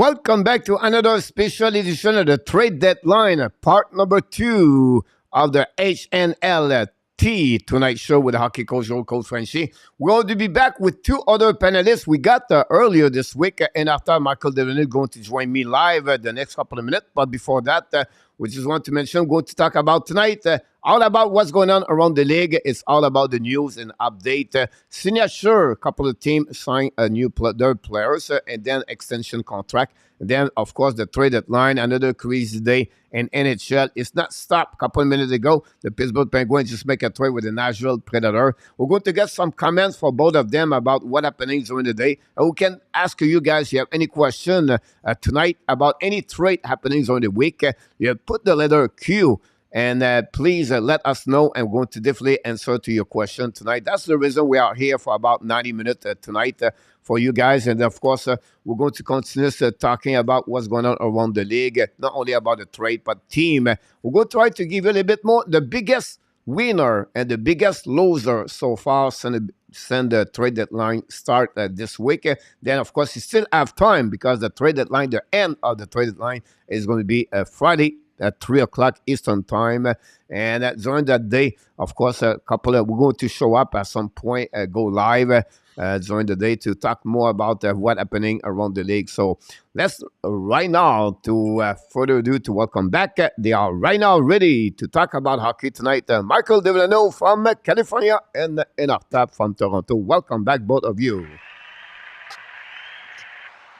Welcome back to another special edition of the trade deadline, part number 2 of the HNLT Tonight Show with the hockey coach, Coach Frenchie. We're going to be back with 2 other panelists. We got earlier this week, and after Michael Devaney is going to join me live the next couple of minutes. But before that, we just want to mention, we're going to talk about tonight, all about what's going on around the league. It's all about the news and update. Signature, a couple of teams sign their players, and then extension contract. And then, of course, the trade deadline, another crazy day in NHL. It's not stopped. A couple of minutes ago, the Pittsburgh Penguins just make a trade with the Nashville Predator. We're going to get some comments for both of them about what happening during the day. And we can ask you guys if you have any question tonight about any trade happening during the week. You put the letter Q. And please let us know, and we're going to definitely answer to your question tonight. That's the reason we are here for about 90 minutes tonight for you guys. And, of course, we're going to continue talking about what's going on around the league, not only about the trade, but team. We're going to try to give you a little bit more. The biggest winner and the biggest loser so far send the trade deadline start this week. Then, of course, you still have time because the trade deadline, the end of the trade deadline is going to be Friday at 3 o'clock Eastern time. And during that day, of course, we're going to show up at some point, go live during the day to talk more about what's happening around the league. So let's right now, to further ado, to welcome back. They are right now ready to talk about hockey tonight. Michael Devaney from California and Artap from Toronto. Welcome back, both of you.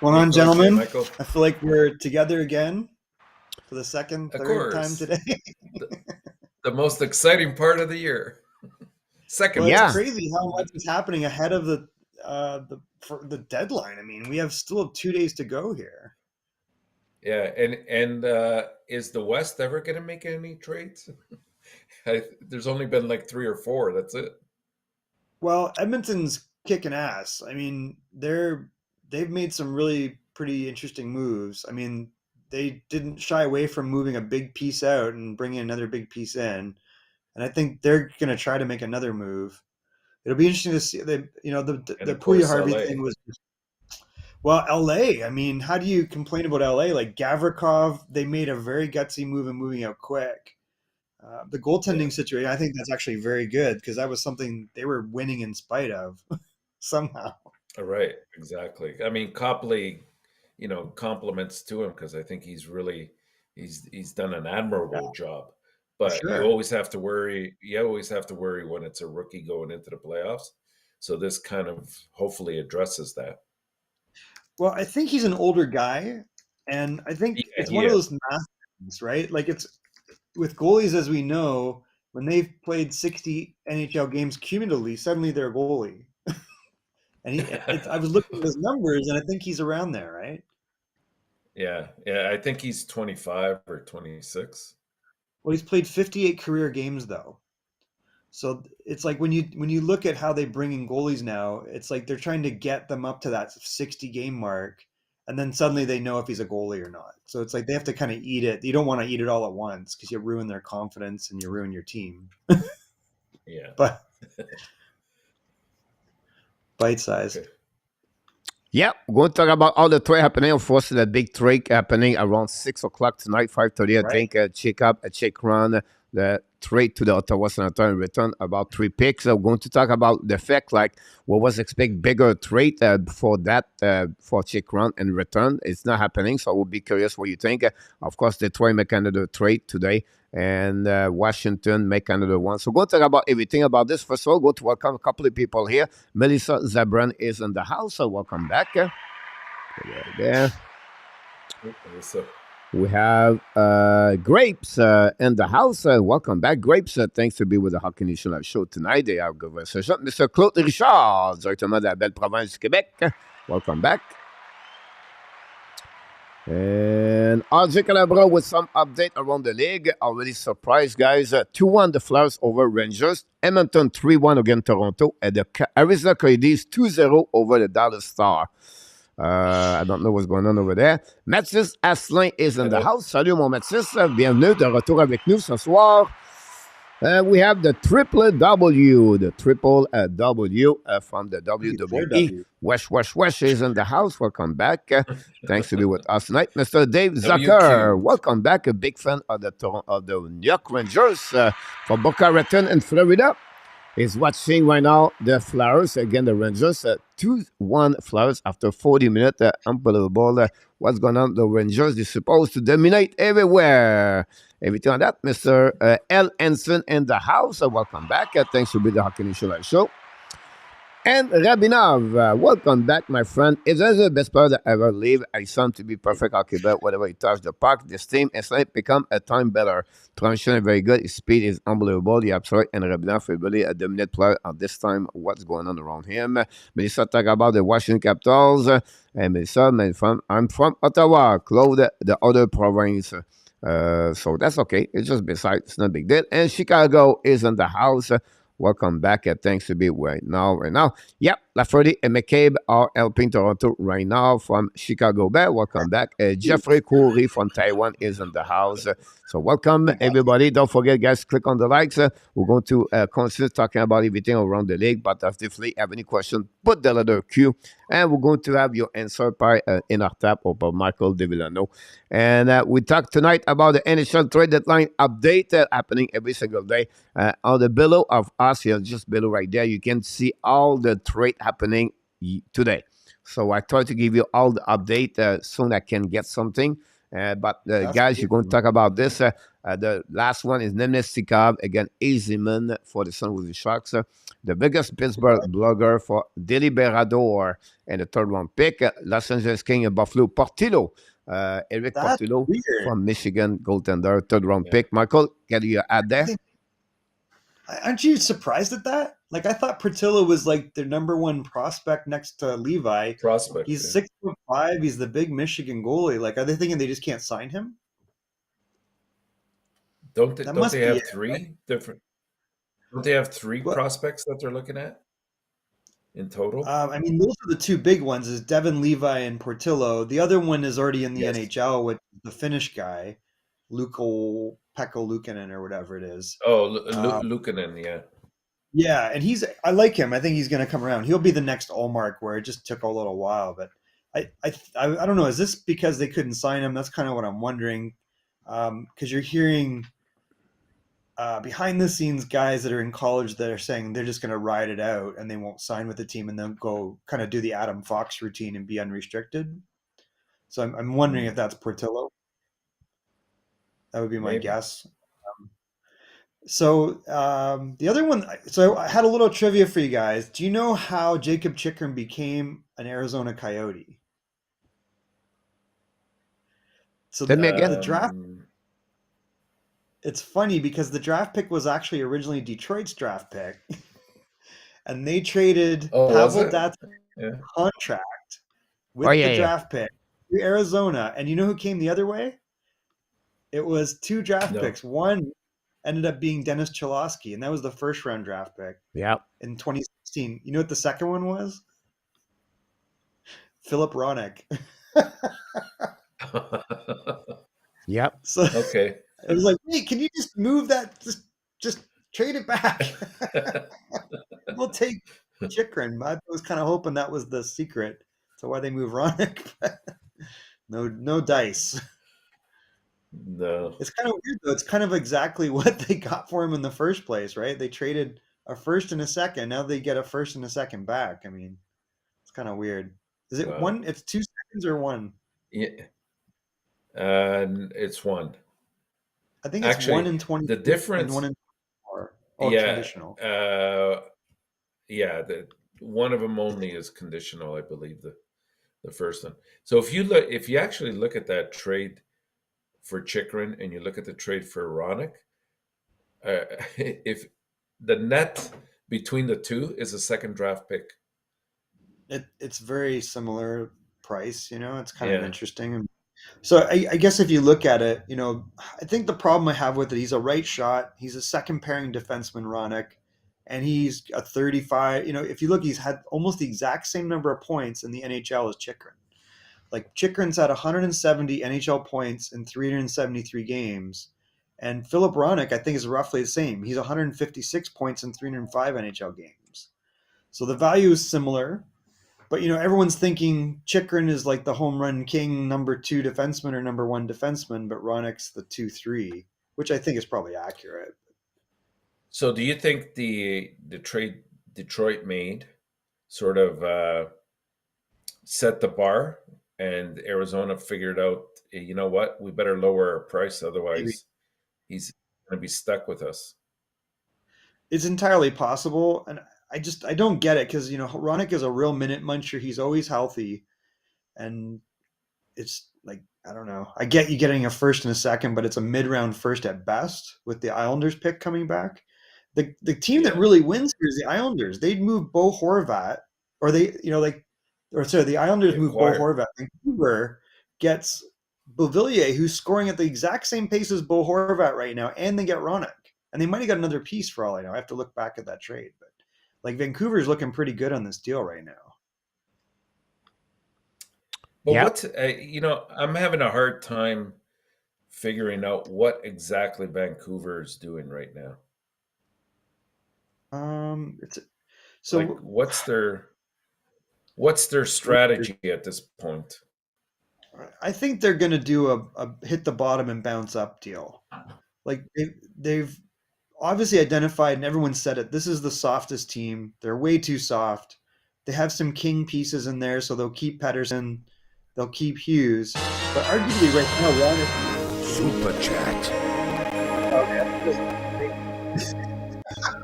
Well on, gentlemen. Michael. I feel like we're together again. For the third time today. the most exciting part of the year. It's crazy how much is happening ahead of the deadline. I mean, we still have 2 days to go here. Yeah, and is the West ever going to make any trades? There's only been like 3 or 4. That's it. Well, Edmonton's kicking ass. I mean, they've made some really pretty interesting moves. I mean, they didn't shy away from moving a big piece out and bringing another big piece in. And I think they're going to try to make another move. It'll be interesting to see. The Puya Harvey thing was, well, LA. I mean, how do you complain about LA? Like Gavrikov, they made a very gutsy move and moving out quick. The goaltending situation, I think that's actually very good because that was something they were winning in spite of somehow. Right, exactly. I mean, Copley, compliments to him because I think he's done an admirable job. But you always have to worry. You always have to worry when it's a rookie going into the playoffs. So this kind of hopefully addresses that. Well, I think he's an older guy, and I think it's one of those math things, right? Like it's with goalies, as we know, when they've played 60 NHL games cumulatively, suddenly they're a goalie. And I was looking at his numbers, and I think he's around there, right? Yeah. I think he's 25 or 26. Well, he's played 58 career games, though. So it's like when you look at how they bring in goalies now, it's like they're trying to get them up to that 60 game mark, and then suddenly they know if he's a goalie or not. So it's like they have to kind of eat it. You don't want to eat it all at once because you ruin their confidence and you ruin your team. Yeah. But bite size. Okay. Yeah, we're going to talk about all the trade happening. Of course, the big trade happening around 6 o'clock tonight, 5:30, I think. Check run, the trade to the Ottawa Senators in return, about 3 picks. We're going to talk about the fact, like, what was expected bigger trade for that, for check run and return. It's not happening, so we'll be curious what you think. Of course, Detroit make another trade today, and Washington make another one. So we're going to talk about everything about this. First of all, go to welcome a couple of people here. Melissa Zabran is in the house, so welcome back. There. We have Grapes in the house. Welcome back, Grapes. Thanks to be with the Hockey Nation Live Show tonight. They have conversation. Mr. Claude Richard, directement de la belle province du Québec. Welcome back. And RJ Calabra with some update around the league. Already surprised, guys. 2-1 the Flyers over Rangers. Edmonton 3-1 against Toronto. And the Arizona Coyotes 2-0 over the Dallas Stars. I don't know what's going on over there. Mathis Asselin is in the house. Salut, mon Mathis. Bienvenue de retour avec nous ce soir. We have the triple W, the triple W from the Maybe WWE. 4W. Wesh is in the house. Welcome back. Thanks to be with us tonight, Mr. Dave Zucker. WQ. Welcome back. A big fan of the New York Rangers from Boca Raton in Florida. Is watching right now the Flyers again. The Rangers 2-1 Flyers after 40 minutes. Unbelievable. What's going on? The Rangers is supposed to dominate everywhere. Everything on that, Mr. L. Ensign in the house. Welcome back. Thanks for being the Hockey Nation Live Show. And Rabinov, welcome back, my friend. If there's the best player that ever lived, I saw him to be perfect hockey bet. Whenever he touched the puck, this team has become a time better. Transition is very good. His speed is unbelievable. He absolutely and Rabinov is really a dominant player at this time. What's going on around him? Melissa talk about the Washington Capitals. And Melissa, I'm from Ottawa, close the other province. So that's okay. It's just beside. It's not a big deal. And Chicago is in the house. Welcome back. Thanks to be right now. Yep, Lafferty and McCabe are helping Toronto right now from Chicago Bear. Welcome back. Jeffrey Coury from Taiwan is in the house. So welcome, everybody. Don't forget, guys, click on the likes. We're going to continue talking about everything around the league. But if you have any question, put the letter Q. And we're going to have your answer by in our tap or by Michael De Villano. And we talked tonight about the NHL trade deadline update happening every single day. On the below of us here, just below right there, you can see all the trade happening today. So I try to give you all the update soon I can get something. But guys, you're going to talk about this. The last one is Nemestikov, again, Easyman for the Sun with the Sharks. The biggest Pittsburgh blogger for Deliberador and the third round pick. Los Angeles King and Buffalo Portillo. Eric Portillo from Michigan, goaltender, third round pick. Michael, can you add there? Aren't you surprised at that? Like, I thought Portillo was like their number one prospect next to Levi. Prospect. He's 6'5". He's the big Michigan goalie. Like, are they thinking they just can't sign him? Don't they have three different? Don't they have three prospects that they're looking at in total? I mean, those are the two big ones: is Devin Levi and Portillo. The other one is already in the NHL with the Finnish guy, Pekka Luukkonen or whatever it is. Oh, Luukkonen, yeah. Yeah, and I like him. I think he's going to come around. He'll be the next Allmark, where it just took a little while. But I don't know. Is this because they couldn't sign him? That's kind of what I'm wondering. Because you're hearing behind the scenes guys that are in college that are saying they're just going to ride it out and they won't sign with the team and then go kind of do the Adam Fox routine and be unrestricted. So I'm wondering if that's Portillo. That would be my guess. So the other one, so I had a little trivia for you guys. Do you know how Jacob Chychrun became an Arizona Coyote? So the draft, it's funny because the draft pick was actually originally Detroit's draft pick. And they traded Pavel Datsyuk's contract with the draft pick to Arizona. And you know who came the other way? It was two draft picks. One ended up being Dennis Cholowski, and that was the first round draft pick. Yeah. In 2016. You know what the second one was? Philip Roenick. Yep. So it was like, hey, can you just move that? Just trade it back. We'll take Chychrun. I was kind of hoping that was the secret to why they moved Roenick. No dice. No. It's kind of weird, though. It's kind of exactly what they got for him in the first place, right? They traded a first and a second. Now they get a first and a second back. I mean, it's kind of weird. Is it one? It's 2 seconds or one? Yeah. It's one. I think it's actually 1 in 20. The difference. And 1 in 24. Oh, conditional. Yeah. One of them only is conditional, I believe. The first one. So if you actually look at that trade for Chychrun and you look at the trade for Roenick, if the net between the two is a second draft pick, it's very similar price. It's kind of interesting. So I guess if you look at it, I think the problem I have with it, he's a right shot. He's a second pairing defenseman, Roenick, and he's a 35. If you look, he's had almost the exact same number of points in the NHL as Chychrun. Like Chychrun's had 170 NHL points in 373 games, And Philip Ronick, I think, is roughly the same. He's 156 points in 305 NHL games. So the value is similar. But, everyone's thinking Chychrun is like the home run king, number 2 defenseman or number 1 defenseman, but Ronick's the 2-3, which I think is probably accurate. So do you think the trade Detroit made sort of set the bar, and Arizona figured out, you know what, we better lower our price, otherwise Maybe. he's going to be stuck with us? It's entirely possible, and I don't get it because Ronick is a real minute muncher. He's always healthy, and it's like, I don't know. I get you getting a first and a second, but it's a mid-round first at best with the Islanders pick coming back. The team that really wins here is the Islanders. They'd move Bo Horvat, or the Islanders move Bo Horvat. Vancouver gets Beauvillier, who's scoring at the exact same pace as Bo Horvat right now, and they get Ronick. And they might have got another piece for all I know. I have to look back at that trade, but like Vancouver's looking pretty good on this deal right now. But I'm having a hard time figuring out what exactly Vancouver is doing right now. What's their strategy at this point? I think they're going to do a hit the bottom and bounce up deal. Like they've obviously identified, and everyone said it, this is the softest team. They're way too soft. They have some king pieces in there, so they'll keep Pettersson, they'll keep Hughes, but arguably right now, Super Chat.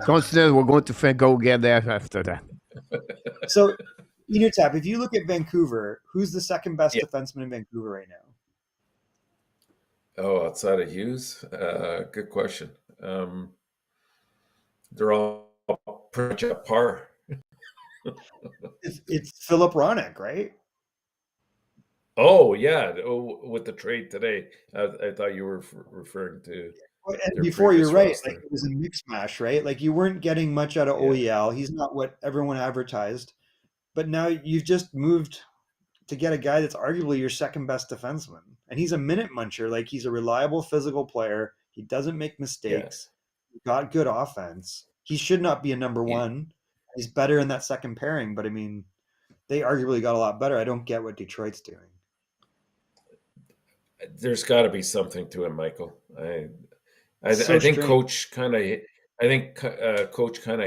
Consider we're going to go get there after that. So, Tap, if you look at Vancouver, who's the second best defenseman in Vancouver right now? Oh, outside of Hughes? Good question. They're all pretty much at par. It's Philip Ronick, right? Oh, yeah. Oh, with the trade today. I thought you were referring to. And before, you're right. Like, it was a mix mash, right? Like, you weren't getting much out of OEL. He's not what everyone advertised. But now you've just moved to get a guy that's arguably your second best defenseman. And he's a minute muncher. Like, he's a reliable physical player. He doesn't make mistakes. He's got good offense. He should not be a number one. He's better in that second pairing. But, I mean, they arguably got a lot better. I don't get what Detroit's doing. There's got to be something to it, Michael. I think Coach kind of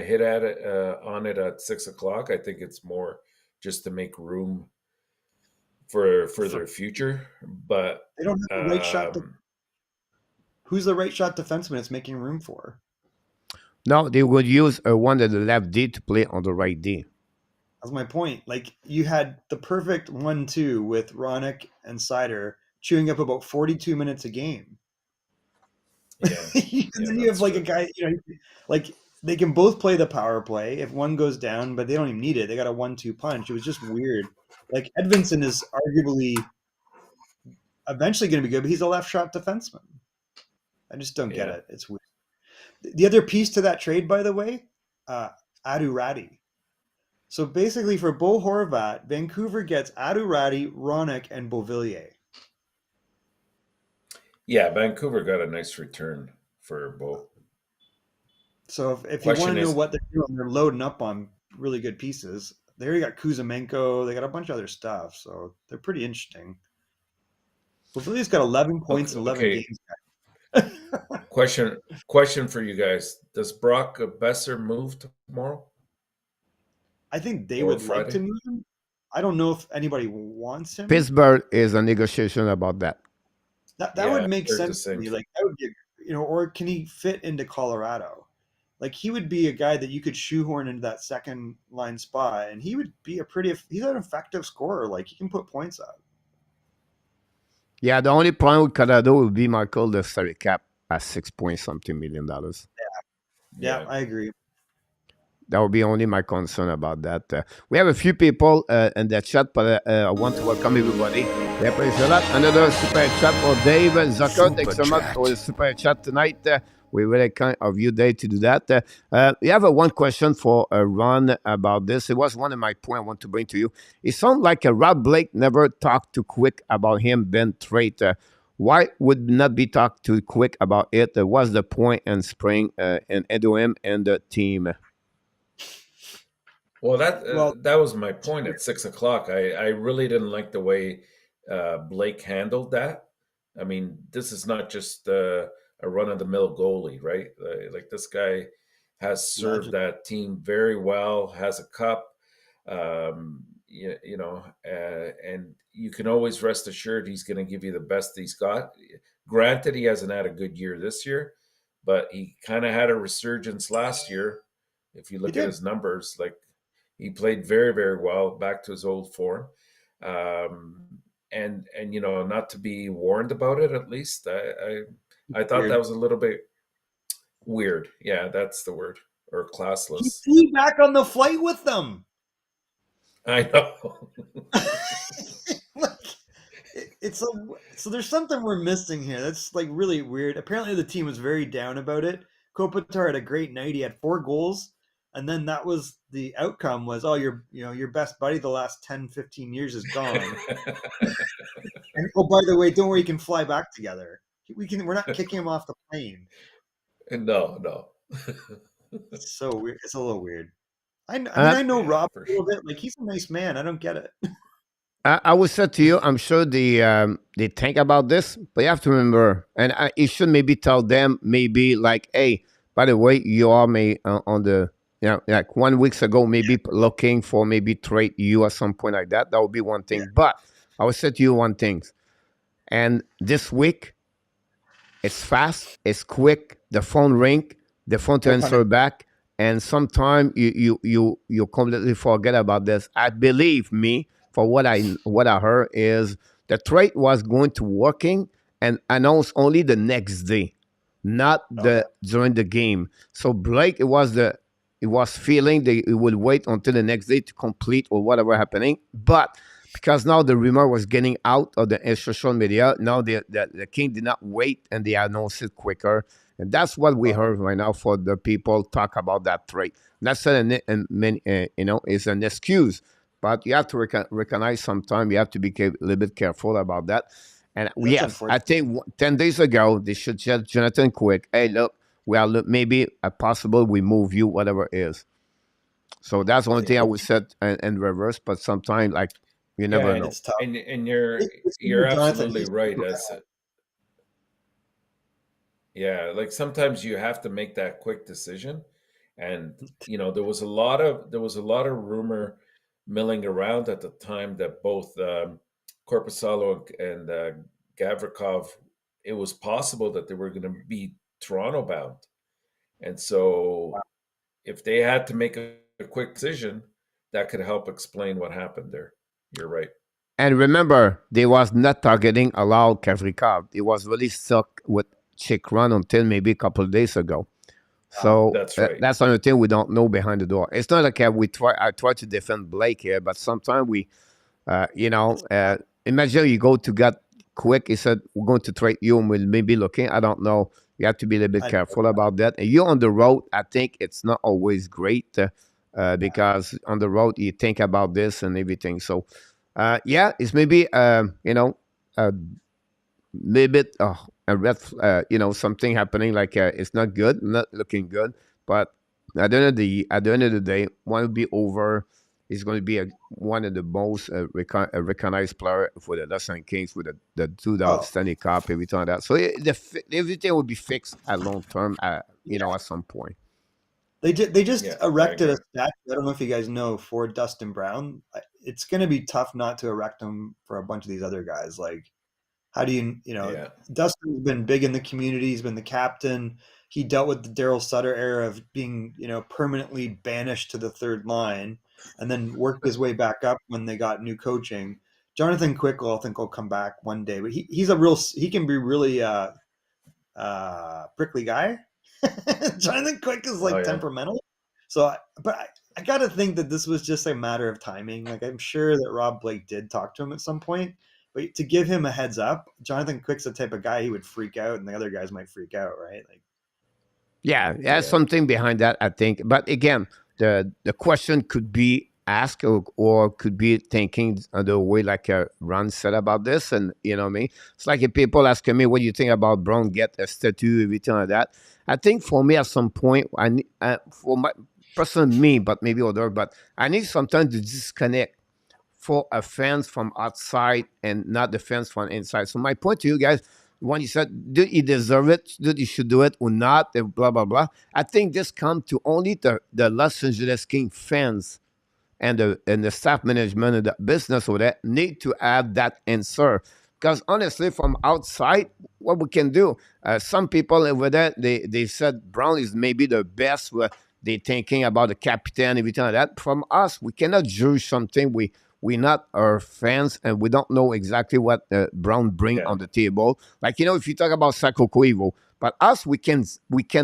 hit at it on it at 6 o'clock. I think it's more just to make room for their future. But they don't have the right shot. Who's the right shot defenseman it's making room for? No, they would use one of the left D to play on the right D. That's my point. Like, you had the perfect 1-2 with Ronick and Seider chewing up about 42 minutes a game. Yeah. Then you have like a guy, like they can both play the power play if one goes down, but they don't even need it. They got a 1-2 punch. It was just weird. Like, Edvinsson is arguably eventually going to be good, but he's a left shot defenseman. I just don't get it. It's weird. The other piece to that trade, by the way, Adurati. So basically, for Bo Horvat, Vancouver gets Adurati, Ronick, and Beauvillier. Yeah, Vancouver got a nice return for Bo. So if you want to know what they're doing, they're loading up on really good pieces. They already got Kuzmenko. They got a bunch of other stuff. So they're pretty interesting. Beauvillier's got 11 points in 11 games. Question for you guys. Does Brock Besser move tomorrow? I think they would like to move him. I don't know if anybody wants him. Pittsburgh is a negotiation about that. That would make sense to me. Like, that would be, or can he fit into Colorado? Like, he would be a guy that you could shoehorn into that second line spot, and he would be he's an effective scorer. Like, he can put points up. Yeah, the only problem with Colorado would be, Michael, the salary cap at $6-something million. Yeah, I agree. That would be only my concern about that. We have a few people in the chat, but I want to welcome everybody. We appreciate that. Another super chat for Dave Zucker. Thanks so much for the super chat tonight. We're really kind of you, Dave, to do that. We have one question for Ron about this. It was one of my points I want to bring to you. It sounds like Rob Blake never talked too quick about him being traded. Why would not be talked too quick about it? What's the point in spring and Edoim and the team? Well, Well, that was my point at 6 o'clock. I really didn't like the way Blake handled that. I mean, this is not just a run of the mill goalie, right? Like this guy has served legend. that team very well. Has a cup, and you can always rest assured he's going to give you the best he's got. Granted, he hasn't had a good year this year, but he kind of had a resurgence last year. If you He look at did. his numbers, like he played very, very well, back to his old form. Um, and not to be warned about it, at least I thought that Weird. was a little bit weird. Yeah, that's the word, or He classless. flew back on the flight with them. I know. Like, it's a, so there's something we're missing here. That's like really weird. Apparently, the team was very down about it. Kopitar had a great night. He had 4 goals, and then that was the outcome. Was oh, your best buddy the last 10, 15 years is gone. And oh, by the way, don't worry, you can fly back together. We're not kicking him off the plane. No, no. It's so weird. It's a little weird. I mean, Uh, I know Yeah, Rob for a little sure. bit. Like he's a nice man. I don't get it. I would say to you, I'm sure they think about this, but you have to remember, and you should maybe tell them, maybe like, hey, by the way, you are on the, like 1 week ago, maybe looking for maybe trade you at some point like that. That would be one Yeah, thing. But I would say to you one thing, and this week it's fast, it's quick. The phone ring, the phone to no pun answer back, and sometimes you completely forget about this. I believe me for what I heard is the trade was going to working and announced only the next day, not okay. the during the game. So Blake, it was feeling that it would wait until the next day to complete or whatever happening, but because now the rumor was getting out of the social media. Now the king did not wait and they announced it quicker. And that's what we Well, heard right now for the people talk about that trade. That's it's an excuse, but you have to recognize sometime you have to be a little bit careful about that. And that's yes, I unfortunate. think 10 days ago, they should tell Jonathan Quick, hey, look, we are maybe a possible we move you, whatever it is. So that's the only thing I Yeah, would set in reverse. But sometimes, like, you Yeah, never and know. it's tough. and you're It's you're Jonathan. absolutely He's right. super As Yeah, like sometimes you have to make that quick decision. And there was a lot of rumor milling around at the time that both Korpisalo and Gavrikov, it was possible that they were going to be Toronto bound. And so if they had to make a quick decision, that could help explain what happened there. You're right. And remember, they was not targeting allowed Kavrikov. It was really stuck with Chick Run until maybe a couple of days ago. So That's right. that's another thing we don't know behind the door. It's not like I try to defend Blake here, but sometimes uh, you know, it's uh, imagine you go to get quick. He said, we're going to trade you and we'll maybe looking. I don't know. You have to be a little bit I careful about that. And you're on the road. I think it's not always great because on the road, you think about this and everything. So, yeah, it's maybe, a little bit a red, something happening like it's not good, not looking good. But at the end of the day, one will be over. He's going to be one of the most recognized player for the Los Angeles Kings with the oh Stanley Cup, everything like that. So everything will be fixed at long term, yeah. at some point. They just Yeah, I erected a agree. statue. I don't know if you guys know for Dustin Brown. It's going to be tough not to erect them for a bunch of these other guys. Like how do Yeah. Dustin's been big in the community. He's been the captain. He dealt with the Daryl Sutter era of being, permanently banished to the third line and then worked his way back up when they got new coaching. Jonathan Quick, I think, will come back one day, but he can be really prickly guy. Jonathan Quick is Oh like yeah. temperamental. So, but I got to think that this was just a matter of timing. Like I'm sure that Rob Blake did talk to him at some point, but to give him a heads up, Jonathan Quick's the type of guy he would freak out, and the other guys might freak out, right? Like, Yeah, there's Yeah. something behind that, I think. But again, the question could be ask or could be thinking the way like Ron said about this, and you know me. It's like if people asking me what do you think about Brown get a statue, everything like that. I think for me at some point, for my person me, but maybe other, but I need sometimes to disconnect for a fans from outside and not the fans from inside. So my point to you guys, when you said, did he deserve it? Did he should do it or not? Blah blah blah. I think this comes to only the Los Angeles King fans and the staff management and the business or that need to have that answer. Because honestly, from outside, what we can do, some people over there they said Brown is maybe the best. They thinking about the captain, everything like that. From us, we cannot judge something. We not our fans and we don't know exactly what Brown bring Yeah. on the table. Like if you talk about Sako Koivu, but us we can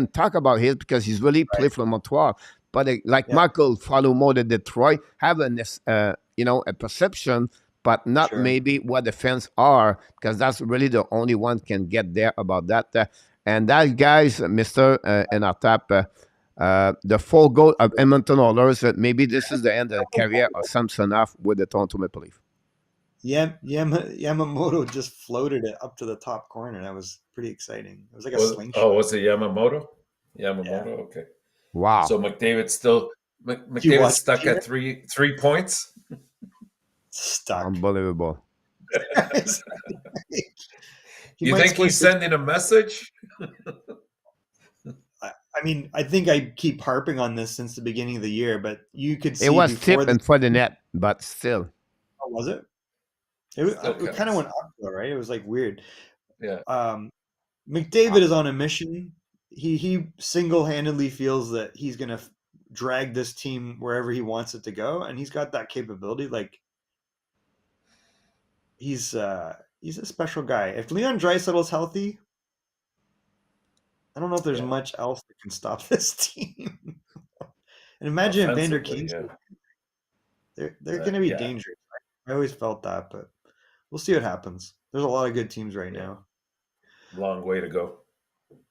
talk about him because he's really played for Montreal. But like Yeah. Michael follow more than Detroit, have a perception, but not Sure. maybe what the fans are, because that's really the only one can get there about that. And that guys, Mister and our top, the full goal of Edmonton Oilers. Maybe this is the end of the career of Samsonov with the Toronto Maple Leaf. Yamamoto just floated it up to the top corner. That was pretty exciting. It was like a slingshot. Oh, was it Yamamoto? Yamamoto, Yeah. Okay. Wow. So McDavid's still McDavid's stuck at 3 points. Stuck. Unbelievable. You think he's sending a message? I mean, I think I keep harping on this since the beginning of the year, but you could see It was before tipped for the net, but still. Oh, was it? It Still kind of went up though, right? It was like weird. Yeah. McDavid is on a mission. He single-handedly feels that he's going to drag this team wherever he wants it to go, and he's got that capability. Like he's a special guy. If Leon Draisaitl's healthy, I don't know if there's much else that can stop this team. And imagine if Vander King's they're going to be dangerous. I always felt that, but we'll see what happens. There's a lot of good teams right now. Long way to go.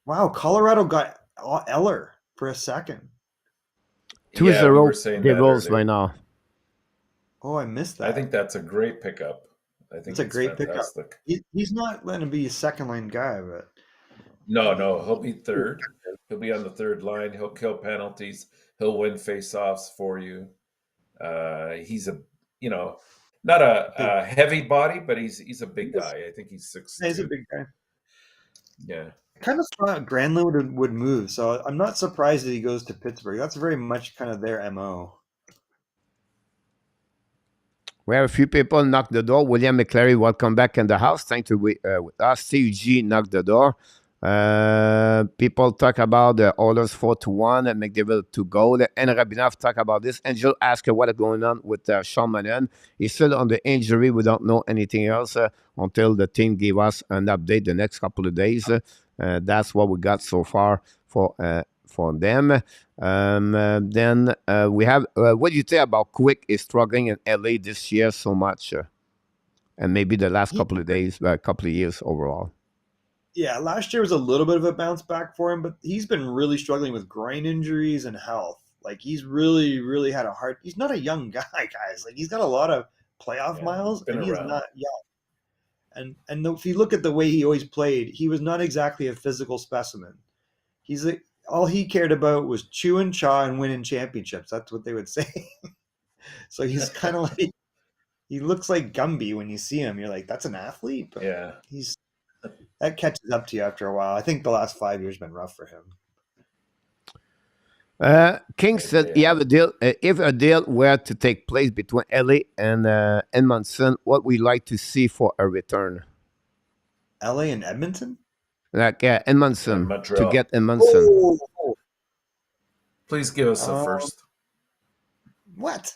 Wow, Colorado got Eller for a second. 2-0 the Rolls right now. Oh, I missed that. I think that's a great pickup. I think it's a great fantastic. pickup. He's not going to be a second line guy, but no, he'll be third. He'll be on the third line. He'll kill penalties. He'll win faceoffs for you. He's not a heavy body, but he's a big guy. I think he's 6'2". He's a big guy. Yeah. I kind of thought Granlund would move, so I'm not surprised that he goes to Pittsburgh. That's very much kind of their MO. We have a few people knock the door. William McClary, welcome back in the house. Thanks to with us. CUG knocked the door. People talk about the Oilers 4-1 and McDavid to goal. And Rabinov talk about this. Angel asked what is going on with Sean Manon. He's still on the injury. We don't know anything else until the team gave us an update the next couple of days. That's what we got so far for them. Then we have what do you think about Quick is struggling in LA this year so much, and maybe the last couple of years overall. Yeah, last year was a little bit of a bounce back for him, but he's been really struggling with groin injuries and health. Like he's really, really had a hard. He's not a young guy, guys. Like he's got a lot of playoff miles, and he's not young. And if you look at the way he always played, he was not exactly a physical specimen. All he cared about was chewing chaw and winning championships. That's what they would say. So he's kind of like, he looks like Gumby when you see him. You're like, that's an athlete, but that catches up to you after a while. I think the last 5 years have been rough for him. King said you have a deal. If a deal were to take place between LA and Edmonton, what we like to see for a return? LA and Edmonton? Like Edmonton to get Edmonton. Oh. Please give us a first. What?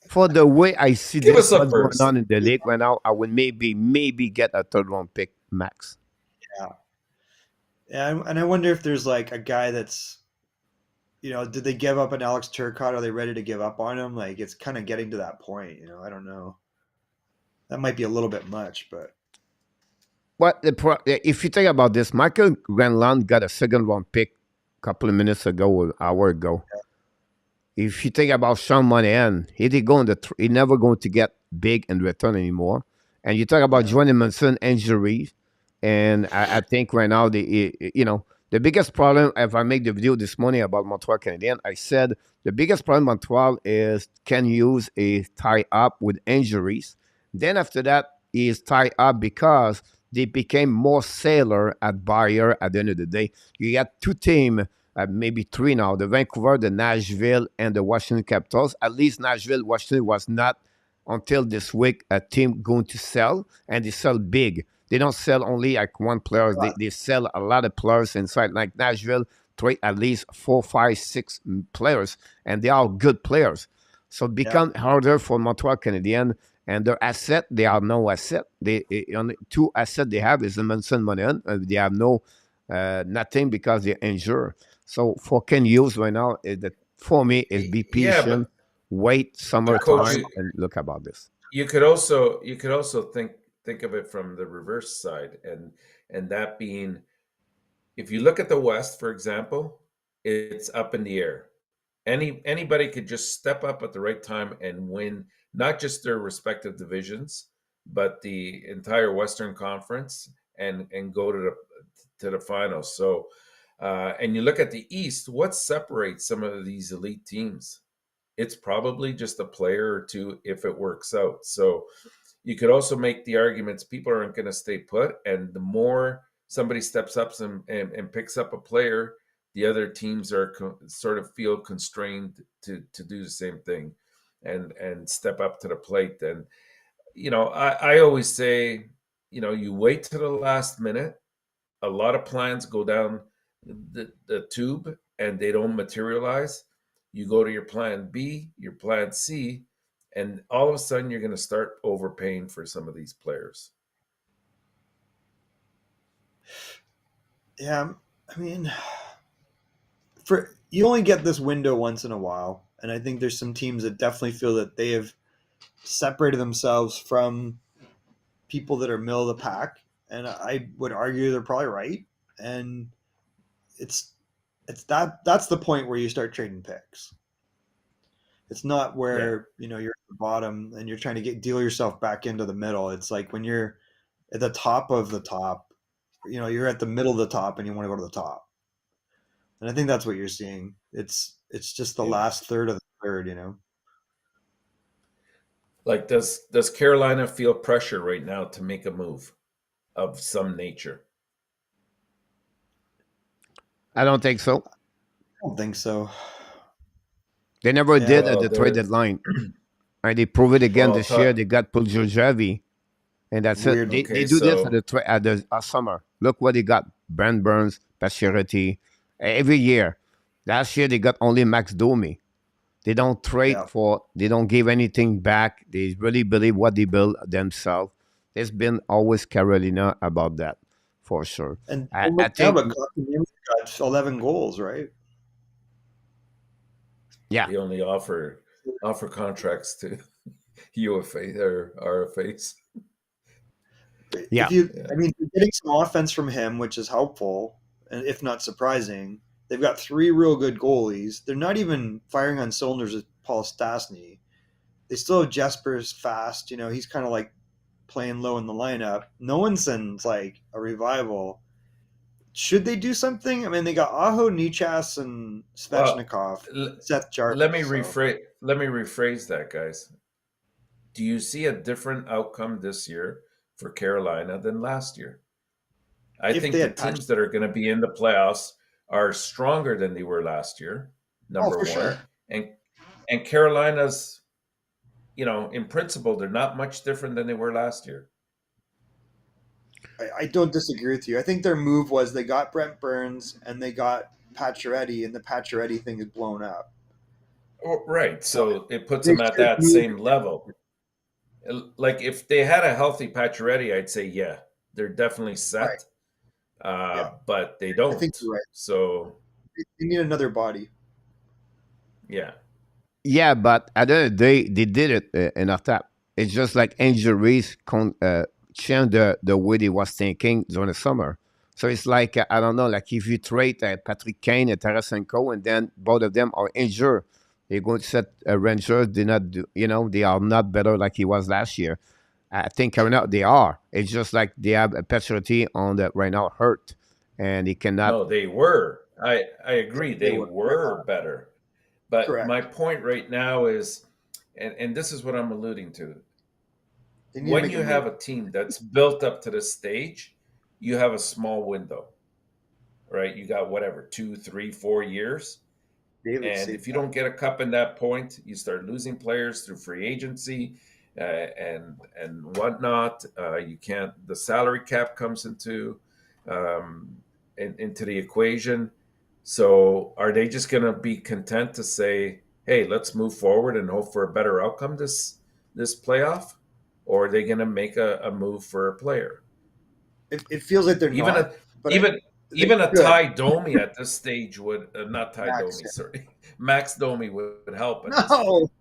For the way I see this what's going first. on in the league right now, I would maybe get a third round pick max. Yeah, and I wonder if there's like a guy that's, did they give up on Alex Turcotte? Are they ready to give up on him? Like it's kind of getting to that point. I don't know. That might be a little bit much, but. If you think about this, Michael Granlund got a second round pick a couple of minutes ago or an hour ago. if you think about Sean Monahan, he never going to get big in return anymore. And you talk about Johnny Manson injuries, and I think right now the biggest problem. If I make the video this morning about Montreal Canadiens, I said the biggest problem Montreal is can use a tie up with injuries. Then after that is tie up because they became more sailor at Bayer. At the end of the day, you got two teams, maybe three now: the Vancouver, the Nashville, and the Washington Capitals. At least Nashville, Washington was not until this week a team going to sell, and they sell big. They don't sell only like one player. They sell a lot of players inside. Like Nashville trade at least 4, 5, 6 players, and they are good players. So it becomes harder for Montreal Canadiens. And their asset, they are no asset. They only two asset they have is the Manson Monahan. They have no nothing because they're injured. So for Ken Hughes right now, for me is be patient, wait summertime, and look about this. You could also think of it from the reverse side, and that being, if you look at the West, for example, it's up in the air. Anybody could just step up at the right time and win not just their respective divisions, but the entire Western Conference and go to the finals. So, and you look at the East, what separates some of these elite teams? It's probably just a player or two if it works out. So you could also make the arguments people aren't going to stay put, and the more somebody steps up and picks up a player, the other teams are sort of feel constrained to do the same thing and step up to the plate. And I always say, you wait to the last minute. A lot of plans go down the tube and they don't materialize. You go to your plan B, your plan C, and all of a sudden you're going to start overpaying for some of these players. Yeah, I mean, you only get this window once in a while, and I think there's some teams that definitely feel that they have separated themselves from people that are middle of the pack, and I would argue they're probably right. And it's that's the point where you start trading picks. It's not where you're at the bottom and you're trying to deal yourself back into the middle. It's like when you're at the top of the top, you're at the middle of the top and you want to go to the top. And I think that's what you're seeing. It's just the last third of the third, Like, does Carolina feel pressure right now to make a move of some nature? I don't think so. I don't think so. They never did at the trade deadline. And they proved it again this year. They got Puljujarvi, and that's it. They do this at the summer. Look what they got: Brent Burns, Pacioretty, every year. Last year they got only Max Domi. They don't trade they don't give anything back. They really believe what they build themselves. There's been always Carolina about that, for sure. And I think got 11 goals, right? Yeah. They only offer contracts to UFA or RFAs. Yeah. I mean, you're getting some offense from him, which is helpful, and if not surprising. They've got 3 real good goalies. They're not even firing on cylinders with Paul Stastny. They still have Jesper's fast. He's kind of like playing low in the lineup. Noenson's like a revival. Should they do something? I mean, they got Aho, Nichas, and Svechnikov, Seth Jarvis. Let me rephrase that, guys. Do you see a different outcome this year for Carolina than last year? I think the teams that are going to be in the playoffs are stronger than they were last year, number one. Sure. And Carolina's, in principle, they're not much different than they were last year. I don't disagree with you. I think their move was they got Brent Burns and they got Pacioretty, and the Pacioretty thing is blown up. Oh, right. So it puts them at that same level. Like if they had a healthy Pacioretty, I'd say, they're definitely set. Right. But they don't. I think you're right. So they need another body. Yeah. Yeah, but at the end of the day, they did it in a tap. It's just like injuries change the way they was thinking during the summer. So it's like, I don't know, like if you trade Patrick Kane and Tarasenko and then both of them are injured, They're going to set Rangers. They not do, they are not better like he was last year. I think right now they are. It's just like they have a Paturity on that right now hurt, and he cannot. No, they were. I agree. They They were were better. But my correct. point right now is, and this is what I'm alluding to. They need to When make a you have move. a team that's built up to this stage, you have a small window, right? You got whatever, 2, 3, 4 years. David And said if you that. don't get a cup in that point, you start losing players through free agency and whatnot. You can't. The salary cap comes um, into the equation. So, are they just going to be content to say, "Hey, let's move forward and hope for a better outcome this playoff," or are they going to make a move for a player? It feels like they're Even not, a but even they even a should. Ty Domi at this stage would not Ty Max. Domi, sorry, Max Domi would help at this point.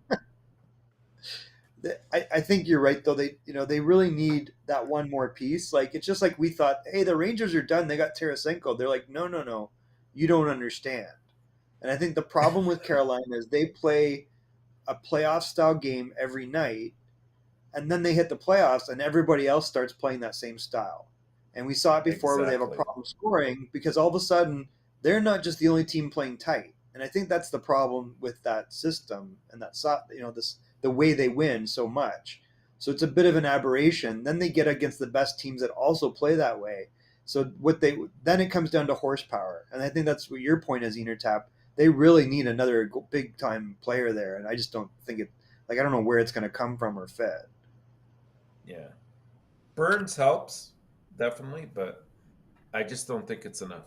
No, I think you're right though. They really need that one more piece. Like it's just like we thought. Hey, the Rangers are done. They got Tarasenko. They're like, no, no, no, you don't understand. And I think the problem with Carolina is they play a playoff style game every night, and then they hit the playoffs, and everybody else starts playing that same style. And we saw it before where they have a Exactly. problem scoring because all of a sudden they're not just the only team playing tight. And I think that's the problem with that system and this the way they win so much. So it's a bit of an aberration. Then they get against the best teams that also play that way. So then it comes down to horsepower, and I think that's what your point is, Enertap. They really need another big time player there, and I just don't think it. Like I don't know where it's going to come from or fit. Yeah. Burns helps, definitely, but I just don't think it's enough.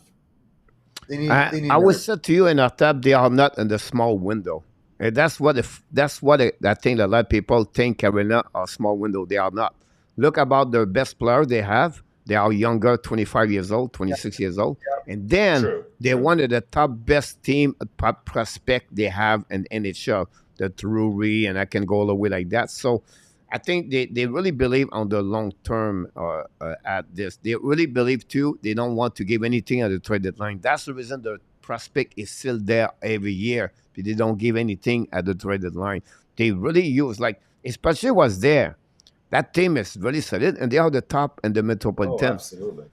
They need I would another. say to you in our tab, they are not in the small window. And I think a lot of people think Carolina are small window. They are not. Look about the best player they have. They are younger, 25 years old, Yeah, 26 years old. And then True, they're true. one of the top best team prospect they have in NHL, the Drury, and I can go all the way like that. So I think they really believe on the long term at this. They really believe too. They don't want to give anything at the trade deadline. That's the reason the prospect is still there every year. But they don't give anything at the trade deadline. They really use like especially was there. That team is really solid, and they are the top in the Oh, Metropolitan. absolutely.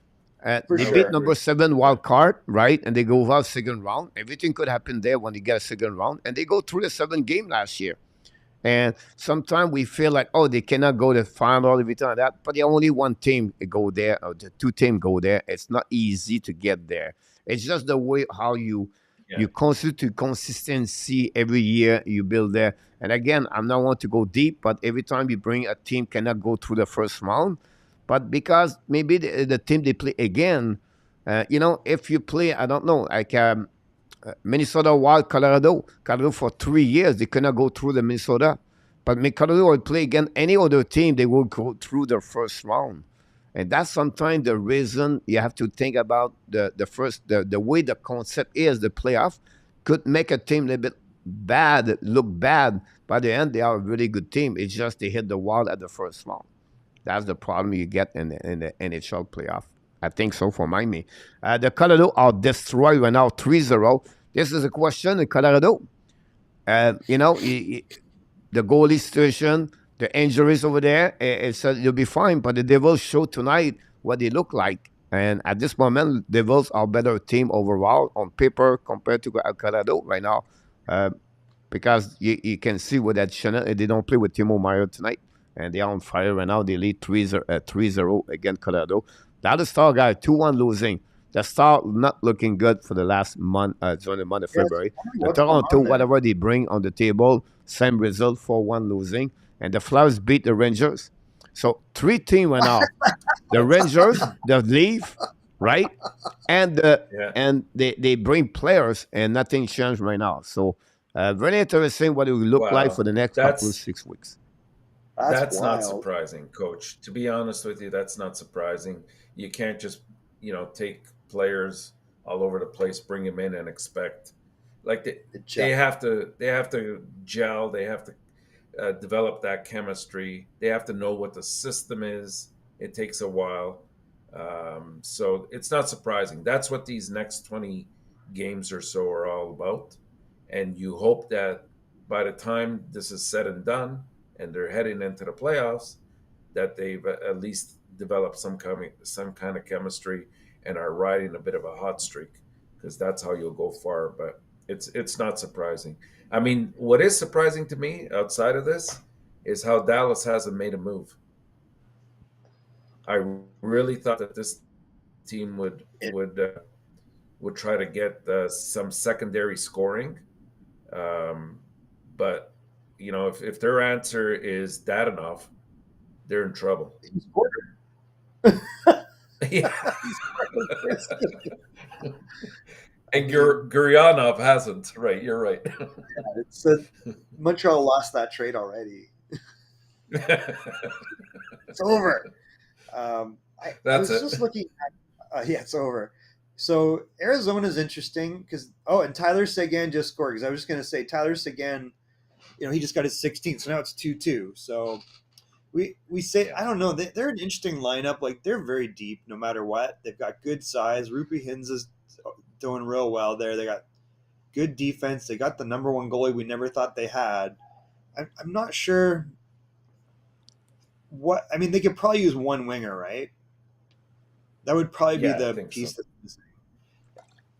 for They I would beat sure. number agree. 7 Yeah. wild card, right? And they go out second round. Everything could happen there when they get a second round, and they go through the 7 game last year. And sometimes we feel like, oh, they cannot go to the final, everything like that. But the only one team go there, or the two team go there. It's not easy to get there. It's just the way how Yeah. you constitute consistency every year you build there. And again, I'm not want to go deep, but every time you bring a team cannot go through the first round, but because maybe the team they play again, if you play, I don't know, like Minnesota Wild, Colorado for 3 years, they cannot go through the Minnesota. But Colorado will play against any other team, they will go through the first round. And that's sometimes the reason you have to think about the way the concept is, the playoff could make a team a little bit bad, look bad. By the end, they are a really good team. It's just they hit the wall at the first round. That's the problem you get in the NHL playoff. I think so for me. The Colorado are destroyed right now 3-0. This is a question in Colorado. The goalie situation, the injuries over there, you'll be fine. But the Devils show tonight what they look like. And at this moment, Devils are better team overall on paper compared to Colorado right now. Uh, because you can see with that Chanel, they don't play with Timo Meyer tonight, and they are on fire right now. They lead 3-0 against Colorado. The other Star guy, 2-1 losing. The Star not looking good for the last month, during the month of Yes. February. The What's going Toronto, on there? whatever they bring on the table, same result, 4-1 losing. And the Flyers beat the Rangers. So 3 teams right now. The Rangers, the Leaf, right? Yeah. And they bring players, and nothing changed right now. So very interesting what it will look like for Wow. the next couple of That's 6 weeks. That's that's not wild. surprising, coach. To be honest with you, that's not surprising. You can't just, take players all over the place, bring them in and expect like The they jet. have to gel, they have to develop that chemistry. They have to know what the system is. It takes a while. So it's not surprising. That's what these next 20 games or so are all about. And you hope that by the time this is said and done, and they're heading into the playoffs, that they've at least developed some kind of chemistry and are riding a bit of a hot streak, because that's how you'll go far. But it's not surprising. I mean, what is surprising to me outside of this is how Dallas hasn't made a move. I really thought that this team would try to get some secondary scoring, but you know, if their answer is Dadanov, they're in trouble. Yeah. And Gurianov hasn't. Right, you're right. Yeah, Montreal lost that trade already. It's over. I was just looking at. Yeah, it's over. So Arizona's interesting because and Tyler Seguin just scored. Because I was just going to say Tyler Seguin, he just got his 16th, so now it's 2-2. So we say I don't know. They're an interesting lineup. Like they're very deep, no matter what. They've got good size. Rupi Hins is doing real well there. They got good defense. They got the number one goalie we never thought they had. I'm not sure. They could probably use one winger, right? That would probably be the piece that's missing.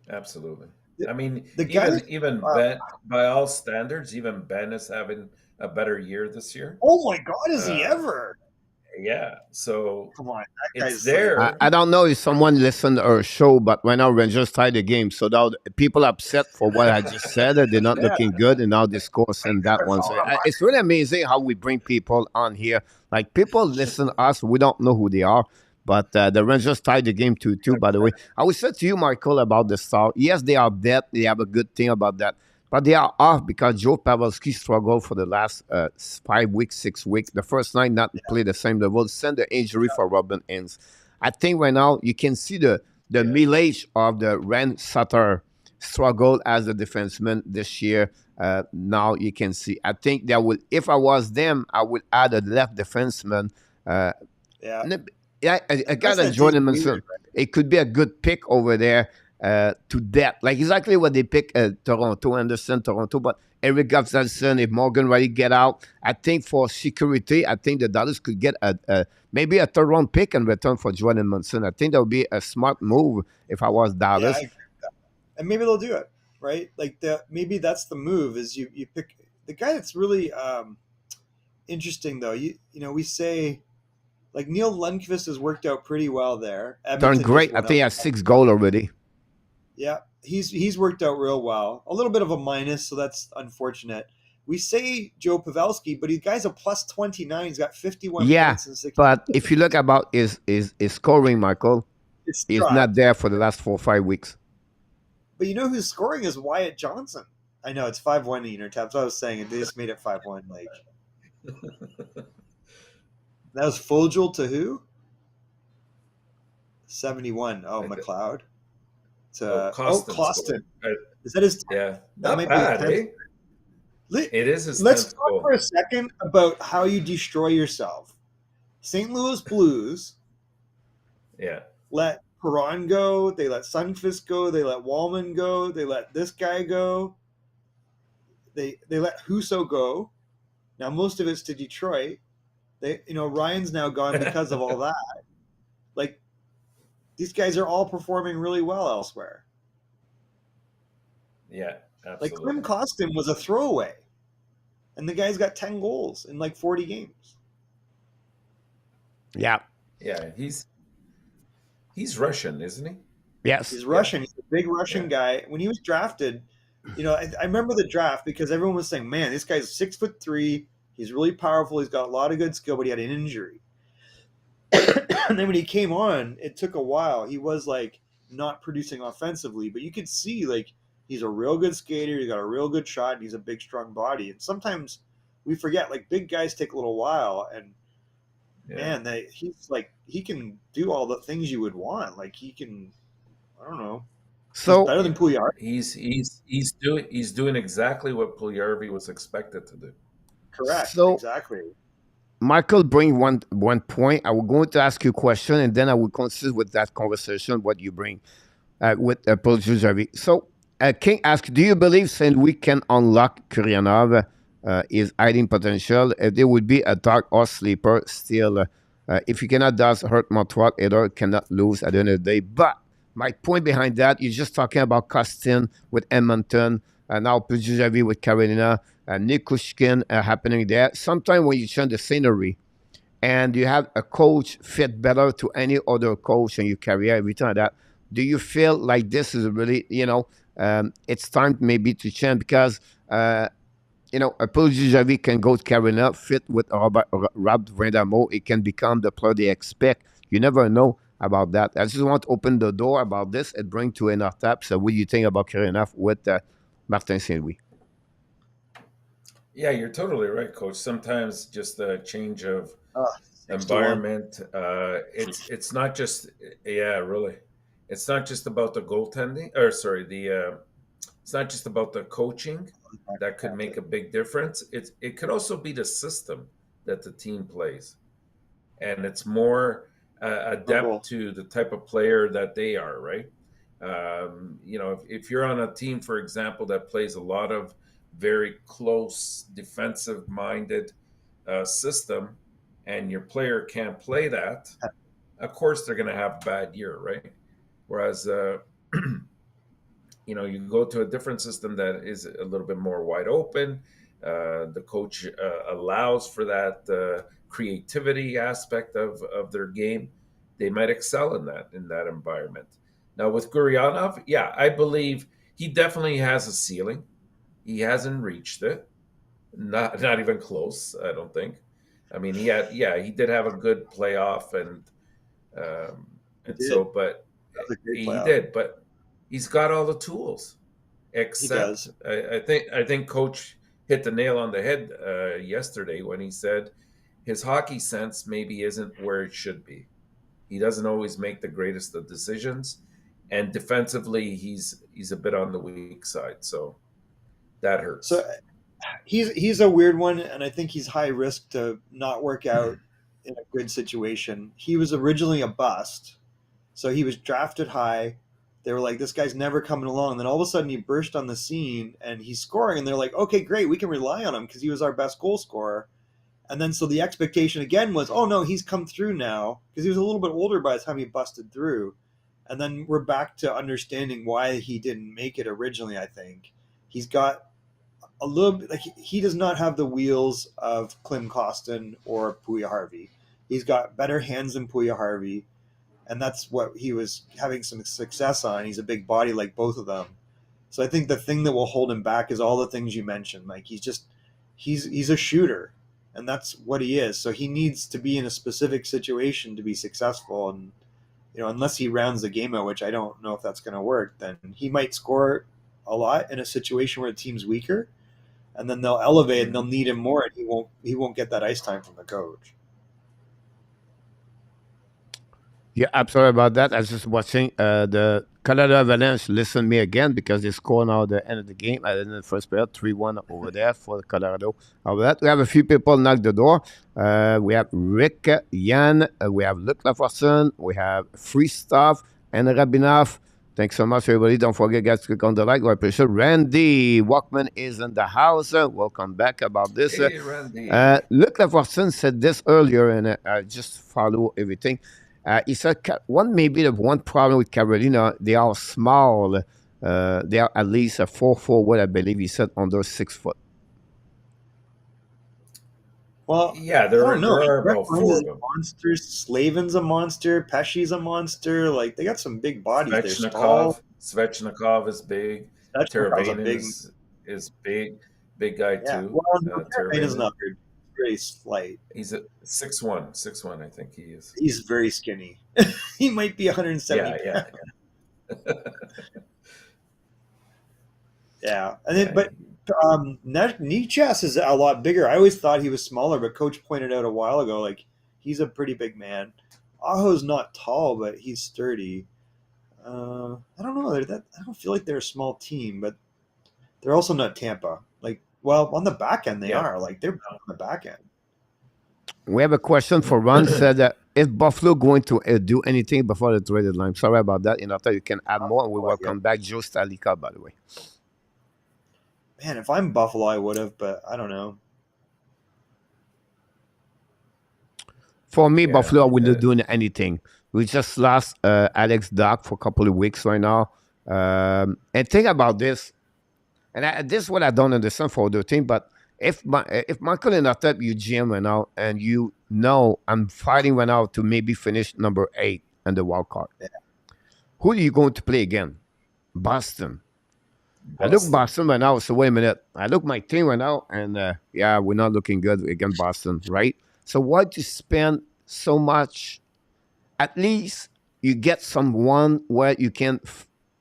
Absolutely. I mean, even Ben, by all standards, even Ben is having a better year this year. Oh my God, is he ever? Yeah. So come on, that it's there. I don't know if someone listened to our show, but right now Rangers tied the game. So now people are upset for what I just said. They're not looking good, and now they score and that one. So it's really amazing how we bring people on here. Like people listen to us, we don't know who they are. But the Rangers tied the game 2-2, by the way. I would say to you, Michael, about the Star. Yes, they are dead. They have a good thing about that. But they are off because Joe Pavelski struggled for the last 5 weeks, 6 weeks. The first night not play the same level. Send the injury for Robin Ince. I think right now you can see the mileage of the Ren Sutter struggle as a defenseman this year. Now you can see. I think that would, if I was them, I would add a left defenseman. I got a Jordan Manson. It could be a good pick over there. To depth, like exactly what they pick Toronto, Anderson, Toronto, but Eric Gustafsson, if Morgan Riley get out, I think for security, I think the Dallas could get maybe a third-round pick in return for Jordan Munson. I think that would be a smart move if I was Dallas. Yeah, I agree with that. And maybe they'll do it, right? Like maybe that's the move is you pick the guy that's really interesting though. We say like Neil Lundqvist has worked out pretty well there. Done great. I think he has 6 goals already. Yeah, he's worked out real well. A little bit of a minus, so that's unfortunate. We say Joe Pavelski, but the guy's a plus 29. He's got 51 points in 6 but if you look about his scoring, Michael, he's not there for the last 4 or 5 weeks. But you know who's scoring is Wyatt Johnson. I know it's 5-1 in Intertab. That's what I was saying. They just made it 5-1. Like that was Fogel to who? 71. Oh, McLeod. Costin. Is that his? Yeah, that might bad, be it is his. Let's talk for a second about how you destroy yourself. St. Louis Blues. Yeah. Let Perron go. They let Sundqvist go. They let Wallman go. They let this guy go. They let Husso go. Now most of it's to Detroit. Ryan's now gone because of all that. Like. These guys are all performing really well elsewhere. Yeah, absolutely. Like Klim Kostin was a throwaway, and the guy's got 10 goals in like 40 games. Yeah, he's Russian, isn't he? Yes, he's Russian. He's a big Russian guy. When he was drafted, I remember the draft because everyone was saying, "Man, this guy's 6'3". He's really powerful. He's got a lot of good skill, but he had an injury." And then when he came on, it took a while. He was like not producing offensively, but you could see like he's a real good skater. He's got a real good shot. And he's a big, strong body. And sometimes we forget like big guys take a little while. And man, he's like he can do all the things you would want. Like he can, I don't know. So he's better than Puljujarvi. He's doing exactly what Puljujarvi was expected to do. Correct. So, exactly. Michael, bring one point. I will going to ask you a question, and then I will consist with that conversation what you bring with Puljujarvi. So, King asked, do you believe St. Louis can unlock Kuryanov is hiding potential. If there would be a dark horse sleeper, still, if you cannot does hurt Montreal, either cannot lose at the end of the day. But my point behind that, you're just talking about Costin with Edmonton, and now Pujujavi with Carolina, Nikushkin happening there. Sometimes when you change the scenery and you have a coach fit better to any other coach in your career, everything like that, do you feel like this is really, it's time maybe to change? Because a Pujujavi can go to Carolina, fit with Rob Vendamo, it can become the player they expect. You never know about that. I just want to open the door about this and bring to another tap. So what do you think about Carolina with Martin Saint-Louis? Yeah, you're totally right, Coach. Sometimes just a change of environment. It's not just really. It's not just about the goaltending, or sorry, it's not just about the coaching that could make a big difference. It could also be the system that the team plays, and it's more adept to the type of player that they are, right? If you're on a team, for example, that plays a lot of very close defensive-minded system, and your player can't play that, of course they're going to have a bad year, right? Whereas, you go to a different system that is a little bit more wide open. The coach allows for that creativity aspect of their game. They might excel in that environment. Now with Gurianov, yeah, I believe he definitely has a ceiling. He hasn't reached it, not even close. I don't think. I mean, he did have a good playoff, he did, but he's got all the tools. Except, I think Coach hit the nail on the head yesterday when he said his hockey sense maybe isn't where it should be. He doesn't always make the greatest of decisions, and defensively, he's a bit on the weak side. So that hurts. So he's a weird one, and I think he's high risk to not work out in a good situation. He was originally a bust, so he was drafted high. They were like, this guy's never coming along. And then all of a sudden he burst on the scene and he's scoring, and they're like, okay, great, we can rely on him because he was our best goal scorer. And then so the expectation again was, oh no, he's come through now, because he was a little bit older by the time he busted through. And then we're back to understanding why he didn't make it originally. I think he's got a little bit, like, he does not have the wheels of Klim Kostin or Puya-Harvey. He's got better hands than Puya-Harvey, and that's what he was having some success on. He's a big body like both of them. So I think the thing that will hold him back is all the things you mentioned. Like, he's a shooter, and that's what he is. So he needs to be in a specific situation to be successful. And, unless he rounds the game out, which I don't know if that's going to work, then he might score a lot in a situation where the team's weaker, and then they'll elevate and they'll need him more, and he won't get that ice time from the coach. Yeah, absolutely about that. I was just watching the Colorado Avalanche. Listen to me again, because they score now at the end of the game, at the end of the first period, 3-1 over there for the Colorado. Over that, we have a few people knock the door. We have Rick, Jan, we have Luc Laforson, we have Free Stuff, and Rabinov. Thanks so much, everybody. Don't forget, guys, to click on the like. I appreciate it. Randy Walkman is in the house. Welcome back about this. Hey, Randy. Luc Laforson said this earlier, and I just follow everything. He said one problem with Carolina, they are small. They are at least a 4-4, I believe he said, under 6 foot. Well, yeah, there are about 4 of them. Monsters. Slavin's a monster. Pesci's a monster. Like, they got some big bodies. Svechnikov is big. Teravainen is big guy too. Well, Teravainen is not very slight. He's a 6'1", I think he is. He's very skinny. He might be 170. Yeah. Yeah, and then but Nichas is a lot bigger. I always thought he was smaller, but Coach pointed out a while ago, like, he's a pretty big man. Aho's not tall, but he's sturdy. I don't know. I don't feel like they're a small team, but they're also not Tampa. Like, well, on the back end they are. Like, they're on the back end. We have a question for Ron. Said is Buffalo going to do anything before the trade deadline? Sorry about that. After you can add more, and we welcome back Joe Stalika, by the way. man, if I'm Buffalo, I would have, but I don't know. For me, Buffalo, we're not doing anything. We just lost Alex Dock for a couple of weeks right now. And think about this, and this is what I don't understand for the team. But if Michael and Atep, you GM right now, and you know I'm fighting right now to maybe finish number 8 in the wild card, who are you going to play again? Boston. I look Boston right now. So wait a minute. I look my team right now, and yeah, we're not looking good against Boston, right? So why to spend so much? At least you get someone where you can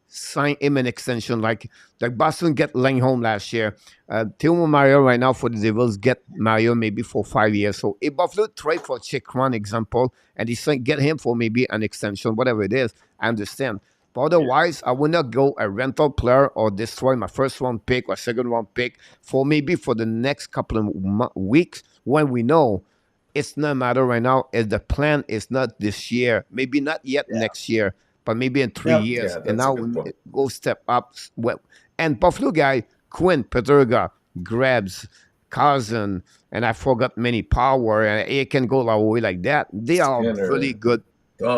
sign him an extension, like Boston get Langholm last year. Timo Mario right now for the Devils get Mario maybe for 5 years. So if Buffalo trade for Chikran example, and he get him for maybe an extension, whatever it is, I understand. But otherwise, I would not go a rental player or destroy my first round pick or second round pick for maybe for the next couple of weeks when we know it's not a matter right now. If the plan is not this year, maybe not yet next year, but maybe in 3 years. And now we go step up. Well, and Buffalo guy, Quinn, Peterga, Grebs, Cousin, and I forgot many power, and it can go away like that. They are really good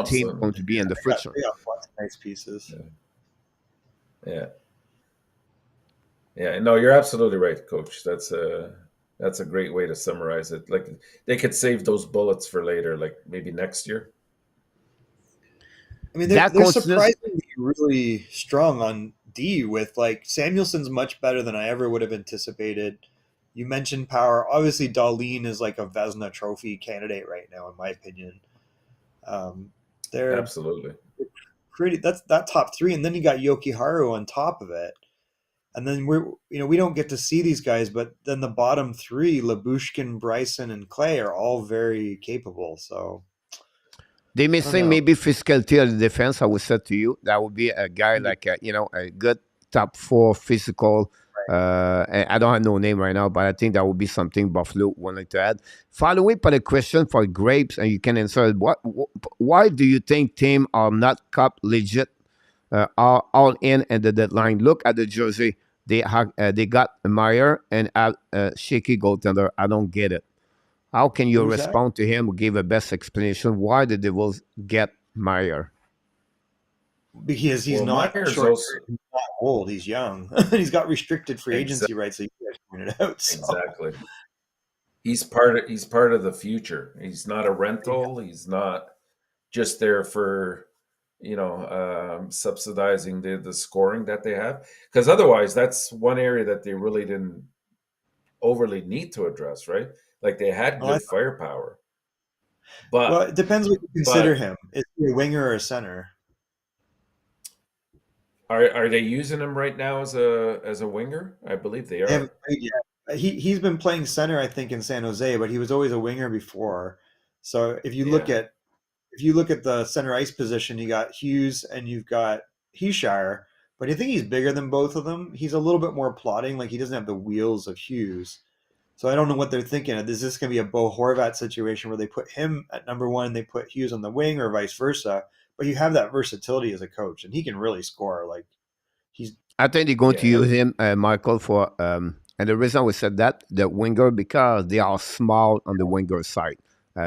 team going to be in the future. They got lots of nice pieces. Yeah. No, you're absolutely right, Coach. That's a great way to summarize it. Like they could save those bullets for later, like maybe next year. I mean, they're surprisingly really strong on D with like Samuelson's much better than I ever would have anticipated. You mentioned power. Obviously, Dahlin is like a Vezina Trophy candidate right now, in my opinion. They're absolutely pretty. That's that top 3, and then you got Yokiharu on top of it. And then we don't get to see these guys, but then the bottom 3, Labushkin, Bryson, and Clay are all very capable. So they may say maybe physicality of the defense. I would say to you that would be a guy like a good top 4 physical. I don't have no name right now, but I think that would be something Buffalo wanted to add. Following up on a question for Grapes, and you can answer it. Why do you think team are not cup legit? Are all in at the deadline? Look at the jersey. They got Meyer and a shaky goaltender. I don't get it. How can you respond to him or give a best explanation why the Devils get Meyer? Because he's not short, he's not old. He's young. He's got restricted free agency rights. So you guys pointed out. So. Exactly. He's part of the future. He's not a rental. He's not just there for subsidizing the scoring that they have. Because otherwise, that's one area that they really didn't overly need to address, right? Like they had good firepower. But it depends what you consider him. Is he a winger or a center? Are they using him right now as a winger? I believe they are. They haven't played yet. He's been playing center, I think, in San Jose, but he was always a winger before. So if you look at the center ice position, you got Hughes and you've got Heeshire, but I think he's bigger than both of them. He's a little bit more plotting, like he doesn't have the wheels of Hughes. So I don't know what they're thinking. Is this going to be a Bo Horvat situation where they put him at number 1, they put Hughes on the wing, or vice versa? But you have that versatility as a coach, and he can really score. Like I think they're going to use him, Michael, for and the reason we said that the winger, because they are small on the winger side.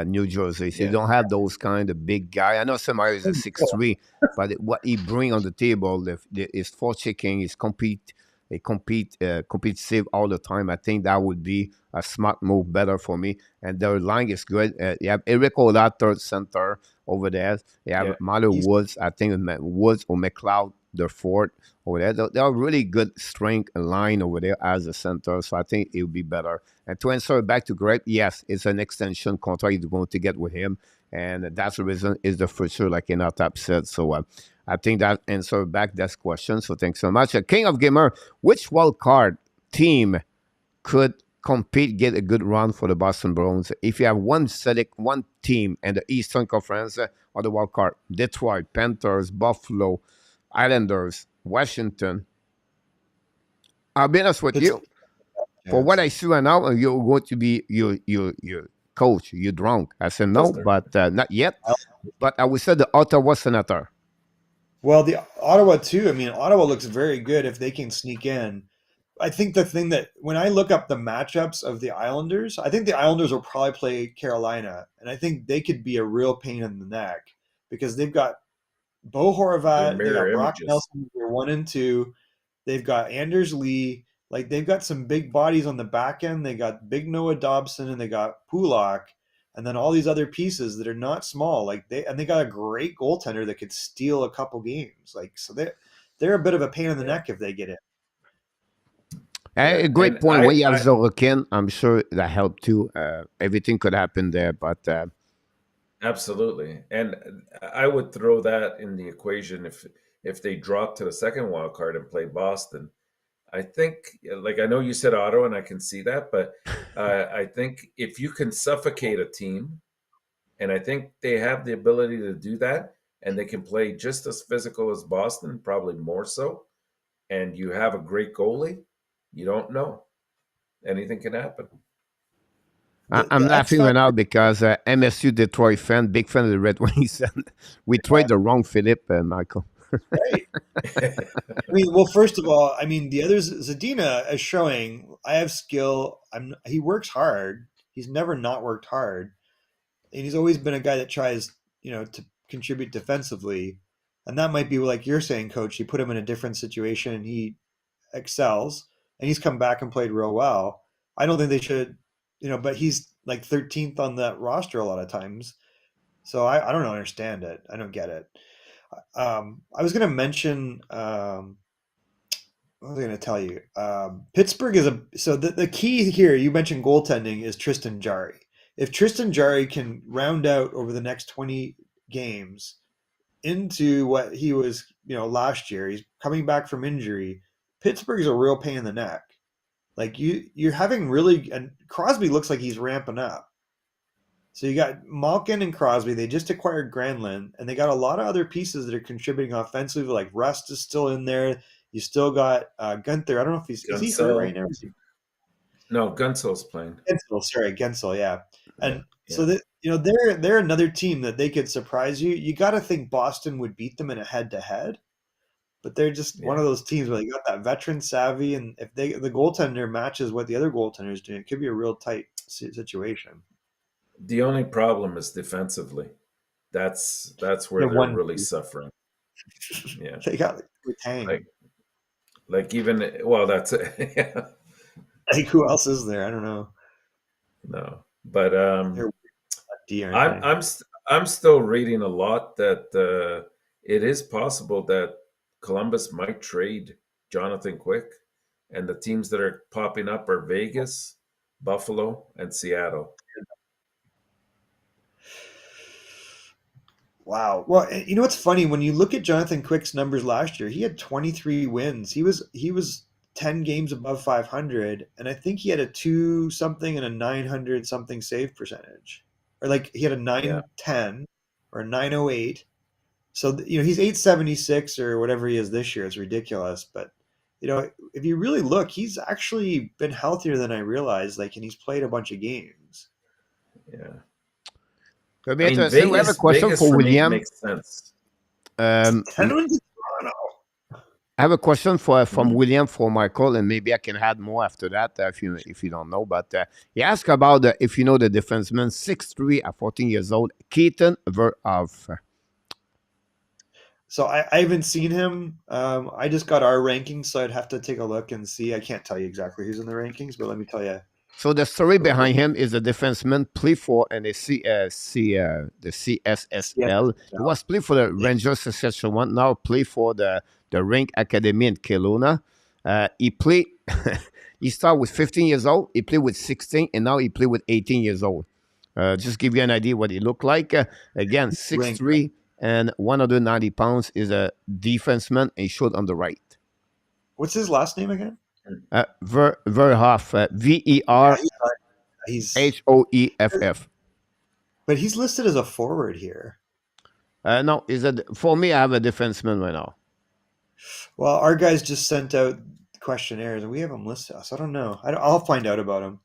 New Jersey, so you don't have those kind of big guy. I know somebody is a 6'3", but what he bring on the table is forechecking, is competitive all the time. I think that would be a smart move, better for me. And their line is good. You have Eric Ola, third center over there. You have Milo Woods. I think Woods or McLeod, the fourth over there. They are really good strength line over there as a center. So I think it would be better. And to answer back to Greg, yes, it's an extension contract you're going to get with him. And that's the reason is the future, like in our top said. So I think that answered back that question. So thanks so much. King of Gamer, which wild card team could compete, get a good run for the Boston Bruins? If you have one team in the Eastern Conference or the wild card, Detroit, Panthers, Buffalo, Islanders, Washington. I'll be honest with you. For what I see right now, you're going to be your coach. You're drunk. I said no, but not yet. But I would say the Ottawa Senator. Well, the Ottawa too. I mean, Ottawa looks very good if they can sneak in. I think the thing that when I look up the matchups of the Islanders, I think the Islanders will probably play Carolina, and I think they could be a real pain in the neck because they've got Bo They're Horvat, they got mirror Brock images. Nelson, they're 1 and 2. They've got Anders Lee. Like they've got some big bodies on the back end. They got big Noah Dobson and they got Pulak, and then all these other pieces that are not small. Like they got a great goaltender that could steal a couple games. Like so they're a bit of a pain in the Yeah, neck if they get in. yeah, A great and point. When you have Zorokin, I'm sure that helped too. Everything could happen there, but absolutely, and I would throw that in the equation if they drop to the second wild card and play Boston. I think, like I know you said Ottawa, and I can see that, but I think if you can suffocate a team, and I think they have the ability to do that, and they can play just as physical as Boston, probably more so, and you have a great goalie, you don't know. Anything can happen. I'm The X laughing right now factor, because MSU Detroit fan, big fan of the Red Wings, and we tried the wrong Philip, Michael. right? I mean, well, first of all, I mean the others. Zadina is showing I have skill. He works hard. He's never not worked hard, and he's always been a guy that tries, to contribute defensively. And that might be like you're saying, Coach. You put him in a different situation, and he excels, and he's come back and played real well. I don't think they should, but he's like 13th on that roster a lot of times. So I don't understand it. I don't get it. I was going to mention. What was I going to tell you? Pittsburgh is so the key here. You mentioned goaltending is Tristan Jarry. If Tristan Jarry can round out over the next 20 games into what he was, last year, he's coming back from injury. Pittsburgh is a real pain in the neck. Like you're having really, and Crosby looks like he's ramping up. So you got Malkin and Crosby. They just acquired Granlund, and they got a lot of other pieces that are contributing offensively. Like Rust is still in there. You still got Gunther. I don't know if is he hurt right now? No, Gunsel's playing. Gensel, sorry, Gensel, yeah. And Yeah, so that they're another team that they could surprise you. You got to think Boston would beat them in a head-to-head, but they're just one yeah. of those teams where they got that veteran savvy, and if the goaltender matches what the other goaltenders do, it could be a real tight situation. The only problem is defensively. That's where They're they're one. really suffering. Yeah, They got Tang. like even well, that's yeah. Like who else is there? I don't know. No, but They're D, aren't I'm they? I'm still reading a lot that it is possible that Columbus might trade Jonathan Quick, and the teams that are popping up are Vegas, Buffalo, and Seattle. Wow. Well, you know what's funny when you look at Jonathan Quick's numbers last year, he had 23 wins. He was 10 games above 500, and I think he had a 2 something and a 900 something save percentage. Or like he had a Yeah, 910 or a 908. So he's 876 or whatever he is this year. It's ridiculous, but if you really look, he's actually been healthier than I realized, like, and he's played a bunch of games. yeah. It'll be I mean, interesting. We have a question Vegas for for me William. makes sense. Um, Henry to Toronto. I have a question from Mhm. William for Michael, and maybe I can add more after that if you don't know. But he asked about if you know the defenseman 6'3" at 14 years old, Keaton Verhoff. So I haven't seen him. I just got our rankings, so I'd have to take a look and see. I can't tell you exactly who's in the rankings, but let me tell you. So the story behind him is the defenseman played for and the CSSL. He was played for the Rangers Saskatchewan. Now play for the Rink Academy in Kelowna. He played. He started with 15 years old. He played with 16, and now he played with 18 years old. Just give you an idea what he looked like. Again, 6'3" and 190 pounds is a defenseman. And he showed on the right. What's his last name again? Verhoff. VERHOEFF. But he's listed as a forward here. No, for me? I have a defenseman right now. Well, our guys just sent out questionnaires, and we have him listed. So I don't know. I'll find out about him.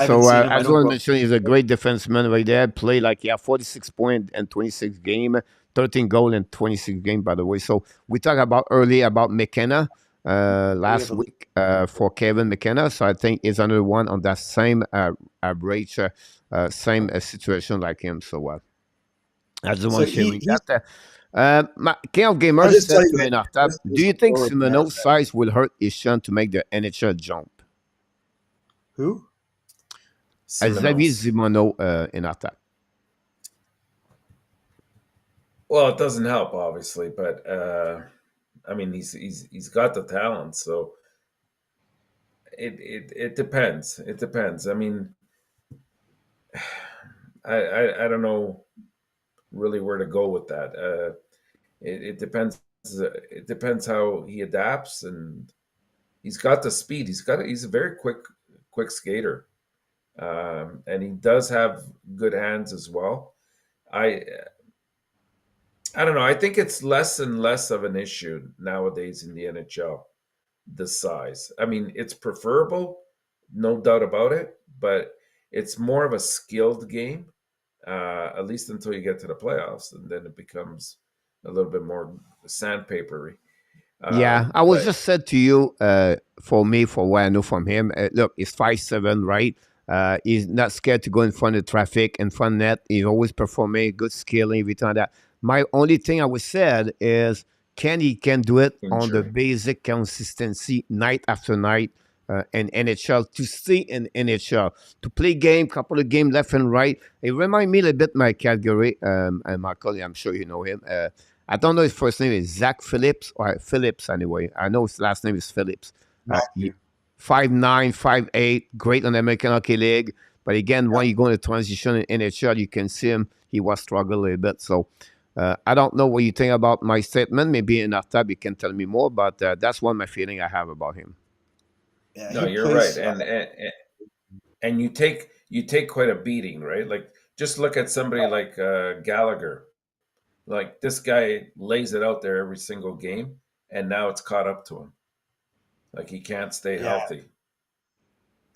So as I mentioned, he's a great defenseman right there. Play 46 points and 26 game, 13 goal and 26 game, by the way. So we talked about earlier about McKenna. last week for Kevin McKenna. So I think he's another one on that same average, same situation like him. So I just want to share with that. King of Gamers said to Enartab, do you think Simoneau's size will hurt his chance to make the NHL jump? Who? Xavier Simoneau, Enartab. Well, it doesn't help, obviously, but I mean, he's got the talent, so it depends. It depends. I mean, I don't know really where to go with that. It depends. It depends how he adapts, and he's got the speed. He's a very quick skater, and he does have good hands as well. I don't know. I think it's less and less of an issue nowadays in the NHL, the size. I mean, it's preferable, no doubt about it, but it's more of a skilled game, at least until you get to the playoffs, and then it becomes a little bit more sandpapery. Yeah, I was just said to you, for me, for what I know from him, look, he's 5'7", right? He's not scared to go in front of traffic, in front of net. He's always performing, good skilling, everything like that. My only thing I was said is, can do it on the basic consistency night after night in NHL, to stay in NHL, to play couple of game left and right. It reminds me a little bit my Calgary, and Michael, I'm sure you know him. I don't know his first name is Zach Phillips or Phillips anyway. I know his last name is Phillips. 5'9", 5'8", great on the American Hockey League. But again, when you go into transition in NHL, you can see him. He was struggling a little bit. So I don't know what you think about my statement. Maybe in that tab you can tell me more. But that's one of my feeling I have about him. Yeah, no, you're right, and you take quite a beating, right? Like just look at somebody like Gallagher. Like this guy lays it out there every single game, and now it's caught up to him. Like he can't stay healthy.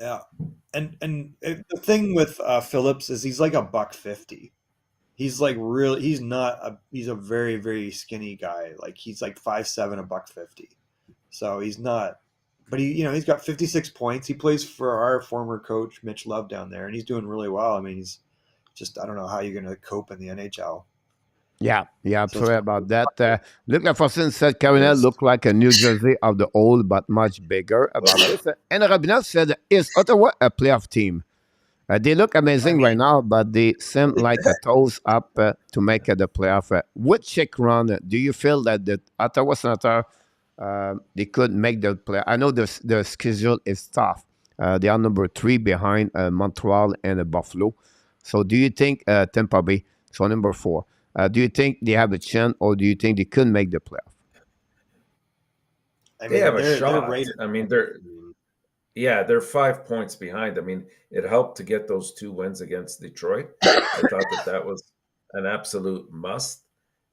Yeah, and the thing with Phillips is he's like $150. He's like really. He's not. He's a very very skinny guy. Like he's like 5'7", $150. So he's not. But he's got 56 points. He plays for our former coach Mitch Love down there, and he's doing really well. I mean, he's just. I don't know how you're going to cope in the NHL. Yeah, I'm sorry about that. Luc Laforcine said Carolina looked like a New Jersey of the old, but much bigger about this. And Robinette said, is Ottawa a playoff team? They look amazing right now, but they seem like a toes up to make the playoff. What check run do you feel that the Ottawa Senator, they could make the play? I know the schedule is tough. They are number 3 behind Montreal and Buffalo. So do you think Tampa Bay, so number 4, do you think they have a chance, or do you think they could make the playoff? They have a shot. I mean, they're 5 points behind. I mean, it helped to get those 2 wins against Detroit. I thought that was an absolute must.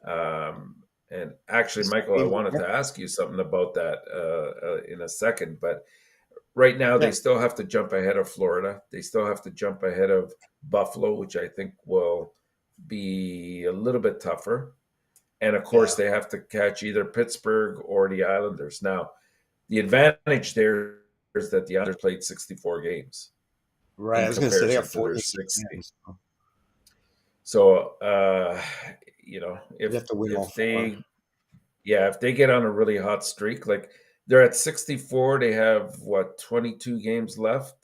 And actually, Michael, I wanted to ask you something about that in a second. But right now, they still have to jump ahead of Florida. They still have to jump ahead of Buffalo, which I think will be a little bit tougher. And of course, they have to catch either Pittsburgh or the Islanders. Now, the advantage there is that the Islanders played 64 games. Right. I was going to say they have 60. So, if they get on a really hot streak, like they're at 64, they have 22 games left.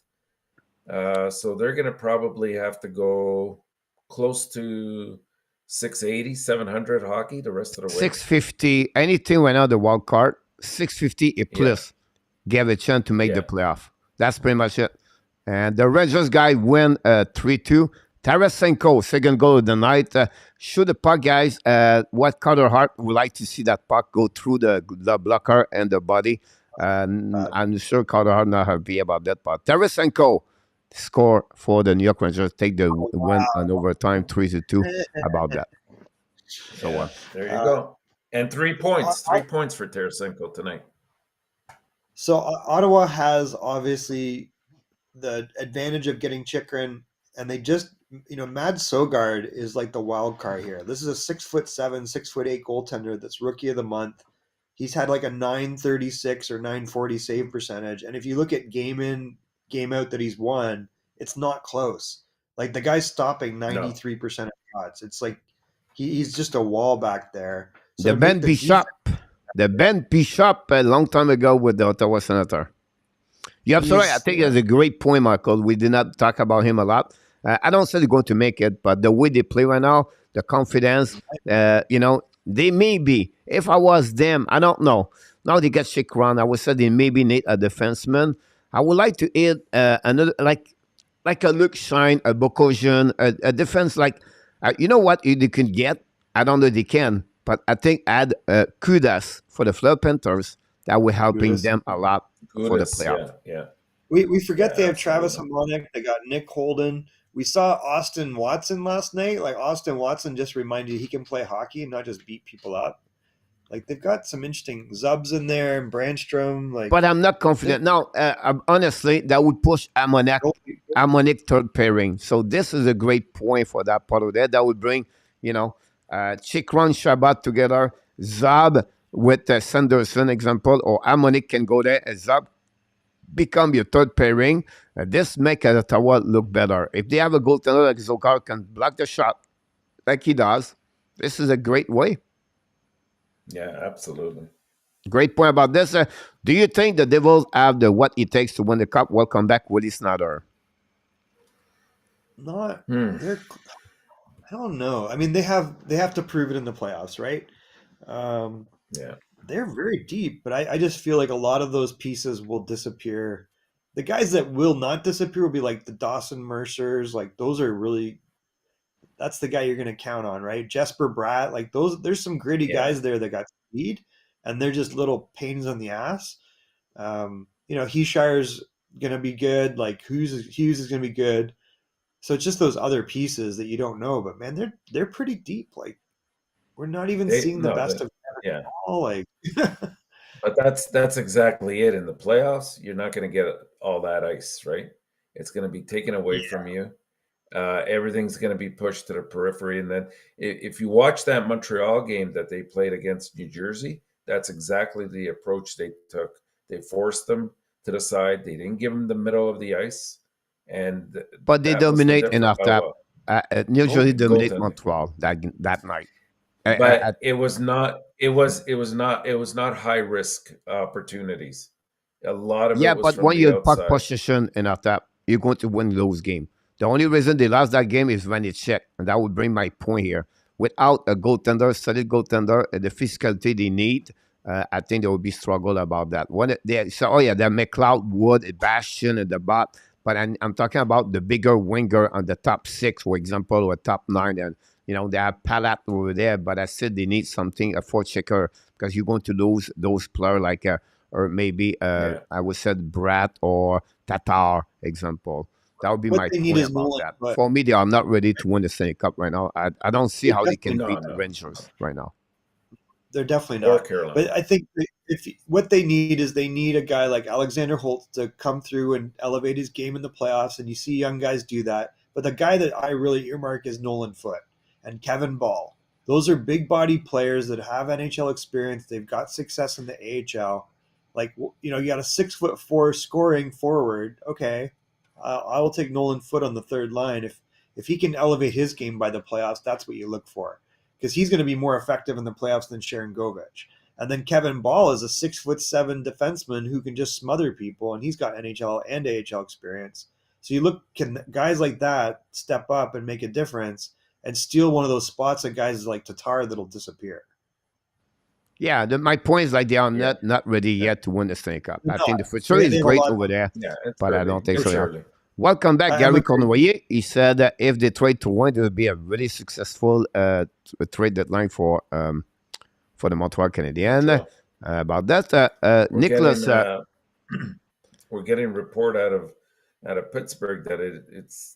So they're going to probably have to go close to 680, 700 hockey the rest of the way. 650, anything right now, the wild card, 650 a plus, give a chance to make the playoff. That's pretty much it. And the Rangers guy win 3-2. Tarasenko, second goal of the night. Shoot the puck, guys. What Carter Hart would like to see that puck go through the blocker and the body. I'm sure Carter Hart not happy about that part. Tarasenko score for the New York Rangers, take the win on overtime 3-2 about that. So there you go. And 3 points. 3 points for Tarasenko tonight. So Ottawa has obviously the advantage of getting Chychrun, and they just, Mad Sogard is like the wild card here. This is a 6'7", 6'8" goaltender that's rookie of the month. he's had like a 936 or 940 save percentage. And if you look at game in, game out that he's won, it's not close. Like the guy's stopping No. 93% of shots. It's like he's just a wall back there. So The to make Ben Bishop. The Ben Bishop a long time ago with the Ottawa Senator. You're absolutely right. I think it's a great point, Michael. We did not talk about him a lot. I don't say they're going to make it, but the way they play right now, the confidence, they may be. If I was them, I don't know. Now they get shake around. I would say they maybe need a defenseman. I would like to add another, like a Luke Shine, a Bokosian, a defense like, you know what they can get? I don't know if they can, but I think add Kudas for the Fleur Panthers. That will helping them a lot for the playoff. Yeah. We forget they have Travis Hamonic. They got Nick Holden. We saw Austin Watson last night. Like Austin Watson just reminded you he can play hockey and not just beat people up. Like they've got some interesting Zubs in there and Brandstrom. Like, but I'm not confident. No, honestly, that would push Harmonic third pairing. So this is a great point for that part of that. That would bring, Chikron Shabbat together, Zub with Sanderson example, or Harmonic can go there as Zub become your third pairing. This make Ottawa look better. If they have a goaltender like Zokar can block the shot like he does, this is a great way. Yeah, absolutely. Great point about this. Do you think the Devils have the what it takes to win the cup? Welcome back, Willie Snyder. I don't know. I mean, they have to prove it in the playoffs, right? Yeah. They're very deep, but I just feel like a lot of those pieces will disappear. The guys that will not disappear will be like the Dawson Mercers. Like those are really, that's the guy you're going to count on, right? Jesper Bratt, like those. There's some gritty guys there that got speed, and they're just little pains on the ass. Heeshire's going to be good. Like Hughes is going to be good. So it's just those other pieces that you don't know. But man, they're pretty deep. Like we're not even seeing the best of them at all. Like. But that's exactly it. In the playoffs, you're not going to get all that ice, right? It's going to be taken away from you. Everything's going to be pushed to the periphery. And then if you watch that Montreal game that they played against New Jersey, that's exactly the approach they took. They forced them to the side. They didn't give them the middle of the ice. But they dominate enough that New Jersey dominate Montreal that night. But it was not high risk opportunities. A lot of it was but from when the you outside. puck possession enough that you're going to win those games. The only reason they lost that game is when it's checked, and that would bring my point here. Without a goaltender, solid goaltender, the physicality they need, I think there will be struggle about that. When they say, that McLeod, Wood, Bastion at the bot, but I'm talking about the bigger winger on the top 6, for example, or top 9, and they have Palat over there, but I said they need something, a forechecker, because you're going to lose those players like, or maybe I would say Brat or Tatar example. That would be my point about that. For me, they are not ready to win the Stanley Cup right now. I don't see how they can beat the Rangers right now. They're definitely not. But I think what they need is they need a guy like Alexander Holt to come through and elevate his game in the playoffs, and you see young guys do that. But the guy that I really earmark is Nolan Foote and Kevin Ball. Those are big body players that have NHL experience. They've got success in the AHL. Like, you got a 6'4" scoring forward. Okay, I will take Nolan Foote on the third line. If he can elevate his game by the playoffs, that's what you look for, because he's going to be more effective in the playoffs than Sharon Govich. And then Kevin Ball is a 6'7" defenseman who can just smother people, and he's got NHL and AHL experience. So can guys like that step up and make a difference and steal one of those spots that guys like Tatar that'll disappear. Yeah, my point is like they are not ready yet to win the Stanley Cup. I think the future is great over there, but early. I don't think so. Welcome back, Gary Cournoyer. He said that if they trade to win, it will be a really successful trade deadline for the Montreal Canadiens. Sure. About that, Nicholas, we're getting report out of Pittsburgh that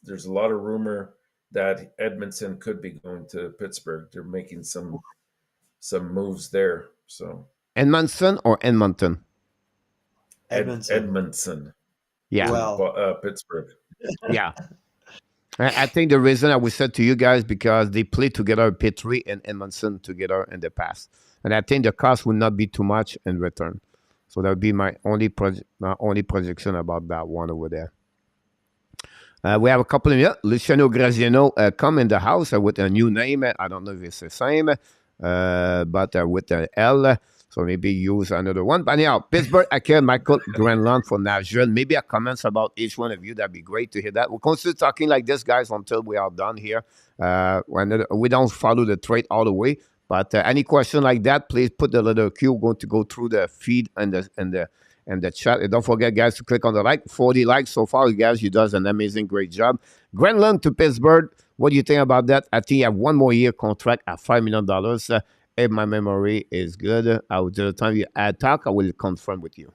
there's a lot of rumor that Edmondson could be going to Pittsburgh. They're making some moves there. So Edmondson or Edmonton? Edmondson. Edmondson. Yeah. Well, Pittsburgh. Yeah. I think the reason I would said to you guys because they played together Petrie and Edmondson together in the past, and I think the cost would not be too much in return. So that would be my only projection about that one over there. We have a couple of Luciano Graziano come in the house with a new name. I don't know if it's the same, but with the L. So maybe use another one. But anyhow, Pittsburgh, Akel, Michael, Grenland for Nashville. Maybe a comments about each one of you. That'd be great to hear that. We'll continue talking like this, guys, until we are done here. When we don't follow the trade all the way. But any question like that, please put the little Q. We're going to go through the feed and the chat. And don't forget, guys, to click on the like. 40 likes so far, you guys. You does an amazing, great job. Grenland to Pittsburgh. What do you think about that? I think you have 1 more year contract at $5 million. If my memory is good, the time you talk, I will confirm with you.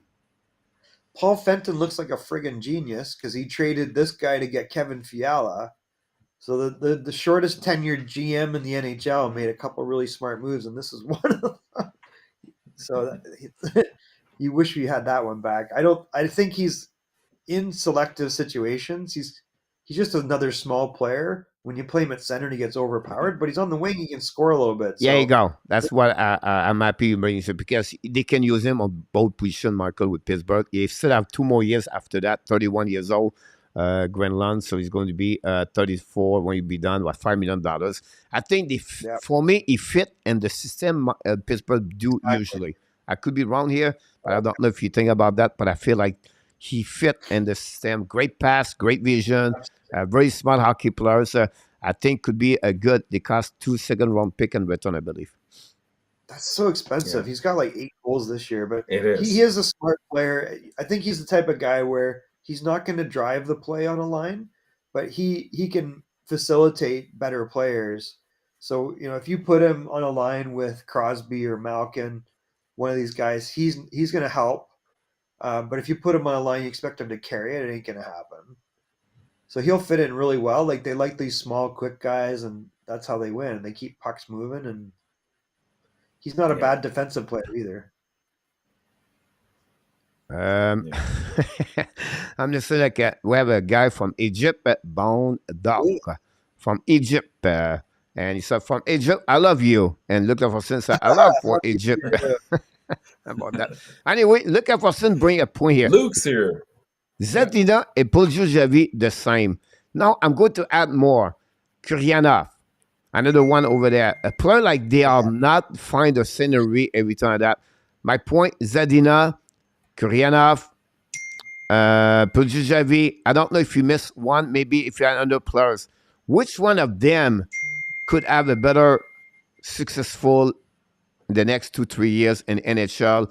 Paul Fenton looks like a friggin' genius because he traded this guy to get Kevin Fiala. So the shortest tenured GM in the NHL made a couple really smart moves, and this is one of them. So you wish we had that one back. I think he's in selective situations. He's just another small player. When you play him at center, he gets overpowered. But he's on the wing; he can score a little bit. So. There you go. That's what I'm happy you bring it because they can use him on both positions, Michael, with Pittsburgh. He still have 2 more years after that. 31 years old, Grenland. So he's going to be 34 when he be done with $5 million. I think for me, he fit in the system Pittsburgh do usually. I could be wrong here, but I don't know if you think about that. But I feel like he fit in the system. Great pass, great vision, very smart hockey players. I think could be a good. They cost 2 second-round pick in return, I believe. That's so expensive. Yeah. He's got like 8 goals this year, but he is a smart player. I think he's the type of guy where he's not going to drive the play on a line, but he can facilitate better players. So if you put him on a line with Crosby or Malkin, one of these guys, he's going to help. But if you put him on a line, you expect him to carry it. It ain't going to happen. So he'll fit in really well. Like they like these small, quick guys, and that's how they win. They keep pucks moving, and he's not a bad defensive player either. I'm just saying, like we have a guy from Egypt, Bone Dog, from Egypt, and he said, "From Egypt, I love you." And look for since I love for Egypt. About that. Anyway, look for since bring a point here. Luke's here. Zadina et Paul Javi the same. Now I'm going to add more. Kuryanov, another one over there. A player like they are not find the scenery every time that. My point, Zadina, Kuryanov, Paul Javi. I don't know if you missed one. Maybe if you had other players, which one of them could have a better successful in the next 2-3 years in NHL?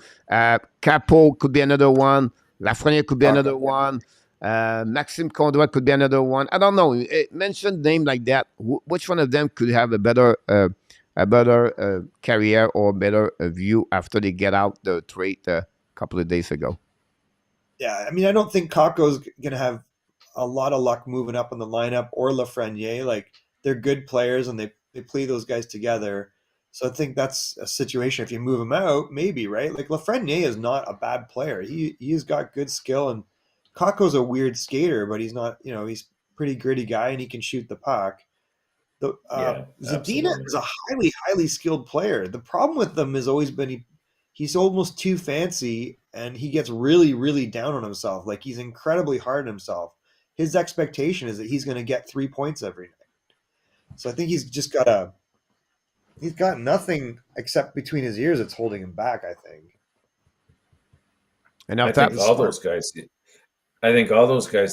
Capo could be another one. Lafreniere could be another one. Maxime Condois could be another one. I don't know. Mention name like that. Which one of them could have a better career or better view after they get out the trade a couple of days ago? Yeah, I mean, I don't think Kakko's going to have a lot of luck moving up in the lineup or Lafreniere. Like, they're good players and they play those guys together. So I think that's a situation. If you move him out, maybe, right? Like Lafreniere is not a bad player. He's got good skill, and Kakko's a weird skater, but he's not. He's a pretty gritty guy, and he can shoot the puck. Zadina is a highly skilled player. The problem with them has always been he's almost too fancy, and he gets really, really down on himself. Like he's incredibly hard on himself. His expectation is that he's going to get 3 points every night. So I think he's just got He's got nothing except between his ears that's holding him back, I think. And I think all those guys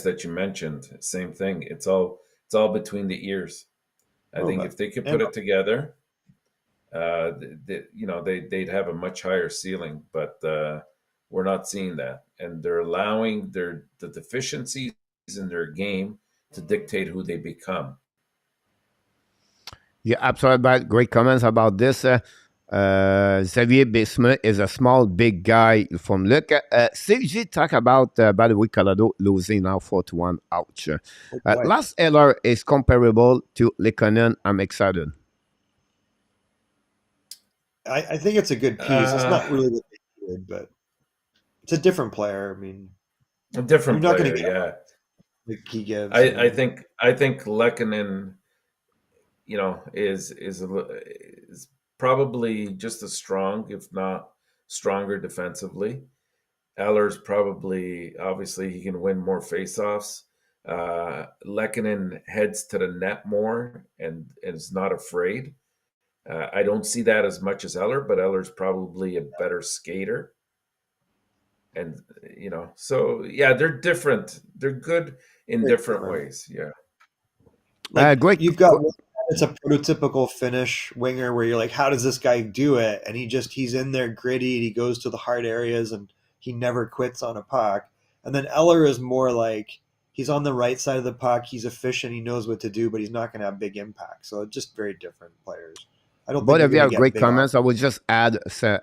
that you mentioned, same thing. It's all between the ears. I think if they could put it together, they'd have a much higher ceiling. But we're not seeing that, and they're allowing the deficiencies in their game to dictate who they become. Yeah, absolutely. Great comments about this. Xavier Bismuth is a small, big guy from look. CG talk about, by the way, Colorado losing now 4-1. Ouch. Last Eller is comparable to Lekonen. I'm excited. I think it's a good piece. It's not really what they did, but it's a different player. I mean, a different player, that he gives. I think Lehkonen, you know, is probably just as strong, if not stronger defensively. Eller's probably, obviously, he can win more faceoffs. Lehkonen heads to the net more and is not afraid. I don't see that as much as Eller, but Eller's probably a better skater. And, you know, so yeah, they're different. They're good in different ways. Yeah. Like Great. you've got one that's a prototypical Finnish winger where you're like, how does this guy do it? And he's in there gritty and he goes to the hard areas and he never quits on a puck. And then Eller is more like he's on the right side of the puck, he's efficient, he knows what to do, but he's not going to have big impact. So just very different players. I don't Both think of you're you going to have get great big comments. I would just add,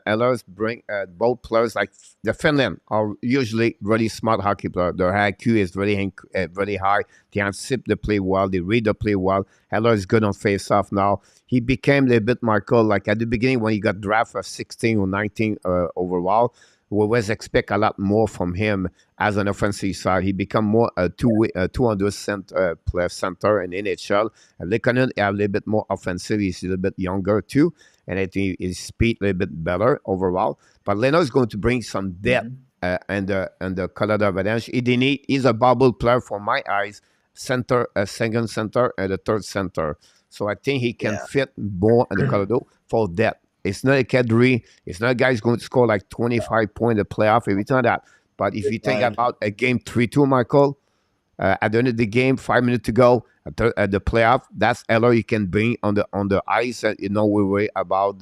Ellers bring both players like the Finland are usually really smart hockey players. Their IQ is really high. They anticipate the play well. They read the play well. Eller is good on face-off now. He became a little bit, Michael, like at the beginning when he got drafted 16 or 19 overall. We always expect a lot more from him as an offensive side. He become more a 200 player center in NHL. Lehkonen have a little bit more offensive. He's a little bit younger too, and I think his speed a little bit better overall. But Leno is going to bring some depth and the Colorado Avalanche. He's a bubble player for my eyes. Center, a second center, and a third center. So I think he can fit more in the Colorado for depth. It's not a Kadri. It's not a guy who's going to score like 25 points in the playoff every time that. But if you think about a game 3-2, Michael, at the end of the game, 5 minutes to go at the playoff, that's Eller you can bring on the ice. We worry about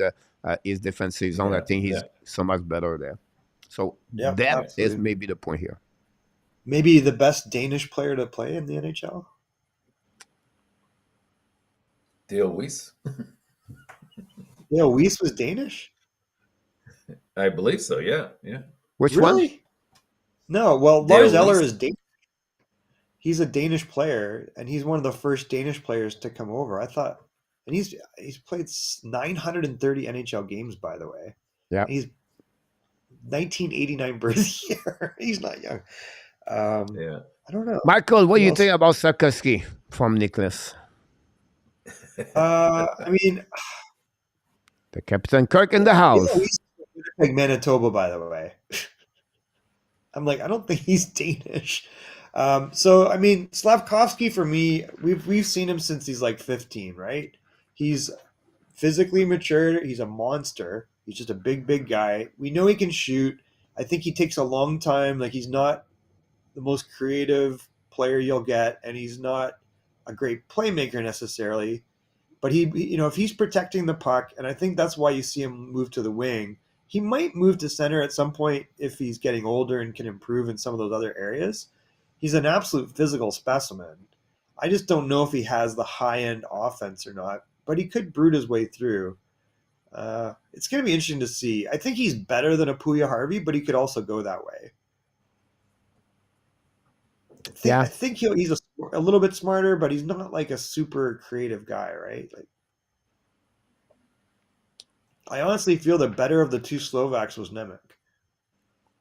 his defensive zone. I think he's so much better there. So that is maybe the point here. Maybe the best Danish player to play in the NHL? Dale Weiss. Yeah, Weiss was Danish? I believe so, yeah. Which one? No, well, Dale Lars Eller Weiss. is Danish. He's a Danish player, and he's one of the first Danish players to come over. I thought, and he's played 930 NHL games, by the way. Yeah. He's 1989 birth year. He's not young. I don't know. Michael, what do you think about Sarkowski from Nicholas? I mean, the Captain Kirk in the house. He's like Manitoba, by the way. I'm like, I don't think he's Danish. So I mean, Slavkovsky for me, we've seen him since he's like 15, right? He's physically mature. He's a monster. He's just a big guy. We know he can shoot. I think he takes a long time. Like he's not the most creative player you'll get, and he's not a great playmaker necessarily. But he, if he's protecting the puck, and I think that's why you see him move to the wing. He might move to center at some point if he's getting older and can improve in some of those other areas. He's an absolute physical specimen. I just don't know if he has the high-end offense or not, but he could brute his way through. It's going to be interesting to see. I think he's better than a Puya Harvey, but he could also go that way. I think he's a little bit smarter, but he's not like a super creative guy, right? Like, I honestly feel the better of the two Slovaks was Nemec.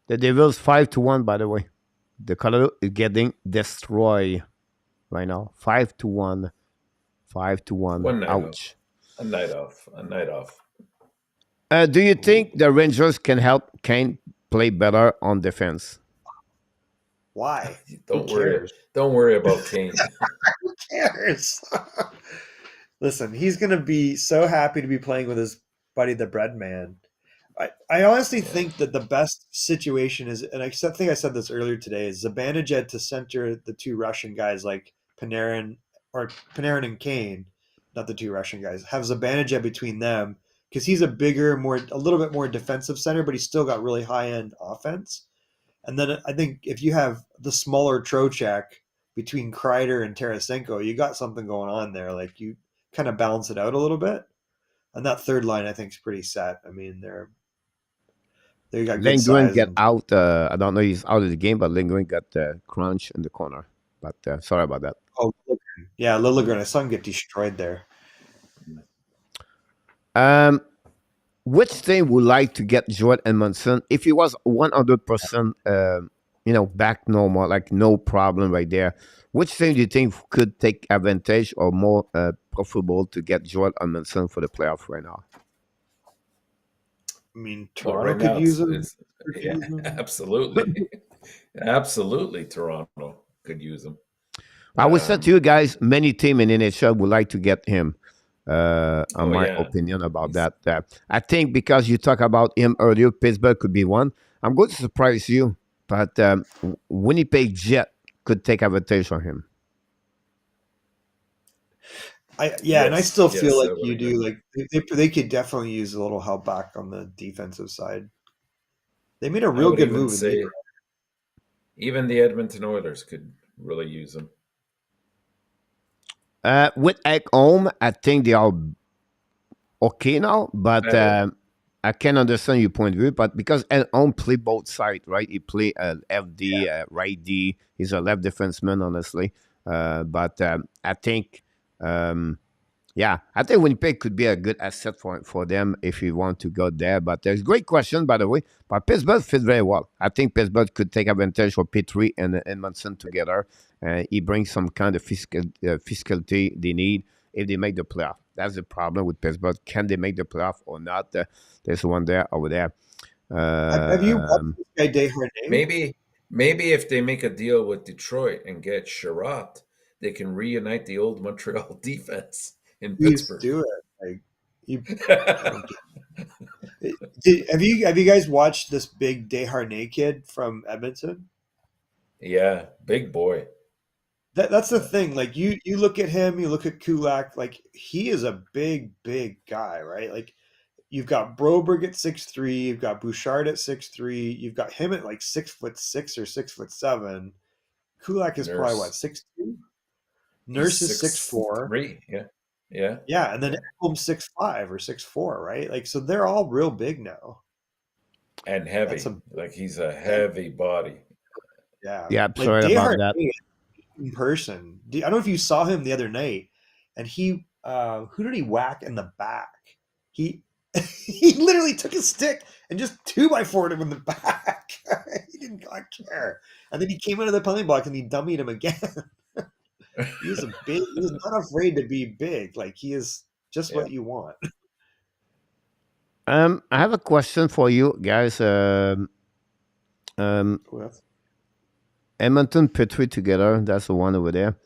The Devils 5-1, by the way. The Colorado is getting destroyed right now. 5-1. 5-1. One night Ouch. Off. A night off. Do you think the Rangers can help Kane play better on defense? Why? Don't worry about Kane. Who cares? Listen, he's going to be so happy to be playing with his buddy, the bread man. I honestly think that the best situation is, and I think I said this earlier today, is Zibanejad to center the two Russian guys like Panarin and Kane, not the two Russian guys. Have Zibanejad between them because he's a little bit more defensive center, but he's still got really high-end offense. And then I think if you have the smaller Trocheck between Kreider and Tarasenko, you got something going on there. Like you kind of balance it out a little bit. And that third line, I think, is pretty set. I mean, they got good Lindgren size get out. I don't know he's out of the game, but Lindgren got the crunch in the corner. But sorry about that. Oh, yeah, Liljegren. I saw him get destroyed there. Which team would like to get Joel Edmondson if he was 100% back normal, like no problem right there. Which team do you think could take advantage or more profitable to get Joel Edmondson for the playoff right now? I mean, Well, Toronto right could now use him. it's yeah, absolutely, absolutely. Toronto could use him. I would say to you guys, many team in NHL would like to get him. On my Yeah, opinion about that. I think because you talk about him earlier, Pittsburgh could be one. I'm going to surprise you, but Winnipeg Jet could take advantage of him. And I still feel like I would you agree. do. Like they could definitely use a little help back on the defensive side. They made a I real would good even move. say even the Edmonton Oilers could really use him. With Ekholm, I think they are okay now, but I can understand your point of view. But because Ekholm play both sides, right? He play FD, right D. He's a left defenseman, honestly. But I think. Yeah, I think Winnipeg could be a good asset for them if you want to go there. But there's a great question, by the way. But Pittsburgh fits very well. I think Pittsburgh could take advantage of Petrie and Edmondson together. He brings some kind of physicality they need if they make the playoff. That's the problem with Pittsburgh. Can they make the playoff or not? There's one there over there. Have you watched this guy Desharnais? Maybe if they make a deal with Detroit and get Sherratt, they can reunite the old Montreal defense in Pittsburgh. Do it. Have you guys watched this big Desharnais kid from Edmonton? Yeah, big boy. That's the thing. Like you look at him, you look at Kulak. Like he is a big guy, right? Like you've got Broberg at 6'3", you've got Bouchard at 6'3", you've got him at like 6'6" or 6'7". Kulak is probably what 6'2". Nurse is 6'4". 3, yeah. Yeah, and then Ekholm's 6'5" or 6'4", right? Like so, they're all real big now and heavy. Like he's a heavy body. Yeah, yeah. Like Sorry about that. In person, I don't know if you saw him the other night, and he who did he whack in the back? He literally took his stick and just 2x4'd him in the back. He did not care, and then he came out of the penalty box and he dummied him again. He's not afraid to be big. Like he is just what you want. I have a question for you guys. Edmonton Petrie together. That's the one over there.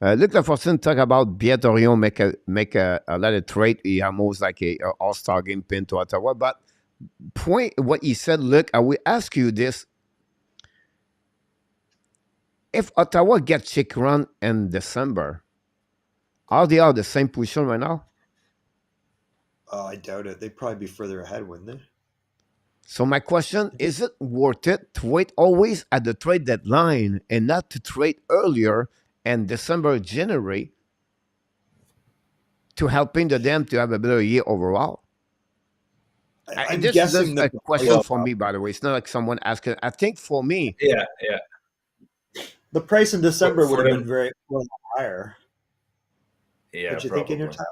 Luc Lafortune talk about Biatorion make a lot of trade. He almost like a all-star game pin to Ottawa. But point what he said, Luc, I will ask you this. If Ottawa gets Chikran in December, are they the same position right now? I doubt it. They'd probably be further ahead, wouldn't they? So my question, is it worth it to wait always at the trade deadline and not to trade earlier in December, January to helping them to have a better year overall? This is a question for me, by the way. It's not like someone asking. I think for me. Yeah. The price in December would have been very higher. Yeah, What you think in your time?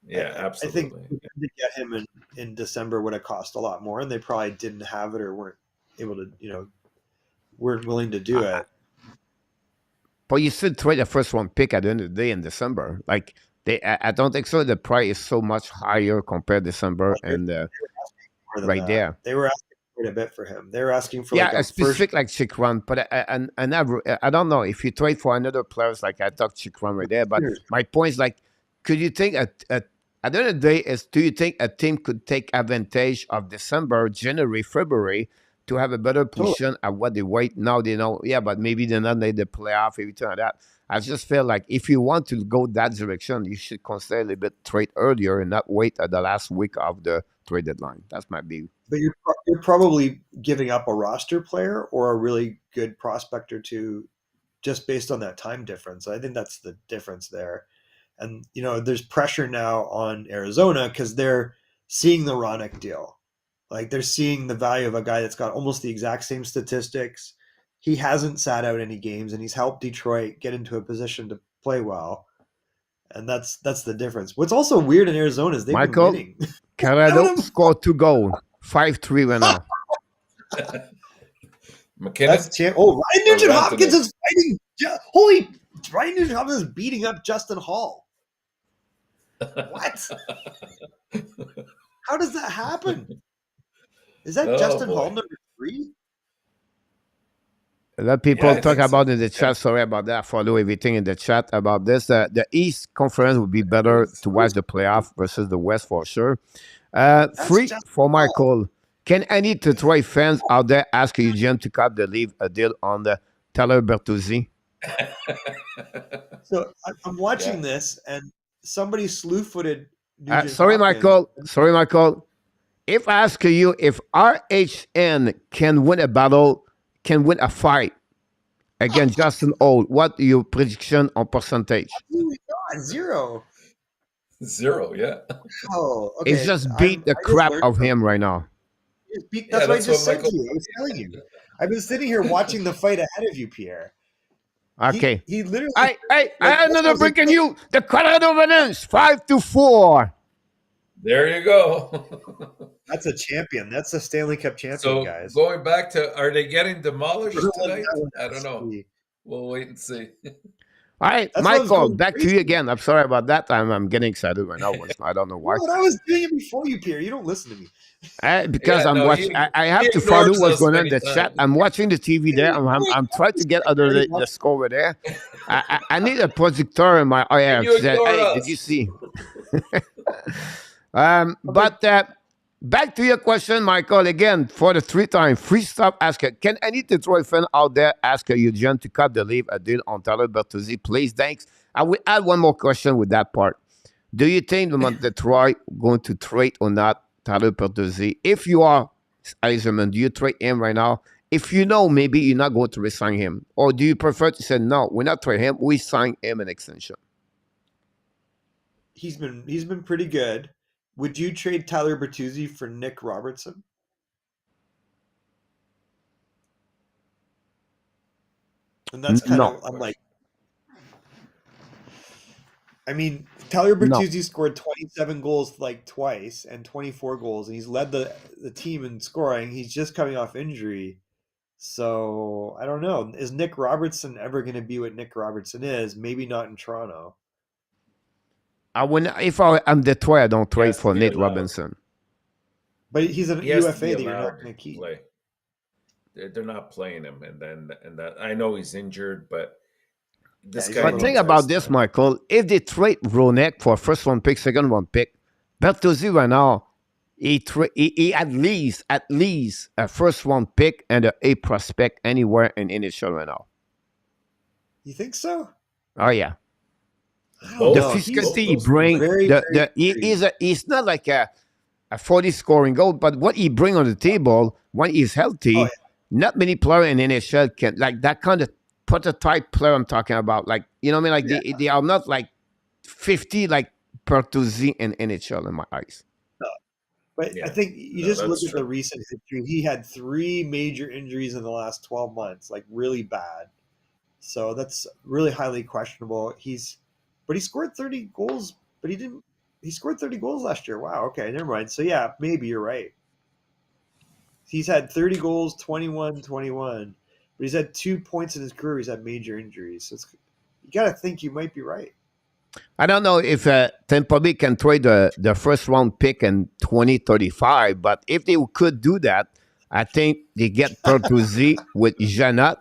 Yeah, absolutely. I think to get him in December would have cost a lot more, and they probably didn't have it or weren't able to, weren't willing to do it. But you still trade the first round pick at the end of the day in December. Like I don't think so. The price is so much higher compared to December and right there. They were asking quite a bit for him. They were asking for a specific like Chikran, but I don't know if you trade for another players like I talked Chikran right there. But my point is like, could you think at the end of the day is, do you think a team could take advantage of December, January, February to have a better position at what they wait? Now they know, but maybe they're not in the playoff, everything like that. I just feel like if you want to go that direction, you should consider a little bit trade earlier and not wait at the last week of the trade deadline. That's my view. But you're probably giving up a roster player or a really good prospect or two just based on that time difference. I think that's the difference there. And, there's pressure now on Arizona because they're seeing the Roenick deal. Like they're seeing the value of a guy that's got almost the exact same statistics. He hasn't sat out any games and he's helped Detroit get into a position to play well. And that's the difference. What's also weird in Arizona is they've been winning. Colorado scored 2 goals, 5-3 right now. McKinnon Oh, Ryan or Nugent Hopkins Rantanen? is fighting. Ryan Nugent Hopkins is beating up Justin Hall. What? How does that happen? Is that Oh, Justin boy. Hall number 3? A lot of people I talk think so. about in the chat. Sorry about that. I follow everything in the chat about this. The East Conference would be better to watch the playoff versus the West for sure. That's Free Justin for Hall. Michael. Can any Detroit fans out there ask Eugene to cut the leave a deal on the Tyler Bertuzzi? So I'm watching this, and somebody slew-footed Nugent Sorry, Hopkins. Michael. Sorry, Michael. If I ask you if RHN can win a battle, can win a fight against Justin Old, what your prediction on percentage? Absolutely not. 0. 0, yeah. Oh, It's okay. just I beat the just crap learned of something. him right now. That's what I just what said to you. I was telling you. I've been sitting here watching the fight ahead of you, Pierre. Okay. He literally. I that's another what I was breaking like, news. The Colorado Avalanche 5-4. There you go. That's a champion. That's a Stanley Cup champion, So guys. going back to, are they getting demolished tonight? That I don't was know. sweet. We'll wait and see. All right, That's why I was Michael, going back to you crazy. again. I'm sorry about that. I'm getting excited right now. I don't know why. No, I was doing it before you, Pierre. You don't listen to me. Because Yeah, I'm no, watching. I have he to follow ignores what's us going on in many the chat. times. I'm watching the TV there. I'm trying to get under the score over there. I need a projector in my ear. And you Said, ignore hey, us. did you see? But back to your question, Michael. Again, for the 3-time free stop asker, can any Detroit fan out there ask Eugene to cut the leave a deal on Tyler Bertuzzi? Please, thanks. I will add one more question with that part. Do you think Detroit going to trade or not Tyler Bertuzzi? If you are Eiserman, do you trade him right now? If you know maybe you're not going to resign him, or do you prefer to say no, we're not trade him, we sign him an extension? He's been pretty good. Would you trade Tyler Bertuzzi for Nick Robertson? And that's kind No. of, I'm like, I mean, Tyler No. Bertuzzi scored 27 goals like twice and 24 goals, and he's led the team in scoring. He's just coming off injury. So I don't know. Is Nick Robertson ever going to be what Nick Robertson is? Maybe not in Toronto. If I'm Detroit, I don't He trade has to for be Nate allowed. Robinson. But he's an He has to UFA be that you're not allowed going to to keep. play. They're not playing him, and that I know he's injured, but this he's guy. a But little think needs about ice this, time. Michael. If they trade Ronek for first round pick, second round pick, Bertuzzi right now, he at least a first round pick and a prospect anywhere in NHL right now. You think so? Oh yeah. I don't Both? The know. physicality he those bring, very, very he's not like a 40 scoring goal, but what he bring on the table when he's healthy, Oh, yeah. not many players in NHL can like that kind of prototype player I'm talking about. Like, you know what I mean? Like they are not like 50 like Bertuzzi in NHL in my eyes. But Yeah. I think you just look that's at true. the recent history. He had 3 major injuries in the last 12 months, like really bad. So that's really highly questionable. But he scored 30 goals, but he scored 30 goals last year. Wow, okay, never mind. So yeah, maybe you're right. He's had 30 goals, 21, 21. But he's had 2 points in his career. He's had major injuries. So you got to think you might be right. I don't know if Tampa Bay can trade the first round pick in 2035, but if they could do that, I think they get Bertuzzi with Janot